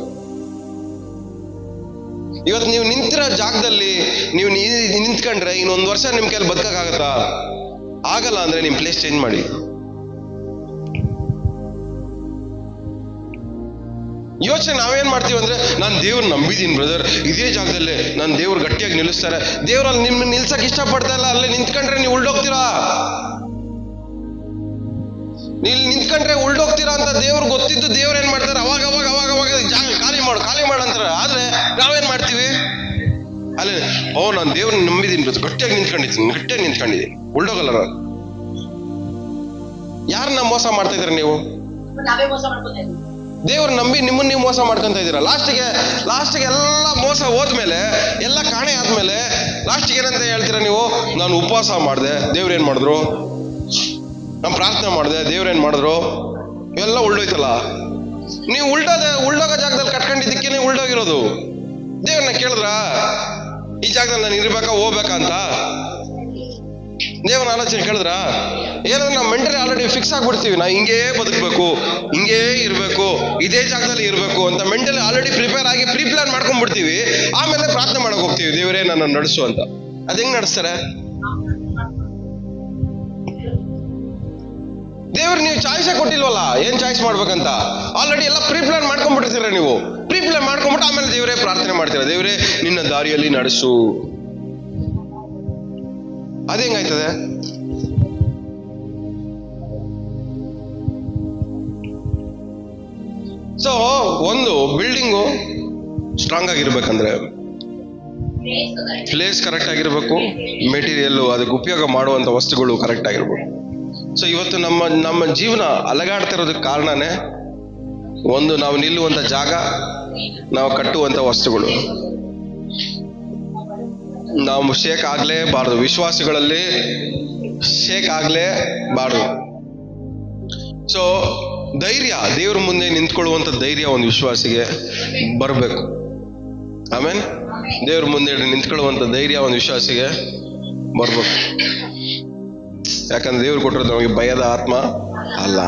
Speaker 1: ಇವತ್ತು ನೀವು ನಿಂತಿರೋ ಜಾಗದಲ್ಲಿ ನೀವು ನಿಂತ್ಕೊಂಡ್ರೆ ಇನ್ನೊಂದು ವರ್ಷ ನಿಮ್ ಕೈಲಿ ಬದುಕಕ್ಕಾಗತ್ತಾ? ಆಗಲ್ಲ. ಅಂದ್ರೆ ನಿಮ್ ಪ್ಲೇಸ್ ಚೇಂಜ್ ಮಾಡಿ. ಯೋಚನೆ ನಾವೇನ್ ಮಾಡ್ತೀವಿ ಅಂದ್ರೆ, ನಾನು ದೇವ್ರು ನಂಬಿದೀನಿ ಬ್ರದರ್, ಇದೇ ಜಾಗದಲ್ಲೇ ನಾನು ದೇವ್ರು ಗಟ್ಟಿಯಾಗಿ ನಿಲ್ಲಿಸ್ತಾರೆ. ದೇವ್ರಲ್ಲಿ ನಿಮ್ ನಿಲ್ಸಕ್ ಇಷ್ಟಪಡ್ತಾ ಇಲ್ಲ, ಅಲ್ಲೇ ನಿಂತ್ಕೊಂಡ್ರೆ ನೀವು ಉಳ್ದೋಗ್ತೀರಾ. ನೀವು ನಿಂತ್ಕೊಂಡ್ರೆ ಉಳ್ದೋಗ್ತೀರಾ ಅಂತ ದೇವ್ರು ಗೊತ್ತಿದ್ದು ದೇವ್ರು ಏನ್ ಮಾಡ್ತಾರೆ? ಅವಾಗ ಅವಾಗ ಅವಾಗ ಅವಾಗ ಜಾಗ ಖಾಲಿ ಮಾಡು ಅಂತಾರೆ. ಆದ್ರೆ ನಾವೇನ್ ಮಾಡ್ತೀವಿ? ಅಲ್ಲೇ, ನಾನು ದೇವ್ರನ್ನ ನಂಬಿದೀನಿ ಬ್ರದರ್, ಗಟ್ಟಿಯಾಗಿ ನಿಂತ್ಕೊಂಡಿದ್ದೀನಿ, ಉಳ್ದೋಗಲ್ಲ ನಾನು. ಯಾರನ್ನ ಮೋಸ ಮಾಡ್ತಾ ಇದ್ದೀರಾ ನೀವು? ದೇವ್ರ ನಂಬಿ ನಿಮ್ಮನ್ನ ನೀವು ಮೋಸ ಮಾಡ್ಕೊಂತ ಇದ್ದೀರಾ. ಲಾಸ್ಟಿಗೆ ಎಲ್ಲ ಮೋಸ ಹೋದ್ಮೇಲೆ, ಎಲ್ಲ ಕಾಣೆ ಆದ್ಮೇಲೆ ಲಾಸ್ಟಿಗೆ ಏನಂತ ಹೇಳ್ತೀರಾ ನೀವು? ನಾನು ಉಪವಾಸ ಮಾಡಿದೆ, ದೇವ್ರೇನ್ ಮಾಡಿದ್ರು? ನಾನು ಪ್ರಾರ್ಥನೆ ಮಾಡಿದೆ, ದೇವ್ರೇನ್ ಮಾಡಿದ್ರು? ಇವೆಲ್ಲ ಉಳ್ಳೋಯ್ತಲ್ಲ. ನೀವು ಉಳ್ಳೋಗೋ ಜಾಗದಲ್ಲಿ ಕಟ್ಕೊಂಡಿದ್ದಕ್ಕೇನೆ ಉಳ್ಳೋಗಿರೋದು. ದೇವ್ರನ್ನ ಕೇಳಿದ್ರ ಈ ಜಾಗದಲ್ಲಿ ನಾನು ಇರ್ಬೇಕಾ ಹೋಗ್ಬೇಕಾ ಅಂತ? ದೇವರ ಆಲೋಚನೆ ಕೇಳಿದ್ರ? ಏನಾದ್ರೆ ನಾವು ಮೆಂಟಲಿ ಆಲ್ರೆಡಿ ಫಿಕ್ಸ್ ಆಗ್ಬಿಡ್ತೀವಿ, ನಾವು ಹಿಂಗೇ ಬದುಕಬೇಕು, ಹಿಂಗೇ ಇರಬೇಕು, ಇದೇ ಜಾಗದಲ್ಲಿ ಇರಬೇಕು ಅಂತ ಮೆಂಟಲಿ ಆಲ್ರೆಡಿ ಪ್ರಿಪೇರ್ ಆಗಿ ಪ್ಲಾನ್ ಮಾಡ್ಕೊಂಡ್ಬಿಡ್ತೀವಿ. ಆಮೇಲೆ ಪ್ರಾರ್ಥನೆ ಮಾಡಕ್ ಹೋಗ್ತೀವಿ, ದೇವರೇ ನನ್ನ ನಡೆಸು ಅಂತ. ಅದ್ ಹೆಂಗ್ ನಡೆಸ್ತಾರೆ? ದೇವ್ರು ನೀವು ಚಾಯ್ಸೇ ಕೊಟ್ಟಿಲ್ವಲ್ಲ, ಏನ್ ಚಾಯ್ಸ್ ಮಾಡ್ಬೇಕಂತ. ಆಲ್ರೆಡಿ ಎಲ್ಲ ಪ್ಲಾನ್ ಮಾಡ್ಕೊಂಡ್ಬಿಟ್ಟಿರ್ತೀರ ನೀವು. ಪ್ಲಾನ್ ಮಾಡ್ಕೊಂಡ್ಬಿಟ್ಟು ಆಮೇಲೆ ದೇವರೇ ಪ್ರಾರ್ಥನೆ ಮಾಡ್ತೀರ, ದೇವರೇ ನಿನ್ನ ದಾರಿಯಲ್ಲಿ ನಡೆಸು. ಅದೇಂಗಾಯ್ತದೆ? ಸೊ ಒಂದು ಬಿಲ್ಡಿಂಗು ಸ್ಟ್ರಾಂಗ್ ಆಗಿರ್ಬೇಕಂದ್ರೆ ಪ್ಲೇಸ್ ಕರೆಕ್ಟ್ ಆಗಿರ್ಬೇಕು, ಮೆಟೀರಿಯಲ್, ಅದಕ್ಕೆ ಉಪಯೋಗ ಮಾಡುವಂತ ವಸ್ತುಗಳು ಕರೆಕ್ಟ್ ಆಗಿರ್ಬೇಕು. ಸೊ ಇವತ್ತು ನಮ್ಮ ಜೀವನ ಅಲಗಾಡ್ತಿರೋದಕ್ಕೆ ಕಾರಣನೇ ಒಂದು, ನಾವು ನಿಲ್ಲುವಂತ ಜಾಗ, ನಾವು ಕಟ್ಟುವಂತ ವಸ್ತುಗಳು. ನಾವು ಶೇಕ್ ಆಗ್ಲೇಬಾರ್ದು, ವಿಶ್ವಾಸಗಳಲ್ಲಿ ಶೇಕ್ ಆಗ್ಲೇಬಾರ್ದು. ಸೊ ಧೈರ್ಯ, ದೇವ್ರ ಮುಂದೆ ನಿಂತ್ಕೊಳ್ಳುವಂತ ಧೈರ್ಯ ಒಂದು ವಿಶ್ವಾಸಿಗೆ ಬರ್ಬೇಕು. ಆಮೇಲೆ ದೇವ್ರ ಮುಂದೆ ನಿಂತ್ಕೊಳ್ಳುವಂತ ಧೈರ್ಯ ಒಂದು ವಿಶ್ವಾಸಿಗೆ ಬರ್ಬೇಕು. ಯಾಕಂದ್ರೆ ದೇವ್ರು ಕೊಟ್ಟಿರೋದು ನಮಗೆ ಭಯದ ಆತ್ಮ ಅಲ್ಲ.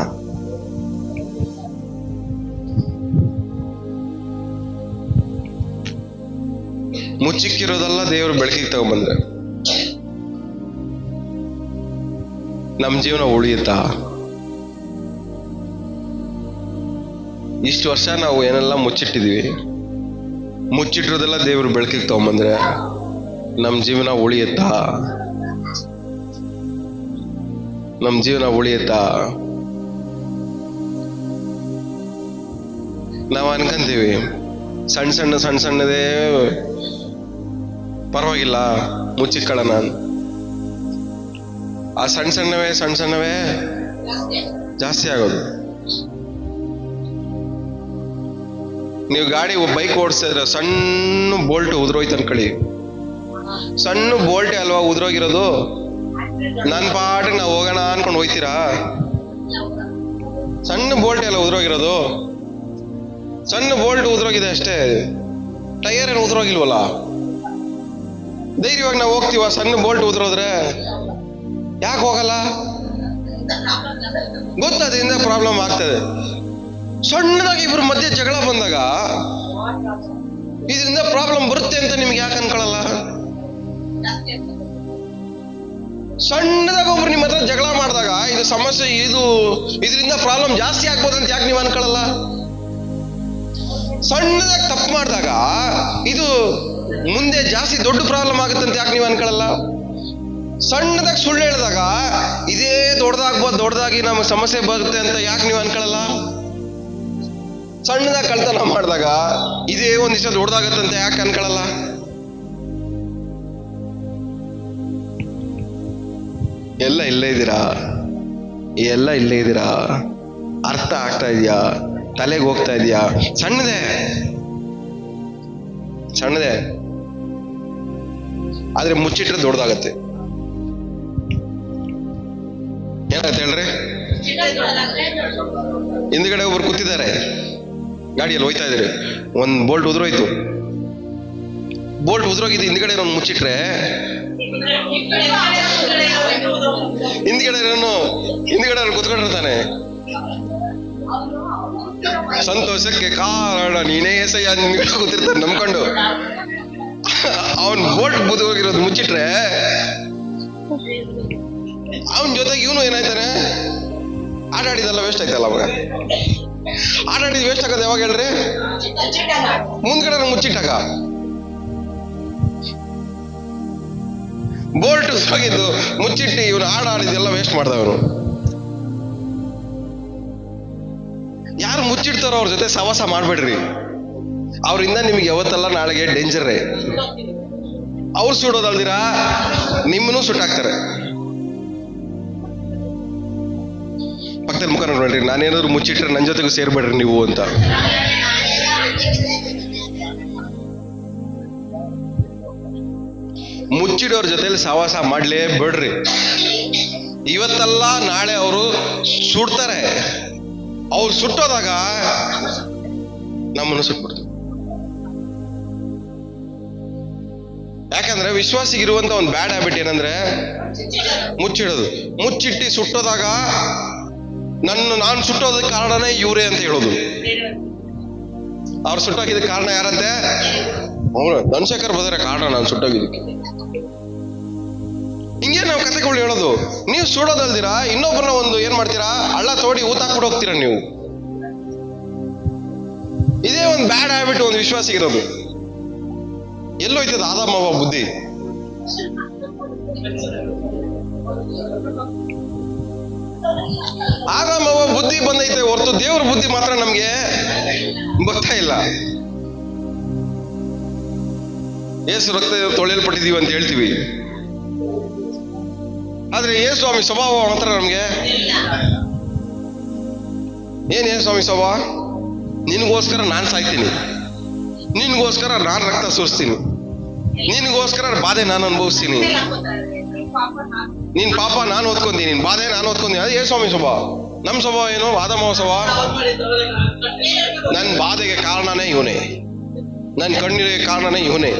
Speaker 1: ಮುಚ್ಚಿಕ್ಕಿರೋದಲ್ಲ, ದೇವ್ರು ಬೆಳಕಿಗೆ ತಗೊಂಡ್ಬಂದ್ರೆ ನಮ್ ಜೀವನ ಉಳಿಯುತ್ತಾ? ಇಷ್ಟು ವರ್ಷ ನಾವು ಏನೆಲ್ಲ ಮುಚ್ಚಿಟ್ಟಿದೀವಿ, ಮುಚ್ಚಿಟ್ಟಿರೋದೆಲ್ಲ ದೇವ್ರು ಬೆಳಕಿಗೆ ತಗೊಂಡ್ಬಂದ್ರೆ ನಮ್ ಜೀವನ ಉಳಿಯುತ್ತಾ? ನಮ್ ಜೀವನ ಉಳಿಯುತ್ತಾ? ನಾವು ಅನ್ಕೊಂತೀವಿ ಸಣ್ಣ ಸಣ್ಣದೇ ಪರವಾಗಿಲ್ಲ ಮುಚ್ಚಿಟ್ಕೊಳ್ಳೋಣ. ಆ ಸಣ್ಣ ಸಣ್ಣವೇ ಜಾಸ್ತಿ ಆಗೋದು. ನೀವು ಬೈಕ್ ಓಡಿಸ್ತಾ ಇದ್ರೆ ಸಣ್ಣ ಬೋಲ್ಟ್ ಉದ್ರೋಯ್ತು ಅನ್ಕೊಳ್ಳಿ, ಸಣ್ಣ ಬೋಲ್ಟೇ ಅಲ್ವಾ ಉದ್ರೋಗಿರೋದು. ನನ್ನ ಪಾಟಿಗೆ ನಾವು ಹೋಗೋಣ ಅನ್ಕೊಂಡು ಹೋಯ್ತೀರಾ? ಸಣ್ಣ ಬೋಲ್ಟೇ ಅಲ್ಲ ಉದ್ರೋಗಿರೋದು. ಸಣ್ಣ ಬೋಲ್ಟ್ ಉದ್ರೋಗಿದೆ ಅಷ್ಟೇ, ಟೈರ್ ಏನು ಉದ್ರೋಗಿಲ್ವಲ್ಲ. ಧೈರ್ಯವಾಗಿ ನಾವು ಹೋಗ್ತೀವ? ಸಣ್ಣ ಬೋಲ್ಟ್ ಉದ್ರೋದ್ರೆ ಯಾಕೆ ಹೋಗಲ್ಲ? ಗೊತ್ತದಿಂದ ಪ್ರಾಬ್ಲಮ್ ಆಗ್ತದೆ. ಸಣ್ಣದಾಗಿ ಇಬ್ಬರ ಮಧ್ಯೆ ಜಗಳ ಬಂದಾಗ ಇದರಿಂದ ಪ್ರಾಬ್ಲಮ್ ಬರುತ್ತೆ ಅಂತ ನಿಮ್ಗೆ ಯಾಕೆ ಅನ್ಕೊಳ್ಳಲ್ಲ? ಸಣ್ಣದಾಗ ಒಬ್ರು ನಿಮ್ಮ ಹತ್ರ ಜಗಳ ಮಾಡಿದಾಗ ಇದು ಸಮಸ್ಯೆ, ಇದರಿಂದ ಪ್ರಾಬ್ಲಮ್ ಜಾಸ್ತಿ ಆಗ್ಬೋದು ಅಂತ ಯಾಕೆ ನೀವು ಅನ್ಕೊಳ್ಳಲ್ಲ? ಸಣ್ಣದಾಗಿ ತಪ್ಪು ಮಾಡಿದಾಗ ಇದು ಮುಂದೆ ಜಾಸ್ತಿ ದೊಡ್ಡ ಪ್ರಾಬ್ಲಮ್ ಆಗುತ್ತೆ ಅಂತ ಯಾಕೆ ನೀವು ಅನ್ಕೊಳ್ಳಲ್ಲ? ಸಣ್ಣದಾಗಿ ಸುಳ್ಳು ಹೇಳಿದಾಗ ಇದೇ ದೊಡ್ಡದಾಗಿ ನಮಗೆ ಸಮಸ್ಯೆ ಬರುತ್ತೆ ಅಂತ ಯಾಕೆ ನೀವು ಅನ್ಕೊಳ್ಳಲ್ಲ? ಸಣ್ಣದಾಗಿ ಕಳ್ತನ ಮಾಡಿದಾಗ ಇದೇ ಒಂದ್ ದಿವಸ ದೊಡ್ಡದಾಗತ್ತೆ ಅಂತ ಯಾಕೆ ಅನ್ಕೊಳ್ಳಲ್ಲ? ಎಲ್ಲ ಇಲ್ಲೇ ಇದ್ದೀರಾ? ಅರ್ಥ ಆಗ್ತಾ ಇದೆಯಾ? ತಲೆಗೆ ಹೋಗ್ತಾ ಇದೆಯಾ? ಸಣ್ಣದೇ ಆದ್ರೆ ಮುಚ್ಚಿಟ್ರೆ ದೊಡ್ಡದಾಗತ್ತೆ. ಏನಾಗತ್ತೆ ಹೇಳ್ರಿ? ಹಿಂದ್ಗಡೆ ಒಬ್ರು ಕೂತಿದ್ದಾರೆ, ಗಾಡಿಯಲ್ಲಿ ಹೋಯ್ತಾ ಇದ್ದಾರೆ, ಒಂದ್ ಬೋಲ್ಟ್ ಉದ್ರೋಯ್ತು. ಬೋಲ್ಟ್ ಉದ್ರೋಗಿದ್ದು ಹಿಂದ್ಗಡೆ ಒಂದು ಮುಚ್ಚಿಟ್ರೆ ಹಿಂದ್ಗಡೆ ಕೂತ್ಕೊಂಡಿರ್ತಾನೆ. ಸಂತೋಷಕ್ಕೆ ಕಾರಣ ನೀನೇ ಸಯ್ಯ ಹಿಂದ್ಗಡೆ ಕೂತಿರ್ತಾನೆ ನಂಬ್ಕೊಂಡು. ಅವನ್ ಬೋಲ್ಟ್ ಬುದ್ಧೋಗಿರೋದು ಮುಚ್ಚಿಟ್ರೆ ಅವನ್ ಜೊತೆಗೆ ಇವನು ಏನಾಯ್ತಾನೆ? ಆಟ ಆಡಿದೆಲ್ಲ ವೇಸ್ಟ್ ಆಯ್ತಲ್ಲ. ಅವಾಗ ಆಟ ಆಡಿದ್ ವೇಸ್ಟ್ ಆಗೋದು ಯಾವಾಗ ಹೇಳ್ರಿ? ಮುಂದ್ಗಡೆ ಮುಚ್ಚಿಟ್ಟಾಗ. ಬೋಲ್ಟ್ ಹೋಗಿದ್ದು ಮುಚ್ಚಿಟ್ಟು ಇವನು ಆಡಿದೆಲ್ಲ ವೇಸ್ಟ್ ಮಾಡ್ದವನು. ಯಾರು ಮುಚ್ಚಿಡ್ತಾರೋ ಅವ್ರ ಜೊತೆ ಸವಾಸ ಮಾಡ್ಬೇಡ್ರಿ. ಅವರಿಂದ ನಿಮ್ಗೆ ಯಾವತ್ತಲ್ಲ ನಾಳೆಗೆ ಡೇಂಜರೇ. ಅವ್ರು ಸುಡೋದಲ್ದಿರಾ ನಿಮ್ಮನ್ನು ಸುಟ್ಟಾಕ್ತಾರೆ. ಪಕ್ಕದಲ್ಲಿ ಮುಖ ನೋಡ್ಬೇಡ್ರಿ. ನಾನೇನಾದ್ರು ಮುಚ್ಚಿಟ್ರೆ ನನ್ನ ಜೊತೆಗೂ ಸೇರ್ಬೇಡ್ರಿ ನೀವು ಅಂತ. ಮುಚ್ಚಿಡೋರ್ ಜೊತೆಲಿ ಸವಾಸ ಮಾಡ್ಲೇಬೇಡ್ರಿ. ಇವತ್ತಲ್ಲ ನಾಳೆ ಅವರು ಸುಡ್ತಾರೆ. ಅವ್ರು ಸುಟ್ಟೋದಾಗ ನಮ್ಮನ್ನು ಸುಟ್ಬಿಡ್ತಾರೆ. ಯಾಕಂದ್ರೆ ವಿಶ್ವಾಸಿಗಿರುವಂತ ಒಂದು ಬ್ಯಾಡ್ ಹ್ಯಾಬಿಟ್ ಏನಂದ್ರೆ ಮುಚ್ಚಿಡೋದು. ಮುಚ್ಚಿಟ್ಟು ಸುಟ್ಟೋದಾಗ ನಾನು ಸುಟ್ಟೋದಕ್ಕೆ ಕಾರಣನೇ ಇವರೇ ಅಂತ ಹೇಳೋದು. ಅವ್ರು ಸುಟ್ಟೋಗಿದ್ದಕ್ಕೆ ಕಾರಣ ಯಾರಂತೆ? ಅವನು ಧನಶೇಖರ್ ಬದರ ಕಾರಣ ನಾನು ಸುಟ್ಟೋಗಿದ್ದಕ್ಕೆ. ಹಿಂಗೆ ನಾವು ಕಥೆಗಳು ಹೇಳೋದು. ನೀವು ಸುಡೋದಲ್ದಿರಾ ಇನ್ನೊಬ್ಬರನ್ನ ಒಂದು ಏನ್ ಮಾಡ್ತೀರಾ? ಹಳ್ಳ ತೋಡಿ ಊತಾಕ್ಬಿಟ್ಟು ಹೋಗ್ತೀರಾ ನೀವು. ಇದೇ ಒಂದು ಬ್ಯಾಡ್ ಹ್ಯಾಬಿಟ್ ಒಂದು ವಿಶ್ವಾಸಿಗಿರೋದು. ಎಲ್ಲೋಯ್ತದ ಆದಾಮವ್ವ ಬುದ್ಧಿ? ಆದಾಮವ್ವ ಬುದ್ಧಿ ಬಂದೈತೆ ಹೊರತು ದೇವ್ರ ಬುದ್ಧಿ ಮಾತ್ರ ನಮ್ಗೆ ಗೊತ್ತಾ ಇಲ್ಲ. ಏಸು ರಕ್ತ ತೊಳೆಯಲ್ಪಟ್ಟಿದೀವಿ ಅಂತ ಹೇಳ್ತೀವಿ, ಆದ್ರೆ ಏಸು ಸ್ವಾಮಿ ಸ್ವಭಾವ ಮಾತ್ರ ನಮ್ಗೆ ಏನ್ ಸ್ವಾಮಿ ಸ್ವಭಾವ? ನಿನ್ಗೋಸ್ಕರ ನಾನು ಸಾಯ್ತೀನಿ, ನಿನ್ಗೋಸ್ಕರ ನಾನು ರಕ್ತ ಸುರಿಸ್ತೀನಿ, ನಿನ್ಗೋಸ್ಕರ ಬಾಧೆ ನಾನು ಅನುಭವಿಸ್ತೀನಿ, ನಿನ್ ಪಾಪ ನಾನು ಓದ್ಕೊಂತೀನಿ, ನಿನ್ ಬಾಧೆ ನಾನು ಓದ್ಕೊಂತೀನಿ. ಅದೇ ಸ್ವಾಮಿ ಸ್ವಭಾವ. ನಮ್ ಸ್ವಭಾವ ಏನು? ಆದಾಮವ್ವ ಸ್ವಭಾವ. ನನ್ನ ಬಾಧೆಗೆ ಕಾರಣನೇ ಇವನೇ, ನನ್ನ ಕಣ್ಣೀರಿಗೆ ಕಾರಣನೇ ಇವನೇ.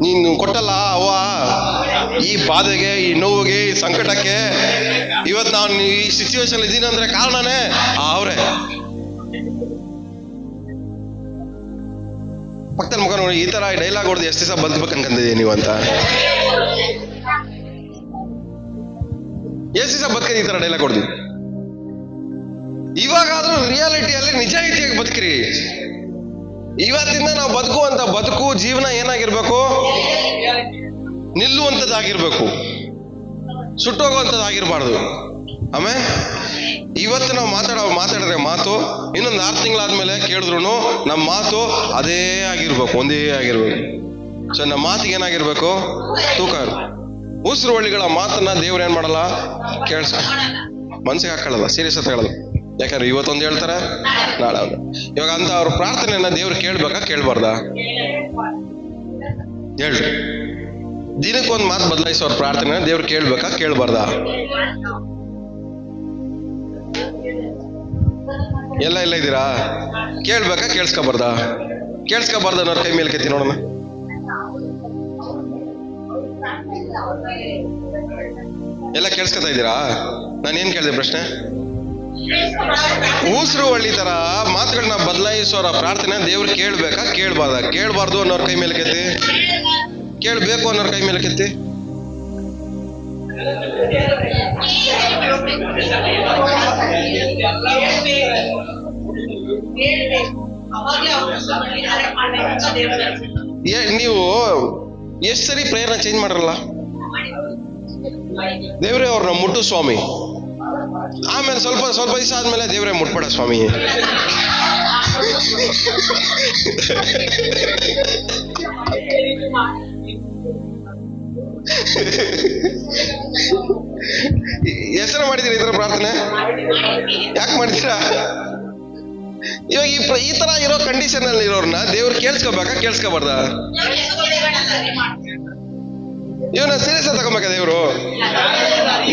Speaker 1: ನೀನು ಕೊಟ್ಟಲ್ಲ ಅವ್ವ ಈ ಬಾಧೆಗೆ, ಈ ನೋವಿಗೆ, ಈ ಸಂಕಟಕ್ಕೆ, ಇವತ್ತು ನಾನು ಈ ಸಿಚುವೇಶನ್ ಇದ್ದೀನಿ ಅಂದ್ರೆ ಕಾರಣನೇ ಅವ್ರೆ. ಪಕ್ಕದ ಮುಖ ನೋಡಿ, ಈ ತರ ಡೈಲಾಗ್ ಹೊಡೆದು ಎಷ್ಟು ದಿವಸ ಬದುಕಬೇಕು ಅನ್ಕೊಂಡಿದ್ದೀವಿ ನೀವು ಅಂತ? ಎಷ್ಟು ದಿವಸ ಬದುಕಿರಿ ಈ ತರ ಡೈಲಾಗ್ ಹೊಡೆದು? ಇವಾಗಾದ್ರೂ ರಿಯಾಲಿಟಿಯಲ್ಲಿ ನಿಜಾಯಿತಿಯಾಗಿ ಬದುಕಿರಿ. ಇವತ್ತಿಂದ ನಾವು ಬದುಕುವಂತ ಬದುಕು ಜೀವನ ಏನಾಗಿರ್ಬೇಕು? ನಿಲ್ಲುವಂಥದ್ದಾಗಿರ್ಬೇಕು, ಸುಟ್ಟೋಗುವಂಥದ್ದಾಗಿರ್ಬಾರ್ದು. ಆಮೇಲೆ ಇವತ್ತು ನಾವು ಮಾತಾಡಿದ್ರೆ ಮಾತು ಇನ್ನೊಂದು 6 ತಿಂಗಳಾದ್ಮೇಲೆ ಕೇಳಿದ್ರು ನಮ್ಮ ಮಾತು ಅದೇ ಆಗಿರ್ಬೇಕು, ಒಂದೇ ಆಗಿರ್ಬೇಕು. ಸೊ ನಮ್ಮ ಮಾತಿಗೆ ಏನಾಗಿರ್ಬೇಕು? ತೂಕ. ಉಸಿರು ಒಳ್ಳಿಗಳ ಮಾತನ್ನ ದೇವ್ರು ಏನ್ ಮಾಡಲ್ಲ? ಮನ್ಸಿಗೆ ಹಾಕೊಳ್ಳಲ್ಲ, ಸೀರಿಯಸ್ ಅಂತ ಹೇಳಲ್ಲ. ಯಾಕಂದ್ರೆ ಇವತ್ತೊಂದು ಹೇಳ್ತಾರೆ, ನಾಳೆ ಒಂದು. ಇವಾಗ ಅಂತ ಅವ್ರ ಪ್ರಾರ್ಥನೆಯನ್ನ ದೇವ್ರು ಕೇಳ್ಬೇಕಾ ಕೇಳ್ಬಾರ್ದಾ? ಹೇಳ್ರಿ. ದಿನಕ್ಕೊಂದು ಮಾತು ಬದಲಾಯಿಸೋರ್ ಪ್ರಾರ್ಥನೆ ದೇವ್ರು ಕೇಳ್ಬೇಕಾ ಕೇಳ್ಬಾರ್ದಾ? ಎಲ್ಲ ಇದ್ದೀರಾ? ಕೇಳ್ಬೇಕಾ ಕೇಳಿಸ್ಕೊಬಾರ್ದಾ? ಕೇಳಿಸ್ಕೊಬಾರ್ದ ಅನ್ನೋರ್ ಕೈ ಮೇಲೆ ಕೆತ್ತಿ ನೋಡೋಣ. ಎಲ್ಲ ಕೇಳಿಸ್ಕೊತಾ ಇದ್ದೀರಾ? ನಾನೇನ್ ಕೇಳಿದೆ ಪ್ರಶ್ನೆ? ಉಸಿರು ಒಳ್ಳಿ ತರ ಮಾತುಗಳನ್ನ ಬದಲಾಯಿಸೋರ ಪ್ರಾರ್ಥನೆ ದೇವ್ರು ಕೇಳ್ಬೇಕಾ ಕೇಳ್ಬಾರ್ದ? ಕೇಳ್ಬಾರ್ದು ಅನ್ನೋರ್ ಕೈ ಮೇಲೆ ಕೆತ್ತಿ. ಕೇಳ್ಬೇಕು ಅನ್ನೋರ್ ಕೈ ಮೇಲೆ ಕೆತ್ತಿ. ನೀವು ಎಷ್ಟು ಸರಿ ಪ್ರೇಯರ್ನ ಚೇಂಜ್ ಮಾಡ್ರಲ್ಲ? ದೇವ್ರೇ ಅವ್ರನ್ನ ಮುಟ್ಟು ಸ್ವಾಮಿ, ಆಮೇಲೆ ಸ್ವಲ್ಪ ದಿವಸ ಆದ್ಮೇಲೆ ದೇವ್ರೇ ಮುಟ್ಬೇಡ ಸ್ವಾಮಿ. ಹೆಸರು ಮಾಡಿದೀರಿ ಈ ತರ ಪ್ರಾರ್ಥನೆ? ಯಾಕೆ ಮಾಡ್ತೀರಾ? ಇವಾಗ ಈ ತರ ಇರೋ ಕಂಡೀಷನ್ ಅಲ್ಲಿ ಇರೋರ್ನ ದೇವ್ರು ಕೇಳಿಸ್ಕೋಬೇಕಾ ಕೇಳಿಸ್ಕೋಬಾರ್ದ? ಇವನ್ನ ಸೀರಿಯಸ್ ಆಗಿ ತಗೋಬೇಕಾ ದೇವ್ರು?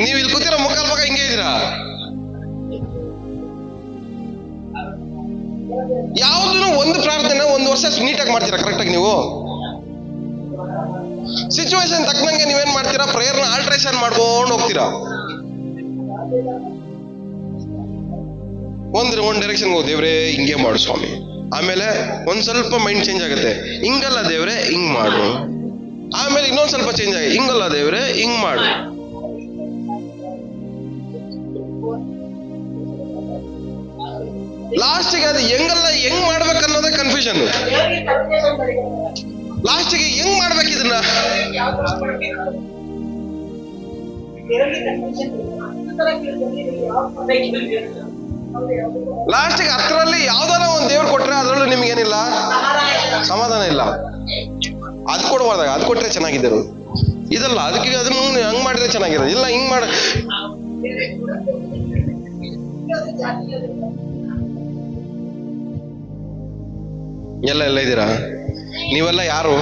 Speaker 1: ನೀವು ಇಲ್ಲಿ ಕೂತಿರೋ ಮುಕ್ಕಾಲ್ ಭಾಗ ಹಿಂಗೆ ಇದ್ದೀರಾ. ಯಾವ್ದು ಒಂದು ಪ್ರಾರ್ಥನೆ 1 ವರ್ಷ ನೀಟಾಗಿ ಮಾಡ್ತೀರಾ ಕರೆಕ್ಟಾಗಿ ನೀವು? ಸಿಚುವೇಶನ್ ತಕ್ಕನಂಗೆ ನೀವೇನ್ ಮಾಡ್ತೀರಾ? ಪ್ರೇಯರ್ನ ಆಲ್ಟ್ರೇಷನ್ ಮಾಡ್ಕೊಂಡು ಹೋಗ್ತೀರಾ. ಒಂದ್ ಡೈರೆಕ್ಷನ್ ಹೋಗಿ ದೇವ್ರೆ ಹಿಂಗೆ ಮಾಡು ಸ್ವಾಮಿ, ಆಮೇಲೆ ಒಂದ್ ಸ್ವಲ್ಪ ಮೈಂಡ್ ಚೇಂಜ್ ಆಗುತ್ತೆ, ಹಿಂಗಲ್ಲ ದೇವ್ರೆ ಹಿಂಗ್ ಮಾಡು, ಆಮೇಲೆ ಇನ್ನೊಂದ್ ಸ್ವಲ್ಪ ಚೇಂಜ್ ಆಗಿ ಹಿಂಗಲ್ಲ ದೇವ್ರೆ ಹಿಂಗ್ ಮಾಡು. ಲಾಸ್ಟಿಗೆ ಅದು ಹೆಂಗ್ ಮಾಡ್ಬೇಕನ್ನೋದೇ ಕನ್ಫ್ಯೂಷನ್. ಲಾಸ್ಟಿಗೆ ಹೆಂಗ್ ಮಾಡ್ಬೇಕು ಇದನ್ನ? ಲಾಸ್ಟಿಗೆ ಹತ್ತರಲ್ಲಿ ಯಾವ್ದಾರ ಒಂದ್ ದೇವ್ರು ಕೊಟ್ರೆ ಅದ್ರಲ್ಲೂ ನಿಮ್ಗೇನಿಲ್ಲ, ಸಮಾಧಾನ ಇಲ್ಲ. ಅದ್ ಕೊಡ್ಬಾರ್ದಾಗ ಅದ್ ಕೊಟ್ರೆ ಚೆನ್ನಾಗಿದ್ದರು. ಇದಲ್ಲ, ಅದಕ್ಕೆ ಅದನ್ನ ಹಂಗ್ ಮಾಡಿದ್ರೆ ಚೆನ್ನಾಗಿರೋದು. ಇಲ್ಲ ಹಿಂಗ್ ಮಾಡ. ಎಲ್ಲ ಇದ್ದೀರಾ? ನೀವೆಲ್ಲ ಯಾರು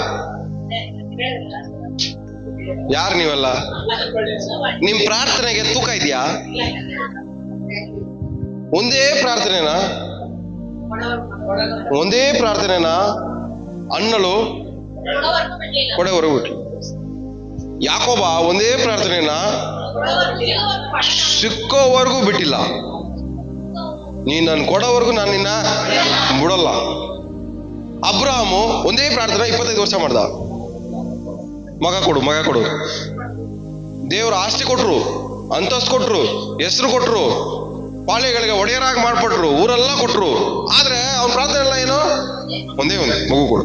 Speaker 1: ನೀವೆಲ್ಲ? ನಿಮ್ ಪ್ರಾರ್ಥನೆಗೆ ತೂಕ ಇದೆಯಾ? ಒಂದೇ ಪ್ರಾರ್ಥನೆನಾ ಅನ್ನಲು ಕೊಡೆವರೆಗೂ ಬಿಟ್ಲು. ಯಾಕೋಬ ಒಂದೇ ಪ್ರಾರ್ಥನೆನಾ ಸಿಕ್ಕೋವರೆಗೂ ಬಿಟ್ಟಿಲ್ಲ. ನೀನ್ ನನ್ ಕೊಡೋವರೆಗೂ ನಾನು ನಿನ್ನ ಬಿಡಲ್ಲ. ಅಬ್ರಹಾಮು ಒಂದೇ ಪ್ರಾರ್ಥನೆ 25 ವರ್ಷ ಮಾಡ್ದ. ಮಗ ಕೊಡು. ದೇವ್ರ ಆಸ್ತಿ ಕೊಟ್ರು, ಅಂತಸ್ತು ಕೊಟ್ರು, ಹೆಸರು ಕೊಟ್ರು, ಪಾಳೆಗಳಿಗೆ ಒಡೆಯರಾಗಿ ಮಾಡ್ಕೊಟ್ರು, ಊರೆಲ್ಲ ಕೊಟ್ರು. ಆದ್ರೆ ಅವ್ನ ಪ್ರಾರ್ಥನೆ ಎಲ್ಲ ಏನು? ಒಂದೇ ಮಗು ಕೊಡು.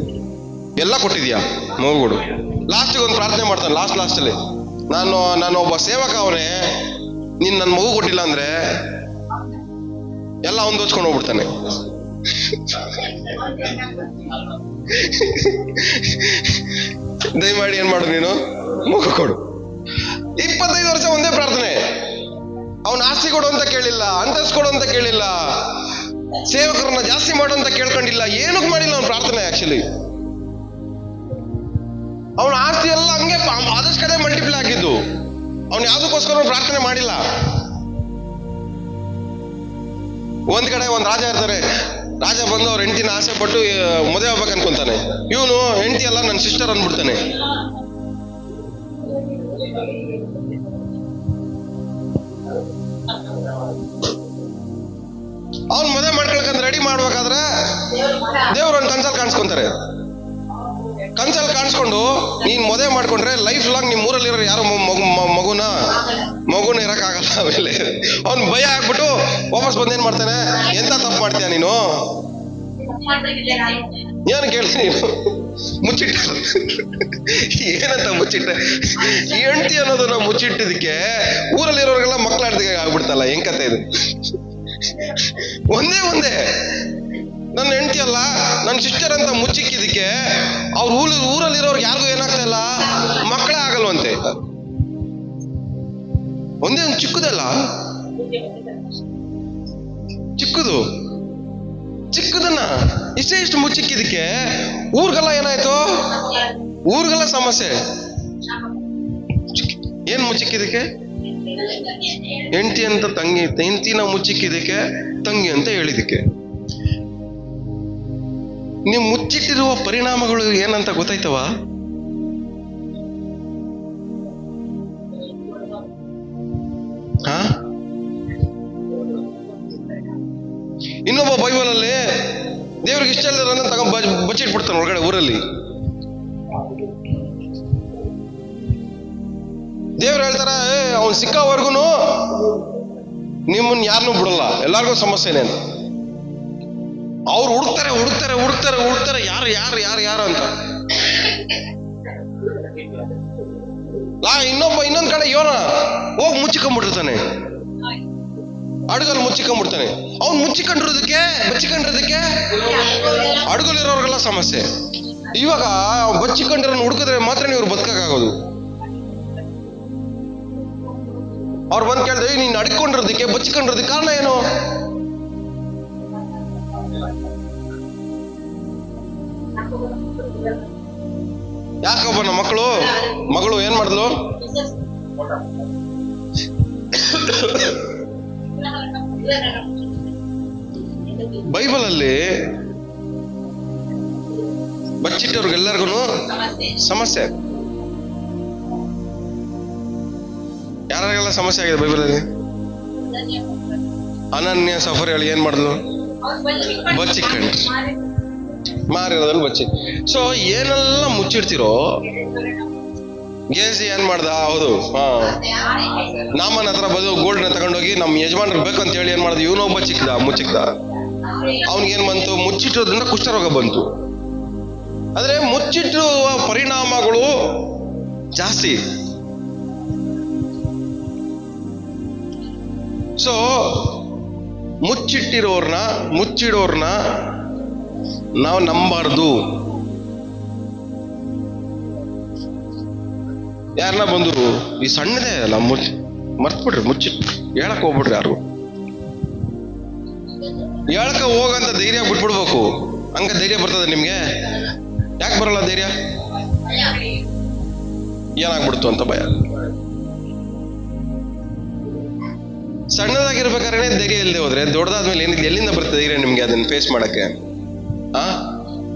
Speaker 1: ಎಲ್ಲ ಕೊಟ್ಟಿದ್ಯಾ, ಮಗು ಕೊಡು. ಲಾಸ್ಟಿಗೆ ಒಂದು ಪ್ರಾರ್ಥನೆ ಮಾಡ್ತಾನೆ. ಲಾಸ್ಟ್ ಅಲ್ಲಿ ನಾನು ಒಬ್ಬ ಸೇವಕ ಅವನೇ, ನೀನ್ ನನ್ ಮಗು ಕೊಟ್ಟಿಲ್ಲ ಅಂದ್ರೆ ಎಲ್ಲ ಅವ್ನು ದೋಚ್ಕೊಂಡು ಹೋಗ್ಬಿಡ್ತಾನೆ. ದಯಮಾಡಿ ಏನ್ ಮಾಡು, ನೀನು ಮಗು ಕೊಡು. 25 ವರ್ಷ ಒಂದೇ ಪ್ರಾರ್ಥನೆ. ಅವನ ಆಸ್ತಿ ಕೊಡು ಅಂತ ಕೇಳಿಲ್ಲ, ಅಂತಸ್ತು ಕೊಡು ಅಂತ ಕೇಳಿಲ್ಲ, ಸೇವಕರನ್ನ ಜಾಸ್ತಿ ಮಾಡು ಅಂತ ಕೇಳ್ಕೊಂಡಿಲ್ಲ, ಏನಕ್ಕೆ ಮಾಡಿಲ್ಲ ಅವನ ಪ್ರಾರ್ಥನೆ. ಆಕ್ಚುಲಿ ಅವನ ಆಸ್ತಿ ಎಲ್ಲ ಹಂಗೆ ಆದಷ್ಟು ಕಡೆ ಮಲ್ಟಿಪ್ಲೈ ಆಗಿದ್ದು. ಅವ್ನು ಯಾವ್ದಕ್ಕೋಸ್ಕರ ಪ್ರಾರ್ಥನೆ ಮಾಡಿಲ್ಲ. ಒಂದ್ ಕಡೆ ಒಂದ್ ರಾಜ ಇರ್ತಾರೆ. ರಾಜ ಬಂದು ಅವ್ರ ಹೆಂಡತಿನ ಆಸೆ ಪಟ್ಟು ಮದುವೆ ಆಗ್ಬೇಕು ಅನ್ಕೊಂತಾನೆ. ಇವನು ಹೆಂಡತಿ ಎಲ್ಲ ನನ್ನ ಸಿಸ್ಟರ್ ಅಂದ್ಬಿಡ್ತಾನೆ. ಅವ್ನ್ ಮದುವೆ ಮಾಡ್ಕೊಳಕಂತ ರೆಡಿ ಮಾಡ್ಬೇಕಾದ್ರೆ ದೇವ್ರ ಒಂದ್ ಕನ್ಸಲ್ ಕಾಣಿಸ್ಕೊಂತಾರೆ. ಕನ್ಸಲ್ ಕಾಣಿಸ್ಕೊಂಡು ನೀನ್ ಮದುವೆ ಮಾಡ್ಕೊಂಡ್ರೆ ಲೈಫ್ ಲಾಂಗ್ ನಿಮ್ ಊರಲ್ಲಿರೋ ಯಾರೋ ಮಗುನ ಇರಕ್ಕಾಗಲ್ಲ. ಆಮೇಲೆ ಅವ್ನ್ ಭಯ ಆಗ್ಬಿಟ್ಟು ವಾಪಸ್ ಬಂದೇನ್ ಮಾಡ್ತಾನೆ, ಎಂತ ತಪ್ಪು ಮಾಡ್ತೀಯ ನೀನು, ಏನು ಕೇಳ್ತೀನಿ ಮುಚ್ಚಿಟ್ಟ ಏನಂತ ಮುಚ್ಚಿಟ್ಟೆ? ಹೆಂಡತಿ ಅನ್ನೋದನ್ನ ಮುಚ್ಚಿಟ್ಟಿದಕ್ಕೆ ಊರಲ್ಲಿರೋರಿಗೆಲ್ಲ ಮಕ್ಕಳಾಡ್ದಿಗೆ ಆಗ್ಬಿಡ್ತಲ್ಲ, ಹೆಂಗ್ ಕತೆ ಇದು? ಒಂದೇ ನನ್ನ ಹೆಂಡತಿ ಅಲ್ಲ ನನ್ನ ಸಿಸ್ಟರ್ ಅಂತ ಮುಚ್ಚಿಕ್ಕಿದಕ್ಕೆ ಅವ್ರ ಊರಲ್ಲಿರೋರ್ಗೆ ಯಾರಿಗೂ ಏನಾಗ್ತಾ ಇಲ್ಲ, ಮಕ್ಕಳೇ ಆಗಲ್ವಂತೆ. ಒಂದೇ ಒಂದು ಚಿಕ್ಕದಲ್ಲ, ಚಿಕ್ಕದನ್ನ ಇಷ್ಟು ಮುಚ್ಚಿಕ್ಕಿದಕ್ಕೆ ಊರ್ಗೆಲ್ಲ ಏನಾಯ್ತು? ಊರ್ಗೆಲ್ಲ ಸಮಸ್ಯೆ. ಏನ್ ಮುಚ್ಚಿಕ್ಕಿದಕ್ಕೆ? ಹೆಂಡತಿ ಅಂತ ತಂಗಿ, ಹೆಂಡತಿನ ಮುಚ್ಚಿಕ್ಕಿದಕ್ಕೆ ತಂಗಿ ಅಂತ ಹೇಳಿದಕ್ಕೆ. ನೀವು ಮುಚ್ಚಿಟ್ಟಿರುವ ಪರಿಣಾಮಗಳು ಏನಂತ ಗೊತ್ತಾಯ್ತವ? ಇನ್ನೊಬ್ಬ ಬೈಬಲಲ್ಲಿ ದೇವ್ರಿಗೆ ಇಷ್ಟ ಇಲ್ಲದ ತಗೊಂಡ್ ಬಚ್ಚಿಟ್ಬಿಡ್ತಾನೆ ಹೊರಗಡೆ ಊರಲ್ಲಿ. ದೇವ್ರು ಹೇಳ್ತಾರ, ಅವ್ನು ಸಿಕ್ಕವರೆಗೂ ನಿಮ್ಮನ್ನ ಯಾರನ್ನೂ ಬಿಡಲ್ಲ, ಎಲ್ಲಾರ್ಗೂ ಸಮಸ್ಯೆನೇ ಅಂತ. ಅವ್ರು ಹುಡುಕ್ತಾರೆ ಯಾರು ಅಂತ. ಇನ್ನೊಂದ್ ಕಡೆ ಯೋನ ಹೋಗಿ ಮುಚ್ಚಿಕೊಂಡ್ಬಿಟ್ಟಿರ್ತಾನೆ, ಅಡುಗಲ್ಲಿ ಮುಚ್ಚಿಕೊಂಡ್ಬಿಡ್ತಾನೆ. ಅವ್ನು ಬಚ್ಚಿಕೊಂಡಿರೋದಕ್ಕೆ ಅಡುಗಲ್ಲಿರೋರ್ಗೆಲ್ಲ ಸಮಸ್ಯೆ. ಇವಾಗ ಬಚ್ಚಿಕೊಂಡಿರೋ ಹುಡುಕಿದ್ರೆ ಮಾತ್ರ ನೀವು ಬದುಕಾಗೋದು. ಅವ್ರು ಬಂದು ಕೇಳಿದ್ರೆ, ನೀನು ಅಡ್ಕೊಂಡಿರೋದಕ್ಕೆ ಬಚ್ಚಿಕೊಂಡಿರೋದಕ್ಕೆ ಕಾರಣ ಏನು? ಯಾಕಪ್ಪ ನಮ್ಮ ಮಗಳು ಏನ್ ಮಾಡಿದ್ಲು? ಬೈಬಲಲ್ಲಿ ಬಚ್ಚಿಟ್ಟವ್ರಿಗೆಲ್ಲರಿಗೂ ಸಮಸ್ಯೆ. ಯಾರಿಗೆಲ್ಲ ಸಮಸ್ಯೆ ಆಗಿದೆ ಬೈಬಲಲ್ಲಿ? ಅನನ್ಯ ಸಫರ್ ಹೇಳಿ ಏನ್ ಮಾಡಿದ್ಲು? ಬಚ್ಚಿಕೊಂಡು ಮಾರಿರೋದ್ರಲ್ಲಿ ಬಚ್ಚಿ. ಸೊ ಏನೆಲ್ಲ ಮುಚ್ಚಿಡ್ತಿರೋ ಗೇಸಿ ಏನ್ ಮಾಡ್ದ? ಹೌದು, ನಾಮನ ಹತ್ರ ಬದು ಗೋಲ್ಡ್ನ ತಗೊಂಡೋಗಿ ನಮ್ಮ ಯಜಮಾನ್ರಿಗೆ ಬೇಕಂತ ಹೇಳಿ ಏನ್ ಮಾಡ್ದ? ಇವನೊಬ್ಬ ಮುಚ್ಚಿಕ್ದ. ಅವನಿಗೇನ್ ಬಂತು? ಮುಚ್ಚಿಟ್ಟಿರೋದ್ರಿಂದ ಕುಷ್ಠರೋಗ ಬಂತು. ಆದ್ರೆ ಮುಚ್ಚಿಟ್ಟಿರುವ ಪರಿಣಾಮಗಳು ಜಾಸ್ತಿ. ಸೊ ಮುಚ್ಚಿಡೋರ್ನ ನಾವು ನಂಬಾರ್ದು. ಯಾರನ್ನ ಬಂದ್ರು ಈ ಸಣ್ಣದೇ ಅಲ್ಲ, ಮರ್ತ್ಬಿಡ್ರಿ, ಹೇಳಕ್ ಹೋಗ್ಬಿಡ್ರಿ. ಯಾರು ಹೇಳಕ ಹೋಗಂತ ಧೈರ್ಯ ಬಿಟ್ಬಿಡ್ಬೇಕು. ಹಂಗ ಧೈರ್ಯ ಬರ್ತದೆ ನಿಮ್ಗೆ? ಯಾಕೆ ಬರಲ್ಲ ಧೈರ್ಯ? ಏನಾಗ್ಬಿಡ್ತು ಅಂತ ಭಯ. ಸಣ್ಣದಾಗಿರ್ಬೇಕಾದ್ರೆ ಧೈರ್ಯ ಇಲ್ಲದೆ ಹೋದ್ರೆ ದೊಡ್ಡದಾದ್ಮೇಲೆ ಎಲ್ಲಿಂದ ಬರ್ತದೆ ಧೈರ್ಯ ನಿಮ್ಗೆ ಅದನ್ನ ಫೇಸ್ ಮಾಡಕ್ಕೆ?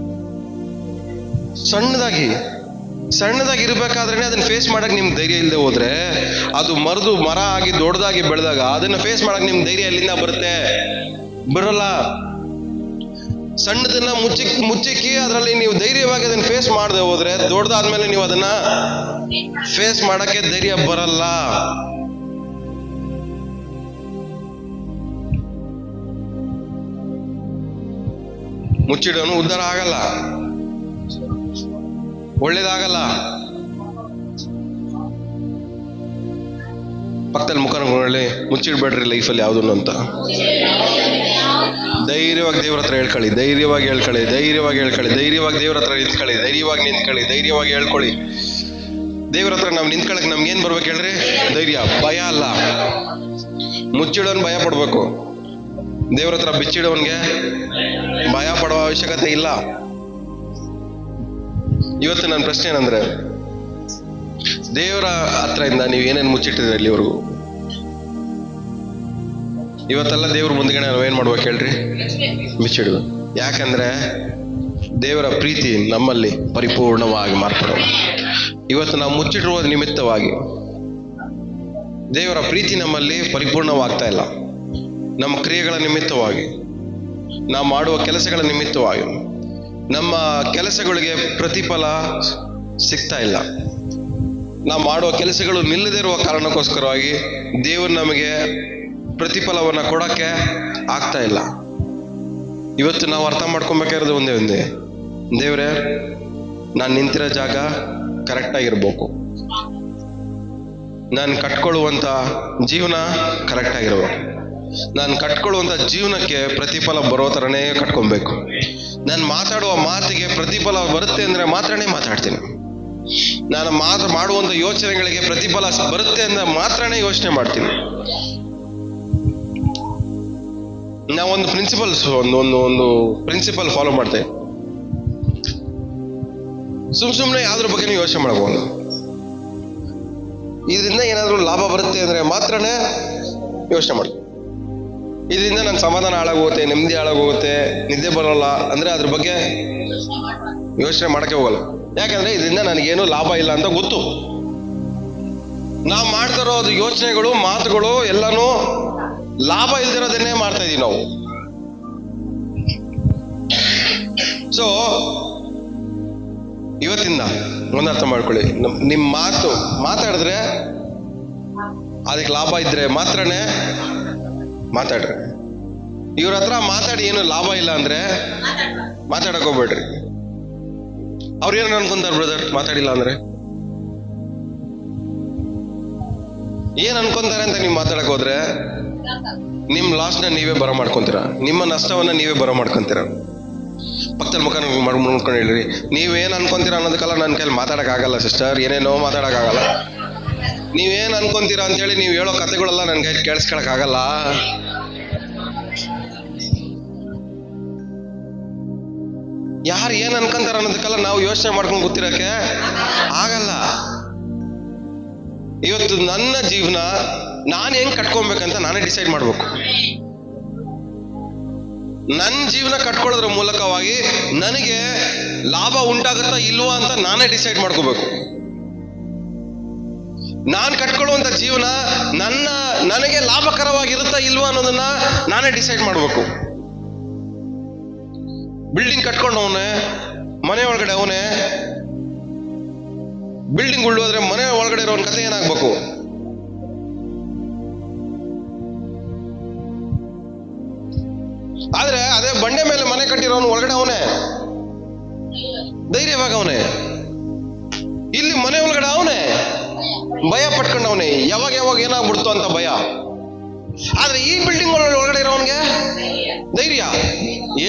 Speaker 1: ಸಣ್ಣದಾಗಿ ಇರ್ಬೇಕಾದ್ರೆ ಅದನ್ನ ಫೇಸ್ ಮಾಡಕ್ ನಿಮ್ಗೆ ಧೈರ್ಯ ಇಲ್ಲದೆ ಹೋದ್ರೆ ಅದು ಮರ ಆಗಿ ದೊಡ್ಡದಾಗಿ ಬೆಳೆದಾಗ ಅದನ್ನ ಫೇಸ್ ಮಾಡಕ್ ನಿಮ್ಗೆ ಧೈರ್ಯ ಎಲ್ಲಿಂದ ಬರುತ್ತೆ? ಬರಲ್ಲ. ಸಣ್ಣದನ್ನ ಮುಚ್ಚಿಕ್ಕಿ ಅದರಲ್ಲಿ ನೀವು ಧೈರ್ಯವಾಗಿ ಅದನ್ನ ಫೇಸ್ ಮಾಡದೆ ಹೋದ್ರೆ ದೊಡ್ಡದಾದ್ಮೇಲೆ ನೀವು ಅದನ್ನ ಫೇಸ್ ಮಾಡಕ್ಕೆ ಧೈರ್ಯ ಬರಲ್ಲ. ಮುಚ್ಚಿಡೋನು ಉದ್ಧಾರ ಆಗಲ್ಲ, ಒಳ್ಳೇದಾಗಲ್ಲ. ಪಕ್ಕದಲ್ಲಿ ಮುಖಂಡಗಳಲ್ಲಿ ಮುಚ್ಚಿಡ್ಬೇಡ್ರಿ ಲೈಫಲ್ಲಿ ಯಾವುದನ್ನು ಅಂತ. ಧೈರ್ಯವಾಗಿ ದೇವ್ರ ಹತ್ರ ಹೇಳ್ಕೊಳ್ಳಿ, ಧೈರ್ಯವಾಗಿ ಧೈರ್ಯವಾಗಿ ದೇವ್ರ ಹತ್ರ ನಿಂತ್ಕೊಳ್ಳಿ, ಧೈರ್ಯವಾಗಿ ಹೇಳ್ಕೊಳ್ಳಿ. ದೇವ್ರ ಹತ್ರ ನಾವು ನಿಂತ್ಕೊಳ್ಳಕ್ ನಮ್ಗೆ ಏನ್ ಬರ್ಬೇಕು ಹೇಳ್ರಿ? ಧೈರ್ಯ, ಭಯ ಅಲ್ಲ. ಮುಚ್ಚಿಡೋನ್ ಭಯ ಪಡ್ಬೇಕು, ದೇವ್ರ ಹತ್ರ ಬಿಚ್ಚಿಡೋನ್ಗೆ ಭಯ ಪಡುವ ಅವಶ್ಯಕತೆ ಇಲ್ಲ. ಇವತ್ತು ನನ್ನ ಪ್ರಶ್ನೆ ಏನಂದ್ರೆ, ದೇವರ ಹತ್ರ ಇಂದ ನೀವು ಏನೇನು ಮುಚ್ಚಿಟ್ಟಿದ್ರೆ ಇಲ್ಲಿವರೆಗೂ? ಇವತ್ತೆಲ್ಲ ದೇವ್ರ ಮುಂದ್ಗಡೆ ನಾವು ಏನ್ ಮಾಡ್ಬೇಕು ಹೇಳ್ರಿ? ಬಿಚ್ಚಿಡುದು. ಯಾಕಂದ್ರೆ ದೇವರ ಪ್ರೀತಿ ನಮ್ಮಲ್ಲಿ ಪರಿಪೂರ್ಣವಾಗಿ ಮಾರ್ಪಡೋದು. ಇವತ್ತು ನಾವು ಮುಚ್ಚಿಟ್ಟಿರುವ ನಿಮಿತ್ತವಾಗಿ ದೇವರ ಪ್ರೀತಿ ನಮ್ಮಲ್ಲಿ ಪರಿಪೂರ್ಣವಾಗ್ತಾ ಇಲ್ಲ. ನಮ್ಮ ಕ್ರಿಯೆಗಳ ನಿಮಿತ್ತವಾಗಿ, ನಾವು ಮಾಡುವ ಕೆಲಸಗಳ ನಿಮಿತ್ತವಾಗಿ ನಮ್ಮ ಕೆಲಸಗಳಿಗೆ ಪ್ರತಿಫಲ ಸಿಗ್ತಾ ಇಲ್ಲ. ನಾವು ಮಾಡುವ ಕೆಲಸಗಳು ನಿಲ್ಲದೇ ಇರುವ ಕಾರಣಕ್ಕೋಸ್ಕರವಾಗಿ ದೇವರು ನಮಗೆ ಪ್ರತಿಫಲವನ್ನು ಕೊಡಕ್ಕೆ ಆಗ್ತಾ ಇಲ್ಲ. ಇವತ್ತು ನಾವು ಅರ್ಥ ಮಾಡ್ಕೊಬೇಕಾಗಿರೋದು ಒಂದೇ, ದೇವ್ರೆ, ನಾನು ನಿಂತಿರೋ ಜಾಗ ಕರೆಕ್ಟಾಗಿರ್ಬೇಕು, ನಾನು ಕಟ್ಕೊಳ್ಳುವಂಥ ಜೀವನ ಕರೆಕ್ಟಾಗಿರ್ಬೇಕು, ನಾನು ಕಟ್ಕೊಳ್ಳುವಂಥ ಜೀವನಕ್ಕೆ ಪ್ರತಿಫಲ ಬರೋ ಥರನೇ ಕಟ್ಕೊಬೇಕು, ನಾನು ಮಾತಾಡುವ ಮಾತಿಗೆ ಪ್ರತಿಫಲ ಬರುತ್ತೆ ಅಂದರೆ ಮಾತ್ರನೇ ಮಾತಾಡ್ತೀನಿ, ನಾನು ಮಾಡುವಂಥ ಯೋಚನೆಗಳಿಗೆ ಪ್ರತಿಫಲ ಬರುತ್ತೆ ಅಂದರೆ ಮಾತ್ರನೇ ಯೋಚನೆ ಮಾಡ್ತೀನಿ. ನಾವೊಂದು ಒಂದು ಪ್ರಿನ್ಸಿಪಲ್ ಫಾಲೋ ಮಾಡ್ತೇವೆ. ಸುಮ್ಮನೆ ಯಾವ್ದ್ರ ಬಗ್ಗೆನೂ ಯೋಚನೆ ಮಾಡಬಹುದು. ಇದರಿಂದ ಏನಾದರೂ ಲಾಭ ಬರುತ್ತೆ ಅಂದರೆ ಮಾತ್ರನೇ ಯೋಚನೆ ಮಾಡ್ತೀನಿ. ಇದರಿಂದ ನನ್ನ ಸಮಾಧಾನ ಹಾಳಾಗೋಗುತ್ತೆ, ನೆಮ್ಮದಿ ಹಾಳಾಗೋಗುತ್ತೆ, ನಿದ್ದೆ ಬರೋಲ್ಲ ಅಂದರೆ ಅದ್ರ ಬಗ್ಗೆ ಯೋಚನೆ ಮಾಡೋಕ್ಕೆ ಹೋಗಲ್ಲ. ಯಾಕಂದ್ರೆ ಇದರಿಂದ ನನಗೇನು ಲಾಭ ಇಲ್ಲ ಅಂತ ಗೊತ್ತು. ನಾವು ಮಾಡ್ತಿರೋ ಯೋಚನೆಗಳು, ಮಾತುಗಳು ಎಲ್ಲಾನು ಲಾಭ ಇಲ್ದಿರೋದನ್ನೇ ಮಾಡ್ತಾ ಇದೀವಿ ನಾವು. ಸೊ ಇವತ್ತಿಂದ ಒಂದರ್ಥ ಮಾಡ್ಕೊಳ್ಳಿ, ನಿಮ್ಮ ಮಾತಾಡಿದ್ರೆ ಅದಕ್ಕೆ ಲಾಭ ಇದ್ರೆ ಮಾತ್ರನೇ ಮಾತಾಡ್ರಿ. ಇವ್ರ ಹತ್ರ ಮಾತಾಡಿ ಏನು ಲಾಭ ಇಲ್ಲ ಅಂದ್ರೆ ಮಾತಾಡಕ್ ಹೋಗ್ಬೇಡ್ರಿ. ಅವ್ರು ಏನು ಅನ್ಕೊಂತಾರೆ ಬ್ರದರ್ ಮಾತಾಡಿಲ್ಲ ಅಂದ್ರೆ? ಏನ್ ಅನ್ಕೊಂತಾರೆ ಅಂತ ನೀವು ಮಾತಾಡಕ್ ಹೋದ್ರೆ ನಿಮ್ ಲಾಸ್ನ ನೀವೇ ಬರ ಮಾಡ್ಕೊಂತೀರ, ನಿಮ್ಮ ನಷ್ಟವನ್ನ ನೀವೇ ಬರ ಮಾಡ್ಕೊಂತೀರ. ಪಕ್ಕದಲ್ಲಿ ಮುಖ ಮಾಡ್ಕೊಂಡು ಹೇಳ್ರಿ, ನೀವೇನ್ ಅನ್ಕೊಂತೀರ ಅನ್ನೋದಕ್ಕೆಲ್ಲ ನನ್ನ ಕೈಲಿ ಮಾತಾಡಕ್ ಆಗಲ್ಲ ಸಿಸ್ಟರ್, ಏನೇನೋ ಮಾತಾಡಕ್ ಆಗಲ್ಲ. ನೀವೇನ್ ಅನ್ಕೊಂತೀರಾ ಅಂತೇಳಿ ನೀವು ಹೇಳೋ ಕಥೆಗಳೆಲ್ಲ ನನ್ ಕೈ ಕೇಳಿಸ್ಕೊಳಕ್ ಆಗಲ್ಲ. ಯಾರು ಏನ್ ಅನ್ಕೊಂತಾರ ಅನ್ನೋದಕ್ಕೆಲ್ಲ ನಾವು ಯೋಚನೆ ಮಾಡ್ಕೊಂಡು ಗೊತ್ತಿರಕ್ಕೆ ಆಗಲ್ಲ. ಇವತ್ತು ನನ್ನ ಜೀವನ ನಾನು ಹೆಂಗ್ ಕಟ್ಕೊಬೇಕಂತ ನಾನೇ ಡಿಸೈಡ್ ಮಾಡ್ಬೇಕು. ನನ್ನ ಜೀವನ ಕಟ್ಕೊಳ್ಳೋದ್ರ ಮೂಲಕವಾಗಿ ನನಗೆ ಲಾಭ ಉಂಟಾಗುತ್ತಾ ಇಲ್ವಾ ಅಂತ ನಾನೇ ಡಿಸೈಡ್ ಮಾಡ್ಕೋಬೇಕು. ನಾನು ಕಟ್ಕೊಳ್ಳುವಂತ ಜೀವನ ನನಗೆ ಲಾಭಕರವಾಗಿರುತ್ತಾ ಇಲ್ವಾ ಅನ್ನೋದನ್ನ ನಾನೇ ಡಿಸೈಡ್ ಮಾಡ್ಬೇಕು. ಬಿಲ್ಡಿಂಗ್ ಕಟ್ಕೊಂಡವನೇ, ಮನೆ ಒಳಗಡೆ ಅವನೇ, ಬಿಲ್ಡಿಂಗ್ ಉಳ್ಳೋದ್ರೆ ಮನೆ ಒಳಗಡೆ ಇರೋನ್ ಕತೆ ಏನಾಗ್ಬೇಕು? ಆದ್ರೆ ಅದೇ ಬಂಡೆ ಮೇಲೆ ಮನೆ ಕಟ್ಟಿರೋನು ಒಳಗಡೆ ಅವನೇ, ಧೈರ್ಯವಾಗ ಅವನೇ. ಇಲ್ಲಿ ಮನೆ ಒಳಗಡೆ ಅವನೇ ಭಯ ಪಟ್ಕೊಂಡವನೇ, ಯಾವಾಗ ಏನಾಗ್ಬಿಡ್ತು ಅಂತ ಭಯ. ಆದ್ರೆ ಈ ಬಿಲ್ಡಿಂಗ್ ಒಳಗಡೆ ಇರೋವನ್ಗೆ ಧೈರ್ಯ,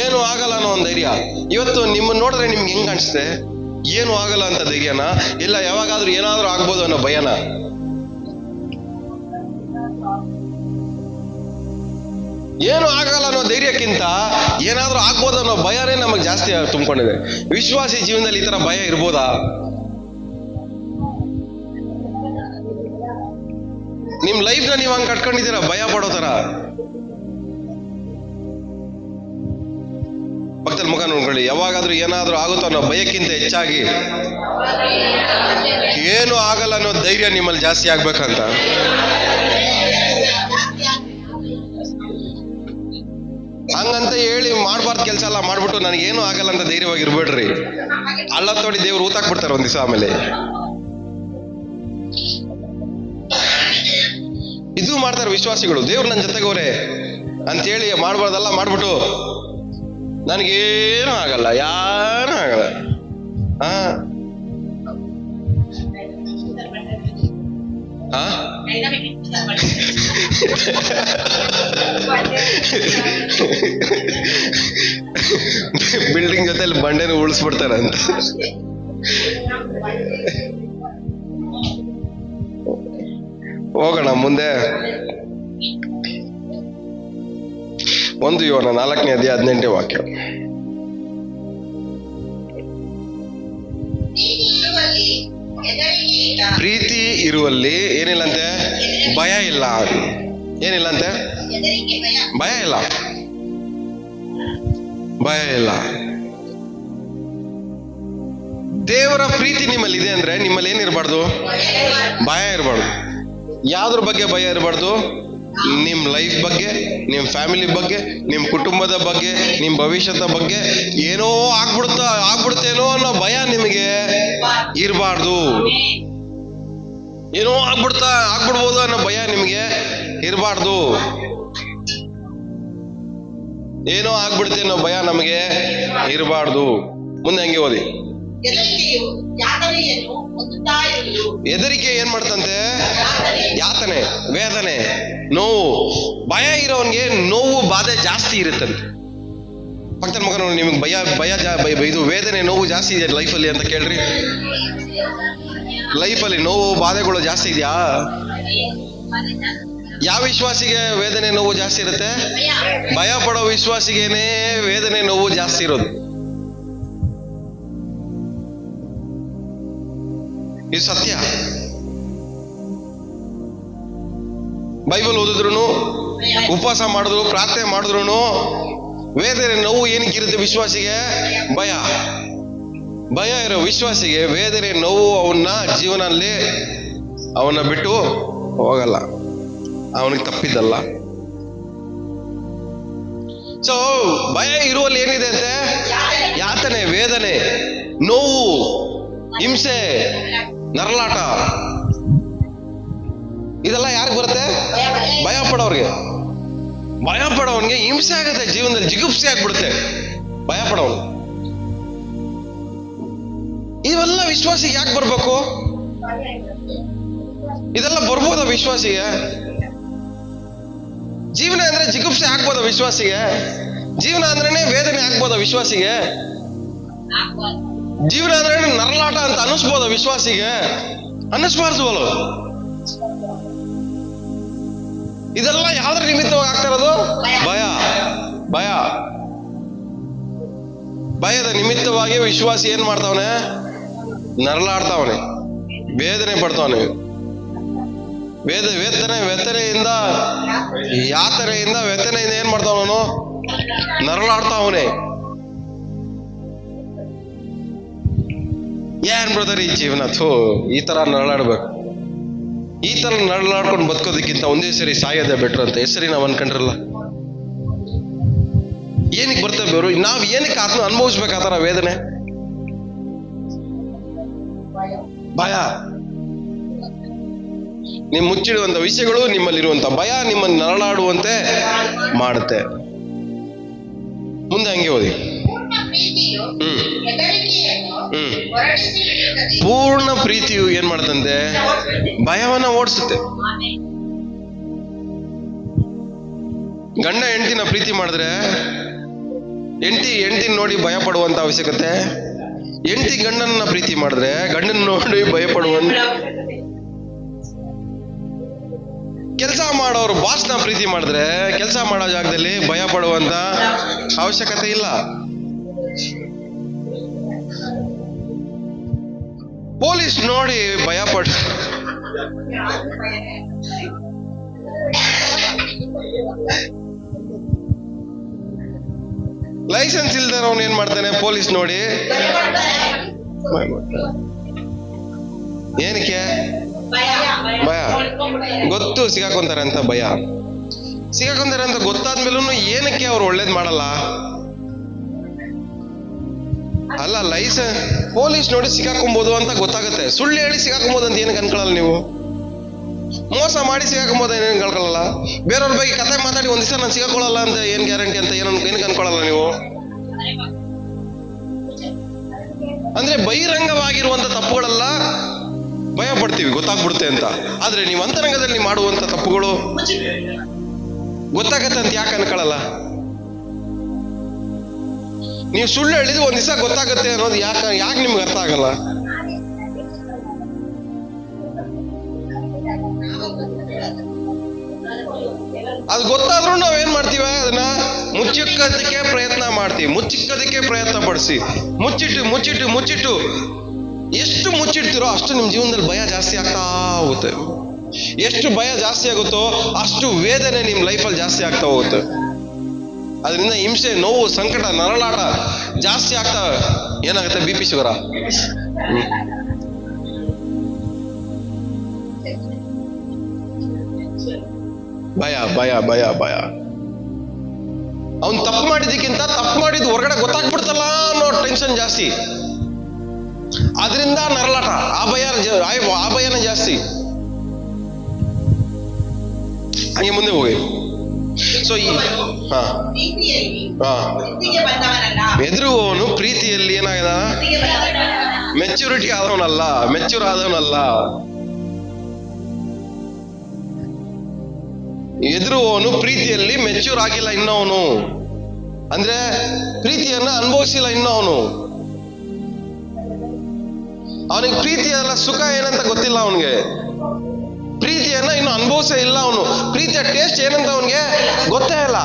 Speaker 1: ಏನು ಆಗಲ್ಲ ಅನ್ನೋ ಒಂದು ಧೈರ್ಯ. ಇವತ್ತು ನಿಮ್ಮನ್ನ ನೋಡಿದ್ರೆ ನಿಮ್ಗೆ ಹೆಂಗ್ ಕಾಣಿಸುತ್ತೆ? ಏನು ಆಗಲ್ಲ ಅಂತ ಧೈರ್ಯನ, ಇಲ್ಲ ಯಾವಾಗಾದ್ರೂ ಏನಾದ್ರೂ ಆಗ್ಬೋದು ಅನ್ನೋ ಭಯನ? ಏನು ಆಗಲ್ಲ ಅನ್ನೋ ಧೈರ್ಯಕ್ಕಿಂತ ಏನಾದ್ರೂ ಆಗ್ಬೋದು ಅನ್ನೋ ಭಯನೇ ನಮಗೆ ಜಾಸ್ತಿ ತುಂಬಿಕೊಂಡಿದೆ. ವಿಶ್ವಾಸಿ ಜೀವನದಲ್ಲಿ ಈ ತರ ಭಯ ಇರ್ಬೋದಾ? ನಿಮ್ ಲೈಫ್ನ ನೀವು ಹಂಗ್ ಕಟ್ಕೊಂಡಿದ್ದೀರಾ ಭಯ ಪಡೋ ತರ? ಪಕ್ಕದಲ್ಲಿ ಮುಖ ನೋಡ್ಕೊಳ್ಳಿ, ಯಾವಾಗಾದ್ರೂ ಏನಾದ್ರೂ ಆಗುತ್ತೋ ಅನ್ನೋ ಭಯಕ್ಕಿಂತ ಹೆಚ್ಚಾಗಿ ಏನು ಆಗಲ್ಲ ಅನ್ನೋ ಧೈರ್ಯ ನಿಮ್ಮಲ್ಲಿ ಜಾಸ್ತಿ ಆಗ್ಬೇಕಂತ. ಹಂಗಂತ ಹೇಳಿ ಮಾಡ್ಬಾರ್ದು ಕೆಲಸ ಎಲ್ಲ ಮಾಡ್ಬಿಟ್ಟು ನನಗೇನು ಆಗಲ್ಲ ಅಂತ ಧೈರ್ಯವಾಗಿ ಇರ್ಬೇಡ್ರಿ. ಅಲ್ಲ ತೋಡಿ ದೇವ್ರು ಊತಾಕ್ಬಿಡ್ತಾರೆ ಒಂದ್ ದಿವಸ. ಆಮೇಲೆ ಇದು ಮಾಡ್ತಾರೆ ವಿಶ್ವಾಸಿಗಳು, ದೇವ್ರು ನನ್ನ ಜೊತೆಗವ್ರೆ ಅಂತೇಳಿ ಮಾಡ್ಬಾರ್ದೆಲ್ಲ ಮಾಡ್ಬಿಟ್ಟು ನನಗೇನು ಆಗಲ್ಲ, ಯಾರು ಆಗಲ್ಲ. ಬಿಲ್ಡಿಂಗ್ ಜೊತೆಲಿ ಬಂಡೆನ ಉಳಿಸ್ಬಿಡ್ತಾರಂತ. ಹೋಗೋಣ ಮುಂದೆ. 1 ಯೋನ 4ನೇ ಅಧ್ಯಾಯ 18ನೇ ವಾಕ್ಯ. ಪ್ರೀತಿ ಇರುವಲ್ಲಿ ಏನಿಲ್ಲಂತೆ? ಭಯ ಇಲ್ಲ. ಏನಿಲ್ಲಂತೆ? ಭಯ ಇಲ್ಲ. ಭಯ ಇಲ್ಲ. ದೇವರ ಪ್ರೀತಿ ನಿಮ್ಮಲ್ಲಿ ಇದೆ ಅಂದ್ರೆ ನಿಮ್ಮಲ್ಲಿ ಏನಿರಬಾರ್ದು? ಭಯ ಇರಬಾರ್ದು. ಯಾವ್ದ್ರ ಬಗ್ಗೆ ಭಯ ಇರಬಾರ್ದು? ನಿಮ್ ಲೈಫ್ ಬಗ್ಗೆ, ನಿಮ್ ಫ್ಯಾಮಿಲಿ ಬಗ್ಗೆ, ನಿಮ್ ಕುಟುಂಬದ ಬಗ್ಗೆ, ನಿಮ್ ಭವಿಷ್ಯದ ಬಗ್ಗೆ ಏನೋ ಆಗ್ಬಿಡುತ್ತೇನೋ ಅನ್ನೋ ಭಯ ನಿಮಗೆ ಇರಬಾರ್ದು. ಏನೋ ಆಗ್ಬಿಡ್ಬೋದು ಅನ್ನೋ ಭಯ ನಿಮಗೆ ಇರಬಾರ್ದು. ಏನೋ ಆಗ್ಬಿಡುತ್ತೆ ಅನ್ನೋ ಭಯ ನಮಗೆ ಇರಬಾರ್ದು. ಮುಂದೆ ಹಂಗೆ ಓದಿ.
Speaker 2: ಹೆದರಿಕೆಯು ಯಾತನೆಯನ್ನು ಹೊಂದುತ್ತಾ ಇರುವುದು.
Speaker 1: ಹೆದರಿಕೆ ಏನ್ ಮಾಡ್ತಂತೆ? ಯಾತನೆ, ವೇದನೆ, ನೋವು. ಭಯ ಇರೋನ್ಗೆ ನೋವು ಬಾಧೆ ಜಾಸ್ತಿ ಇರುತ್ತಂತೆ. ಪಕ್ಕದ ಮಗ ನೋಡಿ, ನಿಮ್ಗೆ ಇದು ವೇದನೆ ನೋವು ಜಾಸ್ತಿ ಇದೆ ಲೈಫಲ್ಲಿ ಅಂತ ಕೇಳ್ರಿ. ಲೈಫಲ್ಲಿ ನೋವು ಬಾಧೆಗಳು ಜಾಸ್ತಿ ಇದೆಯಾ? ಯಾವ ವಿಶ್ವಾಸಿಗೆ ವೇದನೆ ನೋವು ಜಾಸ್ತಿ ಇರುತ್ತೆ? ಭಯ ಪಡೋ ವಿಶ್ವಾಸಿಗೇನೆ ವೇದನೆ ನೋವು ಜಾಸ್ತಿ ಇರೋದು. ಇದು ಸತ್ಯ. ಬೈಬಲ್ ಓದಿದ್ರು, ಉಪವಾಸ ಮಾಡಿದ್ರು, ಪ್ರಾರ್ಥನೆ ಮಾಡಿದ್ರು ವೇದನೆ ನೋವು ಏನಕ್ಕಿರುತ್ತೆ ವಿಶ್ವಾಸಿಗೆ? ಭಯ ಇರೋ ವಿಶ್ವಾಸಿಗೆ ವೇದನೆ ನೋವು ಅವನ್ನ ಜೀವನಲ್ಲಿ ಅವನ್ನ ಬಿಟ್ಟು ಹೋಗಲ್ಲ, ಅವನಿಗೆ ತಪ್ಪಿದ್ದಲ್ಲ. ಸೊ ಭಯ ಇರುವಲ್ಲಿ ಏನಿದೆ ಅಂತೆ? ಯಾತನೆ, ವೇದನೆ, ನೋವು, ಹಿಂಸೆ, ನರಳಾಟ. ಇದೆಲ್ಲ ಯಾರಿಗೆ ಬರುತ್ತೆ? ಭಯ ಪಡೋರ್ಗೆ. ಭಯ ಪಡೋನ್ಗೆ ಹಿಂಸೆ ಆಗುತ್ತೆ ಜೀವನದಲ್ಲಿ, ಜಿಗುಪ್ಸೆ ಆಗ್ಬಿಡುತ್ತೆ ಭಯ ಪಡೋನು. ಇವೆಲ್ಲ ವಿಶ್ವಾಸಿಗೆ ಯಾಕೆ ಬರ್ಬೇಕು? ಇದೆಲ್ಲ ಬರ್ಬೋದ ವಿಶ್ವಾಸಿಗೆ? ಜೀವನ ಅಂದ್ರೆ ಜಿಗುಪ್ಸೆ ಆಗ್ಬೋದ ವಿಶ್ವಾಸಿಗೆ? ಜೀವನ ಅಂದ್ರೇನೆ ವೇದನೆ ಆಗ್ಬೋದ ವಿಶ್ವಾಸಿಗೆ? ಜೀವನ ಅಂದ್ರೆ ನರಳಾಟ ಅಂತ ಅನಿಸ್ಬೋದ ವಿಶ್ವಾಸಿಗೆ? ಅನ್ನಿಸ್ಬಾರ್ದು ಅಲ್ಲ. ಇದೆಲ್ಲ ಯಾವ್ದ್ರ ನಿಮಿತ್ತವಾಗಿ ಆಗ್ತಾ ಇರೋದು? ಭಯದ ನಿಮಿತ್ತವಾಗಿ ವಿಶ್ವಾಸಿ ಏನ್ ಮಾಡ್ತಾವನೆ? ನರಳಾಡ್ತಾವನೆ, ವೇದನೆ ಪಡ್ತಾವನೆ. ವೆತನೆಯಿಂದ ಏನ್ ಮಾಡ್ತಾವನು? ನರಳಾಡ್ತಾವನೆ. ಏನ್ ಬ್ರದರ್ ಈ ಜೀವನ? ಈ ತರ ನರಳಾಡ್ಬೇಕು. ಈ ತರ ನರಳಾಡ್ಕೊಂಡು ಬದುಕೋದಕ್ಕಿಂತ ಒಂದೇ ಸರಿ ಸಾಯೋದೇ ಬೆಟ್ರ್ ಅಂತ ಹೆಸರಿ ನಾವ್ ಅನ್ಕೊಂಡ್ರಲ್ಲ. ಏನಕ್ಕೆ ಬರ್ತೇವೆ ಬೇರು? ನಾವ್ ಏನಕ್ಕೆ ಆತ್ಮ ಅನುಭವಿಸ್ಬೇಕಾತರ ವೇದನೆ? ಭಯ. ನೀವು ಮುಚ್ಚಿಡುವಂತ ವಿಷಯಗಳು, ನಿಮ್ಮಲ್ಲಿರುವಂತ ಭಯ ನಿಮ್ಮನ್ನು ನರಳಾಡುವಂತೆ ಮಾಡುತ್ತೆ. ಮುಂದೆ ಹಂಗೆ ಓದಿ. ಪೂರ್ಣ ಪ್ರೀತಿಯು ಏನ್ ಮಾಡ್ತಂತೆ? ಭಯವನ್ನ ಓಡಿಸುತ್ತೆ. ಗಂಡ ಹೆಂಡತಿನ ಪ್ರೀತಿ ಮಾಡಿದ್ರೆ ಹೆಂಡತಿ ನೋಡಿ ಭಯ ಪಡುವಂತ ಅವಶ್ಯಕತೆ, ಹೆಂಡತಿ ಗಂಡನ್ನ ಪ್ರೀತಿ ಮಾಡಿದ್ರೆ ಗಂಡನ ನೋಡಿ ಭಯ ಪಡುವಂತ. ಕೆಲಸ ಮಾಡೋರು ಬಾಸ್ನ ಪ್ರೀತಿ ಮಾಡಿದ್ರೆ ಕೆಲಸ ಮಾಡೋ ಜಾಗದಲ್ಲಿ ಭಯ ಪಡುವಂತ ಅವಶ್ಯಕತೆ ಇಲ್ಲ. ಪೊಲೀಸ್ ನೋಡಿ ಭಯ ಪಡ, ಲೈಸೆನ್ಸ್ ಇಲ್ದಾರ ಅವನು ಏನ್ ಮಾಡ್ತಾನೆ? ಪೊಲೀಸ್ ನೋಡಿ ಏನಕ್ಕೆ? ಭಯ. ಗೊತ್ತು ಸಿಗಾಕೊಂತಾರೆ ಅಂತ ಭಯ. ಸಿಗಾಕೊಂತಾರೆ ಅಂತ ಗೊತ್ತಾದ್ಮೇಲೂ ಏನಕ್ಕೆ ಅವ್ರು ಒಳ್ಳೇದ್ ಮಾಡಲ್ಲ? ಅಲ್ಲ, ಲೈಸೆನ್ಸ್ ಪೊಲೀಸ್ ನೋಡಿ ಸಿಗಾಕೊಂಬೋದು ಅಂತ ಗೊತ್ತಾಗುತ್ತೆ. ಸುಳ್ಳು ಹೇಳಿ ಸಿಗಾಕೊಂಬೋದು ಅಂತ ಏನಕ್ಕೆ ಅನ್ಕೊಳ್ಳಲ್ಲ ನೀವು? ಮೋಸ ಮಾಡಿ ಸಿಗಾಕೊಂಬೋದು ಏನೇನು ಅನ್ಕೊಳ್ಳಲ್ಲ? ಬೇರೆಯವ್ರ ಬಗ್ಗೆ ಕತೆ ಮಾತಾಡಿ ಒಂದ್ ದಿವಸ ನಾನು ಸಿಗಾಕೊಳ್ಳಲ್ಲ ಅಂತ ಏನ್ ಗ್ಯಾರಂಟಿ ಅಂತ ಏನಕ್ಕೆ ಅನ್ಕೊಳ್ಳಲ್ಲ ನೀವು? ಅಂದ್ರೆ ಬಹಿರಂಗವಾಗಿರುವಂತ ತಪ್ಪುಗಳೆಲ್ಲ ಭಯ ಪಡ್ತೀವಿ, ಗೊತ್ತಾಗ್ಬಿಡುತ್ತೆ ಅಂತ. ಆದ್ರೆ ನೀವು ಅಂತರಂಗದಲ್ಲಿ ಮಾಡುವಂತ ತಪ್ಪುಗಳು ಗೊತ್ತಾಗತ್ತೆ ಅಂತ ಯಾಕೆ ಅನ್ಕೊಳ್ಳಲ್ಲ? ನೀವು ಸುಳ್ಳು ಹೇಳಿದ್ರೆ ಒಂದ್ ದಿವಸ ಗೊತ್ತಾಗತ್ತೆ ಅನ್ನೋದು ಯಾಕೆ ನಿಮ್ಗೆ ಅರ್ಥ ಆಗಲ್ಲ? ಅದು ಗೊತ್ತಾದ್ರೂ ನಾವೇನ್ ಮಾಡ್ತೀವಿ? ಅದನ್ನ ಮುಚ್ಚಿಕ್ಕೋದಕ್ಕೆ ಪ್ರಯತ್ನ ಮಾಡ್ತೀವಿ, ಮುಚ್ಚಿಕ್ಕೋದಕ್ಕೆ ಪ್ರಯತ್ನ ಪಡಿಸಿ, ಮುಚ್ಚಿಟ್ಟು ಎಷ್ಟು ಮುಚ್ಚಿಡ್ತೀರೋ ಅಷ್ಟು ನಿಮ್ ಜೀವನದಲ್ಲಿ ಭಯ ಜಾಸ್ತಿ ಆಗ್ತಾ ಹೋಗುತ್ತೆ. ಎಷ್ಟು ಭಯ ಜಾಸ್ತಿ ಆಗುತ್ತೋ ಅಷ್ಟು ವೇದನೆ ನಿಮ್ ಲೈಫಲ್ಲಿ ಜಾಸ್ತಿ ಆಗ್ತಾ ಹೋಗುತ್ತೆ. ಅದರಿಂದ ಹಿಂಸೆ, ನೋವು, ಸಂಕಟ, ನರಳಾಟ ಜಾಸ್ತಿ ಆಗ್ತಾ ಏನಾಗುತ್ತೆ? BP sugar. ಭಯ. ಅವನ್ ತಪ್ಪು ಮಾಡಿದ್ದಕ್ಕಿಂತ ತಪ್ಪು ಮಾಡಿದ್ದು ಹೊರಗಡೆ ಗೊತ್ತಾಗ್ಬಿಡ್ತಲ್ಲ ಅನ್ನೋ ಟೆನ್ಷನ್ ಜಾಸ್ತಿ. ಅದರಿಂದ ನರಳಾಟ, ಆ ಭಯನ ಜಾಸ್ತಿ. ಹಂಗೆ ಮುಂದೆ ಹೋಗಿ. ಸೊ ಹಾ
Speaker 2: ಪ್ರೀತಿಯಲ್ಲಿ
Speaker 1: ಹಾ
Speaker 2: ಸಿದ್ಧಿಗೆ ಬಂದವನಲ್ಲ.
Speaker 1: ಎದುರುವವನು ಪ್ರೀತಿಯಲ್ಲಿ ಏನಾಗದ
Speaker 2: ಸಿದ್ಧಿಗೆ ಬಂದವನಲ್ಲ.
Speaker 1: Maturity ಆದವನಲ್ಲ, mature ಆದವನಲ್ಲ. ಎದುರುವವನು ಪ್ರೀತಿಯಲ್ಲಿ ಮೆಚ್ಯೂರ್ ಆಗಿಲ್ಲ ಇನ್ನವನು, ಅಂದ್ರೆ ಪ್ರೀತಿಯನ್ನ ಅನುಭವಿಸಿಲ್ಲ ಇನ್ನವನು. ಅವನಿಗೆ ಪ್ರೀತಿಯ ಸುಖ ಏನಂತ ಗೊತ್ತಿಲ್ಲ, ಅವನಿಗೆ ಪ್ರೀತಿಯನ್ನ ಇನ್ನು ಅನುಭವಿಸೇ ಇಲ್ಲ. ಅವನು ಪ್ರೀತಿಯ ಟೇಸ್ಟ್ ಏನಂತ ಅವನಿಗೆ ಗೊತ್ತೇ ಇಲ್ಲ.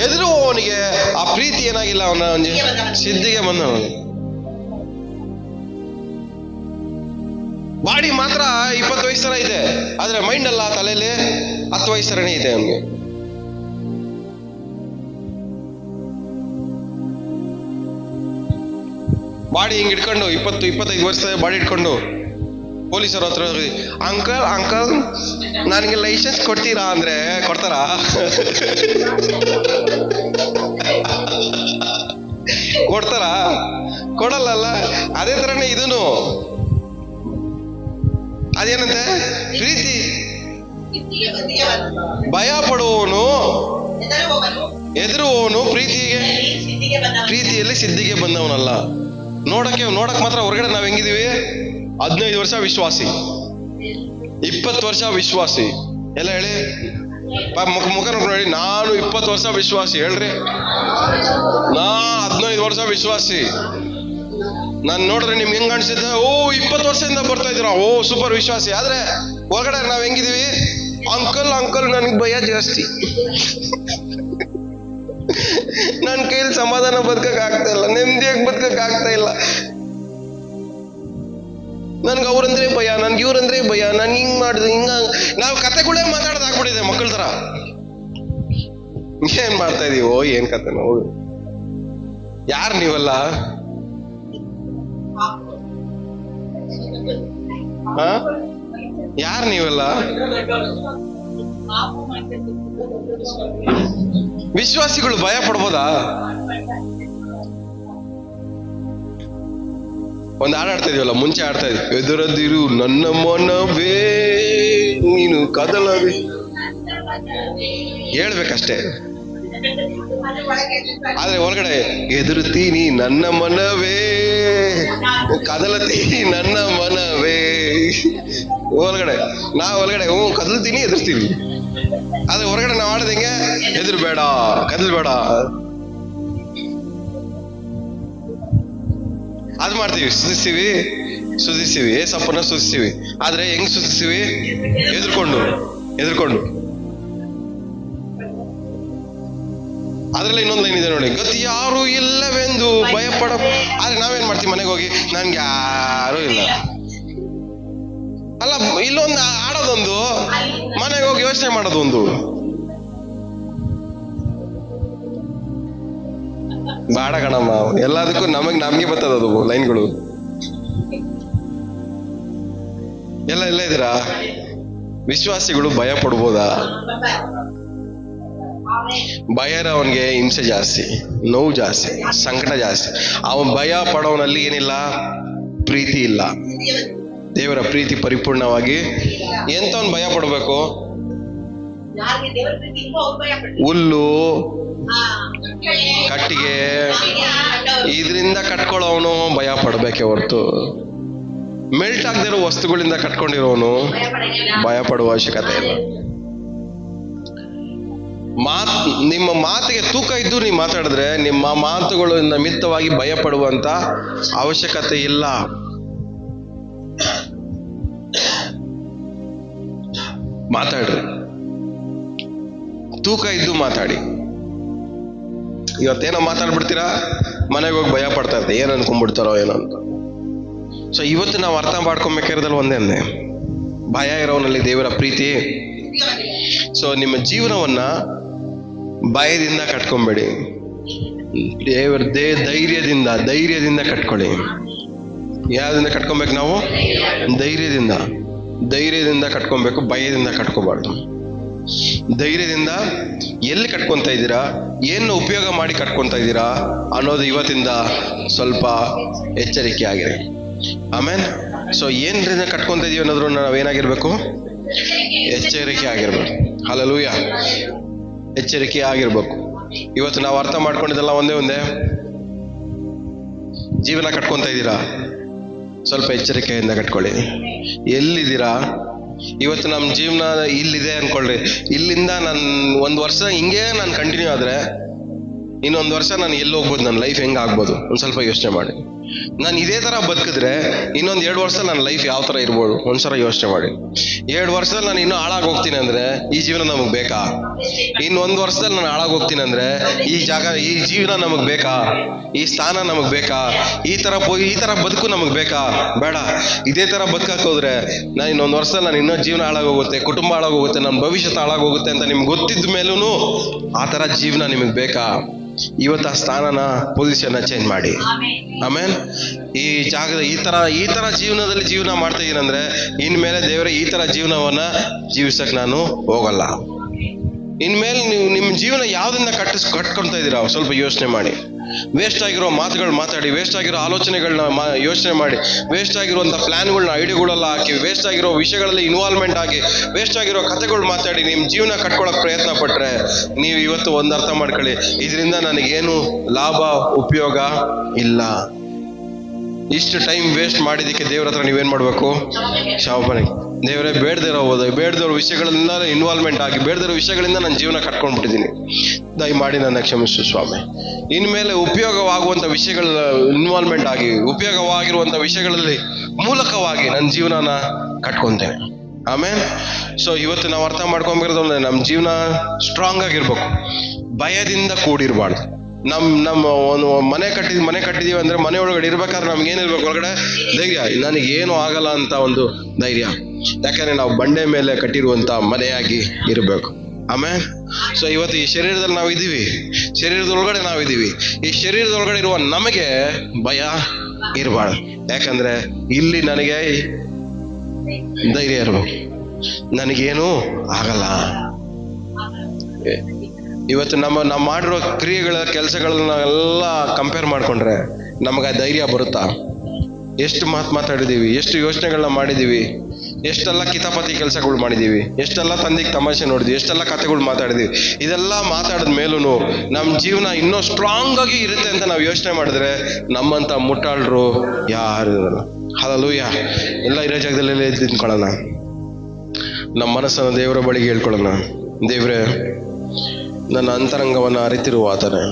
Speaker 1: ಎದುರುವವನಿಗೆ ಆ ಪ್ರೀತಿ ಏನಾಗಿಲ್ಲ, ಅವನಿಗೆ ಸಿದ್ಧಿಗೆ ಬಂದವನು. ಬಾಡಿ ಮಾತ್ರ 20 ವಯಸ್ಸರ ಇದೆ, ಆದ್ರೆ ಮೈಂಡ್ ಅಲ್ಲ, ತಲೆಯಲ್ಲಿ 10 ವಯಸ್ಸರನೇ ಇದೆ ಅವನಿಗೆ. ಬಾಡಿ ಹಿಂಗ್ ಇಟ್ಕೊಂಡು 20-25 ವರ್ಷದ ಬಾಡಿ ಇಟ್ಕೊಂಡು ಪೊಲೀಸರ ಹತ್ರ ಅಂಕಲ್ ಅಂಕಲ್ ನನಗೆ ಲೈಸೆನ್ಸ್ ಕೊಡ್ತೀರಾ ಅಂದ್ರೆ ಕೊಡ್ತಾರಾ? ಕೊಡ್ತಾರಾ? ಕೊಡಲ್ಲ. ಅದೇ ತರನೇ ಇದೂನು. ಅದೇನಂತೆ ಪ್ರೀತಿ. ಭಯ ಪಡುವವನು ಎದುರುವವನು ಪ್ರೀತಿಯಲ್ಲಿ ಸಿದ್ಧಿಗೆ ಬಂದವನಲ್ಲ. ನೋಡಕ್ ಮಾತ್ರ ಹೊರಗಡೆ ನಾವ್ ಹೆಂಗಿದೀವಿ? 15 ವರ್ಷ ವಿಶ್ವಾಸಿ, 20 ವರ್ಷ ವಿಶ್ವಾಸಿ ಎಲ್ಲ ಹೇಳಿ. ಮುಖ ನೋಡಿ, ನಾನು 20 ವರ್ಷ ವಿಶ್ವಾಸಿ ಹೇಳ್ರಿ. ನಾ 15 ವರ್ಷ ವಿಶ್ವಾಸಿ. ನಾನ್ ನೋಡ್ರೆ ನಿಮ್ಗೆ ಹೆಂಗ್ ಅನ್ಸಿದ್ದೆ? ಓ 20 ವರ್ಷದಿಂದ ಬರ್ತಾ ಇದ್ದೀರಾ, ಓ ಸೂಪರ್ ವಿಶ್ವಾಸಿ. ಆದ್ರೆ ಹೊರಗಡೆ ನಾವ್ ಹೆಂಗಿದೀವಿ? ಅಂಕಲ್ ನನಗ್ ಭಯ ಜಾಸ್ತಿ. ನನ್ ಕೈಲಿ ಸಮಾಧಾನ ಬದುಕಕ್ ಆಗ್ತಾ ಇಲ್ಲ, ನೆಮ್ಮದಿಯಾಗಿ ಬದುಕಕ್ ಆಗ್ತಾ ಇಲ್ಲ. ನನ್ಗೆ ಅವ್ರಂದ್ರೆ ಭಯ, ನನ್ಗೆ ಇವ್ರಂದ್ರೆ ಭಯ, ನನ್ ಹಿಂಗ್ ಮಾಡಿದ್ರು ಹಿಂಗ. ನಾವು ಕತೆಗಳೇ ಮಾತಾಡೋದಾಗ್ಬಿಟ್ಟಿದೆ ಮಕ್ಕಳ ತರ. ಏನ್ ಮಾಡ್ತಾ ಇದೀವೋ ಏನ್ ಕತೆ ನಾವು? ಯಾರು ನೀವೆಲ್ಲ? ಯಾರು ನೀವೆಲ್ಲ? ವಿಶ್ವಾಸಿಗಳು ಭಯ ಪಡ್ಬೋದಾ? ಒಂದು ಹಾಡು ಆಡ್ತಾ ಇದೀವಲ್ಲ, ಮುಂಚೆ ಆಡ್ತಾ ಇದ್ವಿ, ಎದುರದಿರು ನನ್ನ ಮನವೇ ನೀನು ಕದಲದೆ. ಹೇಳ್ಬೇಕಷ್ಟೇ. ಆದ್ರೆ ಒಳಗಡೆ ಎದುರುತ್ತೀನಿ ನನ್ನ ಮನವೇ, ಕದಲತೀನಿ ನನ್ನ ಮನವೇ. ಒಳಗಡೆ ಕದಲ್ತೀನಿ, ಎದುರ್ತೀನಿ. ಆದ್ರೆ ಹೊರಗಡೆ ನಾವು ಆಡೋದಂಗೆ, ಎದುರ್ಬೇಡ, ಕದಲ್ಬೇಡ. ಅದ್ ಮಾಡ್ತೀವಿ, ಸುಧಿಸ್ತೀವಿ, ಏಸಪ್ಪನ ಸುಧಿಸ್ತೀವಿ. ಆದ್ರೆ ಹೆಂಗ್ ಸುಧಿಸ್ತೀವಿ? ಎದುರ್ಕೊಂಡು. ಅದ್ರಲ್ಲಿ ಇನ್ನೊಂದು ಲೈನ್ ಇದೆ ನೋಡಿ, ಗತಿ ಯಾರು ಇಲ್ಲವೆಂದು ಭಯಪಡ. ಆದ್ರೆ ನಾವೇನ್ ಮಾಡ್ತೀವಿ? ಮನೆಗೆ ಹೋಗಿ ನನ್ಗೆ ಯಾರು ಇಲ್ಲ. ಅಲ್ಲ, ಇಲ್ಲೊಂದು ಆಡೋದೊಂದು, ಮನೆಗೆ ಹೋಗಿ ಯೋಚನೆ ಮಾಡೋದೊಂದು. ಬಾಡ ಕಣಮ್ಮ, ಎಲ್ಲದಕ್ಕೂ ನಮ್ಗೆ ಬರ್ತದದು ಲೈನ್ಗಳು. ಎಲ್ಲ ಇದ್ದೀರಾ? ವಿಶ್ವಾಸಿಗಳು ಭಯ ಪಡ್ಬೋದಾ? ಭಯ ಅವನಿಗೆ ಹಿಂಸೆ ಜಾಸ್ತಿ, ನೋವು ಜಾಸ್ತಿ, ಸಂಕಟ ಜಾಸ್ತಿ. ಅವನ್ ಭಯ ಪಡೋವನಲ್ಲಿ ಏನಿಲ್ಲ? ಪ್ರೀತಿ ಇಲ್ಲ. ದೇವರ ಪ್ರೀತಿ ಪರಿಪೂರ್ಣವಾಗಿ. ಎಂತವನ್ ಭಯ ಪಡ್ಬೇಕು? ಹುಲ್ಲು, ಕಟ್ಟಿಗೆ ಇದರಿಂದ ಕಟ್ಕೊಳ್ಳೋವನು ಭಯ ಪಡ್ಬೇಕೆ ಹೊರ್ತು, ಮೆಲ್ಟ್ ಆಗದಿರೋ ವಸ್ತುಗಳಿಂದ ಕಟ್ಕೊಂಡಿರೋನು ಭಯ ಪಡುವ ಅವಶ್ಯಕತೆ ಇಲ್ಲ. ನಿಮ್ಮ ಮಾತಿಗೆ ತೂಕ ಇದ್ದು ನೀವು ಮಾತಾಡಿದ್ರೆ ನಿಮ್ಮ ಮಾತುಗಳು ನಿಮಿತ್ತವಾಗಿ ಭಯ ಪಡುವಂತ ಅವಶ್ಯಕತೆ ಇಲ್ಲ. ಮಾತಾಡ್ರಿ, ತೂಕ ಇದ್ದು ಮಾತಾಡಿ. ಇವತ್ತೇನೋ ಮಾತಾಡ್ಬಿಡ್ತೀರಾ, ಮನೆಗೆ ಹೋಗಿ ಭಯ ಪಡ್ತಾ ಇರ್ತೆ, ಏನ್ ಅನ್ಕೊಂಡ್ಬಿಡ್ತಾರೋ ಏನೋ ಅಂತ. ಸೊ ಇವತ್ತು ನಾವು ಅರ್ಥ ಮಾಡ್ಕೊಬೇಕಾದ್ರಲ್ಲಿ ಒಂದೇ, ಭಯ ಇರೋನಲ್ಲಿ ದೇವರ ಪ್ರೀತಿ. ಸೊ ನಿಮ್ಮ ಜೀವನವನ್ನ ಭಯದಿಂದ ಕಟ್ಕೊಂಬೇಡಿ, ದೇವರ ಧೈರ್ಯದಿಂದ ಕಟ್ಕೊಳ್ಳಿ. ಯಾವ್ದಿಂದ ಕಟ್ಕೊಬೇಕು ನಾವು? ಧೈರ್ಯದಿಂದ ಕಟ್ಕೊಬೇಕು, ಭಯದಿಂದ ಕಟ್ಕೋಬಾರ್ದು. ಧೈರ್ಯದಿಂದ ಎಲ್ಲಿ ಕಟ್ಕೊಂತ ಇದ್ದೀರಾ, ಏನು ಉಪಯೋಗ ಮಾಡಿ ಕಟ್ಕೊಂತ ಇದ್ದೀರಾ ಅನ್ನೋದು ಇವತ್ತಿಂದ ಸ್ವಲ್ಪ ಎಚ್ಚರಿಕೆ ಆಗಿದೆ. ಆಮೇಲೆ ಸೊ ಏನ್ರಿಂದ ಕಟ್ಕೊಂತ ಇದೀವಿ ಅನ್ನೋದ್ರನ್ನ ನಾವೇನಾಗಿರ್ಬೇಕು? ಎಚ್ಚರಿಕೆ ಆಗಿರ್ಬೇಕು. ಹಲ್ಲೆಲೂಯಾ. ಎಚ್ಚರಿಕೆ ಆಗಿರ್ಬೇಕು. ಇವತ್ತು ನಾವು ಅರ್ಥ ಮಾಡ್ಕೊಂಡಿದ್ದೆಲ್ಲ ಒಂದೇ ಜೀವನ ಕಟ್ಕೊಂತ ಇದ್ದೀರಾ, ಸ್ವಲ್ಪ ಎಚ್ಚರಿಕೆಯಿಂದ ಕಟ್ಕೊಳ್ಳಿ. ಎಲ್ಲಿದ್ದೀರಾ ಇವತ್ತು? ನಮ್ಮ ಜೀವನ ಇಲ್ಲಿದೆ ಅನ್ಕೊಳ್ರಿ. ಇಲ್ಲಿಂದ ನಾನು 1 ವರ್ಷ ಹಿಂಗೆ ನಾನು ಕಂಟಿನ್ಯೂ ಆದ್ರೆ ಇನ್ನೊಂದು ವರ್ಷ ನಾನು ಎಲ್ಲಿ ಹೋಗ್ಬೋದು, ನನ್ನ ಲೈಫ್ ಹೆಂಗೆ ಆಗ್ಬೋದು? ಒಂದು ಸ್ವಲ್ಪ ಯೋಚನೆ ಮಾಡಿ. ನಾನು ಇದೇ ಥರ ಬದುಕಿದ್ರೆ ಇನ್ನೊಂದು 2 ವರ್ಷ ನನ್ನ ಲೈಫ್ ಯಾವ ಥರ ಇರ್ಬೋದು? ಒಂದ್ಸಲ ಯೋಚನೆ ಮಾಡಿ. 2 ವರ್ಷದಲ್ಲಿ ನಾನು ಇನ್ನೂ ಹಾಳಾಗಿ ಹೋಗ್ತೀನಿ ಅಂದರೆ ಈ ಜೀವನ ನಮಗೆ ಬೇಕಾ? ಇನ್ನು 1 ವರ್ಷದಲ್ಲಿ ನಾನು ಹಾಳಾಗಿ ಹೋಗ್ತೀನಿ ಅಂದರೆ ಈ ಜೀವನ ನಮಗೆ ಬೇಕಾ? ಈ ಸ್ಥಾನ ನಮಗೆ ಬೇಕಾ? ಈ ಥರ ಬದುಕು ನಮಗೆ ಬೇಕಾ? ಬೇಡ. ಇದೇ ಥರ ಬದುಕಕ್ಕೆ ಹೋದ್ರೆ ನಾನು ಇನ್ನೊಂದು ವರ್ಷದಲ್ಲಿ ನಾನು ಇನ್ನೂ ಜೀವನ ಹಾಳಾಗೋಗುತ್ತೆ, ಕುಟುಂಬ ಹಾಳಾಗೋಗುತ್ತೆ, ನನ್ನ ಭವಿಷ್ಯತ್ ಹಾಳಾಗೋಗುತ್ತೆ ಅಂತ ನಿಮ್ಗೆ ಗೊತ್ತಿದ್ದ ಮೇಲೂ ಆ ಥರ ಜೀವನ ನಿಮಗೆ ಬೇಕಾ? ಇವತ್ತು ಆ ಸ್ಥಾನನ ಪೊಸಿಷನ್ನ ಚೇಂಜ್ ಮಾಡಿ. ಆಮೇಲೆ ಈ ಜಾಗದ ಈ ತರ ಜೀವನದಲ್ಲಿ ಜೀವನ ಮಾಡ್ತಾ ಇದೀನಂದ್ರೆ ಇನ್ಮೇಲೆ ದೇವರೇ ಈ ತರ ಜೀವನವನ್ನ ಜೀವಿಸಕ್ ನಾನು ಹೋಗಲ್ಲ. ಇನ್ಮೇಲೆ ನೀವು ನಿಮ್ಮ ಜೀವನ ಯಾವ್ದನ್ನ ಕಟ್ಕೊಳ್ತಾ ಇದ್ದೀರಾ ಸ್ವಲ್ಪ ಯೋಚನೆ ಮಾಡಿ. ವೇಸ್ಟ್ ಆಗಿರೋ ಮಾತುಗಳು ಮಾತಾಡಿ, ವೇಸ್ಟ್ ಆಗಿರೋ ಆಲೋಚನೆಗಳನ್ನ ಯೋಚನೆ ಮಾಡಿ, ವೇಸ್ಟ್ ಆಗಿರುವಂಥ ಪ್ಲಾನ್ಗಳನ್ನ ಐಡಿಯಾಗಳೆಲ್ಲ ಹಾಕಿ, ವೇಸ್ಟ್ ಆಗಿರೋ ವಿಷಯಗಳಲ್ಲಿ ಇನ್ವಾಲ್ವ್ಮೆಂಟ್ ಆಗಿ, ವೇಸ್ಟ್ ಆಗಿರೋ ಕಥೆಗಳು ಮಾತಾಡಿ ನಿಮ್ಮ ಜೀವನ ಕಟ್ಕೊಳಕ್ ಪ್ರಯತ್ನ ಪಟ್ರೆ ನೀವು ಇವತ್ತು ಒಂದು ಅರ್ಥ ಮಾಡ್ಕೊಳ್ಳಿ, ಇದರಿಂದ ನನಗೇನು ಲಾಭ ಉಪಯೋಗ ಇಲ್ಲ. ಇಷ್ಟು ಟೈಮ್ ವೇಸ್ಟ್ ಮಾಡಿದ್ದಕ್ಕೆ ದೇವ್ರ ಹತ್ರ ನೀವೇನ್ ಮಾಡ್ಬೇಕು? ಕ್ಷಮಾಪಣೆ. ದೇವರೇ, ಬೇಡದಿರೋ ವಿಷಯಗಳಿಂದ ಇನ್ವಾಲ್ವ್ಮೆಂಟ್ ಆಗಿ, ಬೇಡದಿರೋ ವಿಷಯಗಳಿಂದ ನನ್ನ ಜೀವನ ಕಟ್ಕೊಂಡ್ಬಿಟ್ಟಿದ್ದೀನಿ, ದಯಮಾಡಿ ನನ್ನ ಕ್ಷಮಿಸು ಸ್ವಾಮಿ. ಇನ್ಮೇಲೆ ಉಪಯೋಗವಾಗುವಂಥ ವಿಷಯಗಳ ಇನ್ವಾಲ್ವ್ಮೆಂಟ್ ಆಗಿ, ಉಪಯೋಗವಾಗಿರುವಂಥ ವಿಷಯಗಳಲ್ಲಿ ಮೂಲಕವಾಗಿ ನನ್ನ ಜೀವನನ ಕಟ್ಕೊತೇನೆ. ಆಮೇಲೆ ಸೊ ಇವತ್ತು ನಾವು ಅರ್ಥ ಮಾಡ್ಕೊಂಬಿರೋದು ಅಂದ್ರೆ ನಮ್ಮ ಜೀವನ ಸ್ಟ್ರಾಂಗ್ ಆಗಿರ್ಬೇಕು, ಭಯದಿಂದ ಕೂಡಿರ್ಬಾರ್ದು. ನಮ್ಮ ಒಂದು ಮನೆ ಕಟ್ಟಿದೀವಿ ಅಂದ್ರೆ ಮನೆ ಒಳಗಡೆ ಇರ್ಬೇಕಾದ್ರೆ ನಮ್ಗೆ ಏನಿರ್ಬೇಕು? ಒಳಗಡೆ ಧೈರ್ಯ, ನನಗೇನು ಆಗಲ್ಲ ಅಂತ ಒಂದು ಧೈರ್ಯ. ಯಾಕಂದ್ರೆ ನಾವು ಬಂಡೆ ಮೇಲೆ ಕಟ್ಟಿರುವಂತ ಮನೆಯಾಗಿ ಇರಬೇಕು. ಆಮೇಲೆ ಸೊ ಇವತ್ತು ಈ ಶರೀರದಲ್ಲಿ ನಾವು ಇದೀವಿ, ಶರೀರದೊಳಗಡೆ ನಾವಿದೀವಿ. ಈ ಶರೀರದೊಳಗಡೆ ಇರುವ ನಮಗೆ ಭಯ ಇರಬಾರ್ದು. ಯಾಕಂದ್ರೆ ಇಲ್ಲಿ ನನಗೆ ಧೈರ್ಯ ಇರಬೇಕು, ನನಗೇನು ಆಗಲ್ಲ. ಇವತ್ತು ನಾವು ಮಾಡಿರೋ ಕ್ರಿಯೆಗಳ ಕೆಲಸಗಳನ್ನ ಎಲ್ಲ ಕಂಪೇರ್ ಮಾಡ್ಕೊಂಡ್ರೆ ನಮಗೆ ಧೈರ್ಯ ಬರುತ್ತಾ? ಎಷ್ಟು ಮಾತಾಡಿದೀವಿ, ಎಷ್ಟು ಯೋಚನೆಗಳನ್ನ ಮಾಡಿದೀವಿ, ಎಷ್ಟೆಲ್ಲ ಕಿತಾಪತಿ ಕೆಲಸಗಳು ಮಾಡಿದೀವಿ, ಎಷ್ಟೆಲ್ಲ ತಂದೆಗೆ ತಮಾಷೆ ನೋಡಿದ್ವಿ, ಎಷ್ಟೆಲ್ಲ ಕಥೆಗಳು ಮಾತಾಡಿದೀವಿ. ಇದೆಲ್ಲ ಮಾತಾಡಿದ ಮೇಲೂ ನಮ್ಮ ಜೀವನ ಇನ್ನೂ ಸ್ಟ್ರಾಂಗ್ ಆಗಿ ಇರುತ್ತೆ ಅಂತ ನಾವು ಯೋಚನೆ ಮಾಡಿದ್ರೆ ನಮ್ಮಂತ ಮುಟ್ಟಾಳರು ಯಾರು ಇರಲ್ಲ. ಹಲ್ಲೆಲೂಯಾ. ಎಲ್ಲ ಇರೋ ಜಾಗದಲ್ಲೆಲ್ಲ ನಿಂತ್ಕೊಳ್ಳೋಣ, ನಮ್ಮ ಮನಸ್ಸನ್ನು ದೇವರ ಬಳಿಗೆ ಹೇಳ್ಕೊಳ್ಳೋಣ. ದೇವ್ರೇ, ನನ್ನ ಅಂತರಂಗವನ್ನು ಅರಿತಿರುವ ಆತನೇ,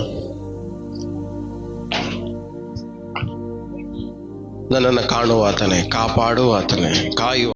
Speaker 1: ನನ್ನನ್ನು ಕಾಣುವ ಆತನೇ, ಕಾಪಾಡುವ ಆತನೇ, ಕಾಯುವ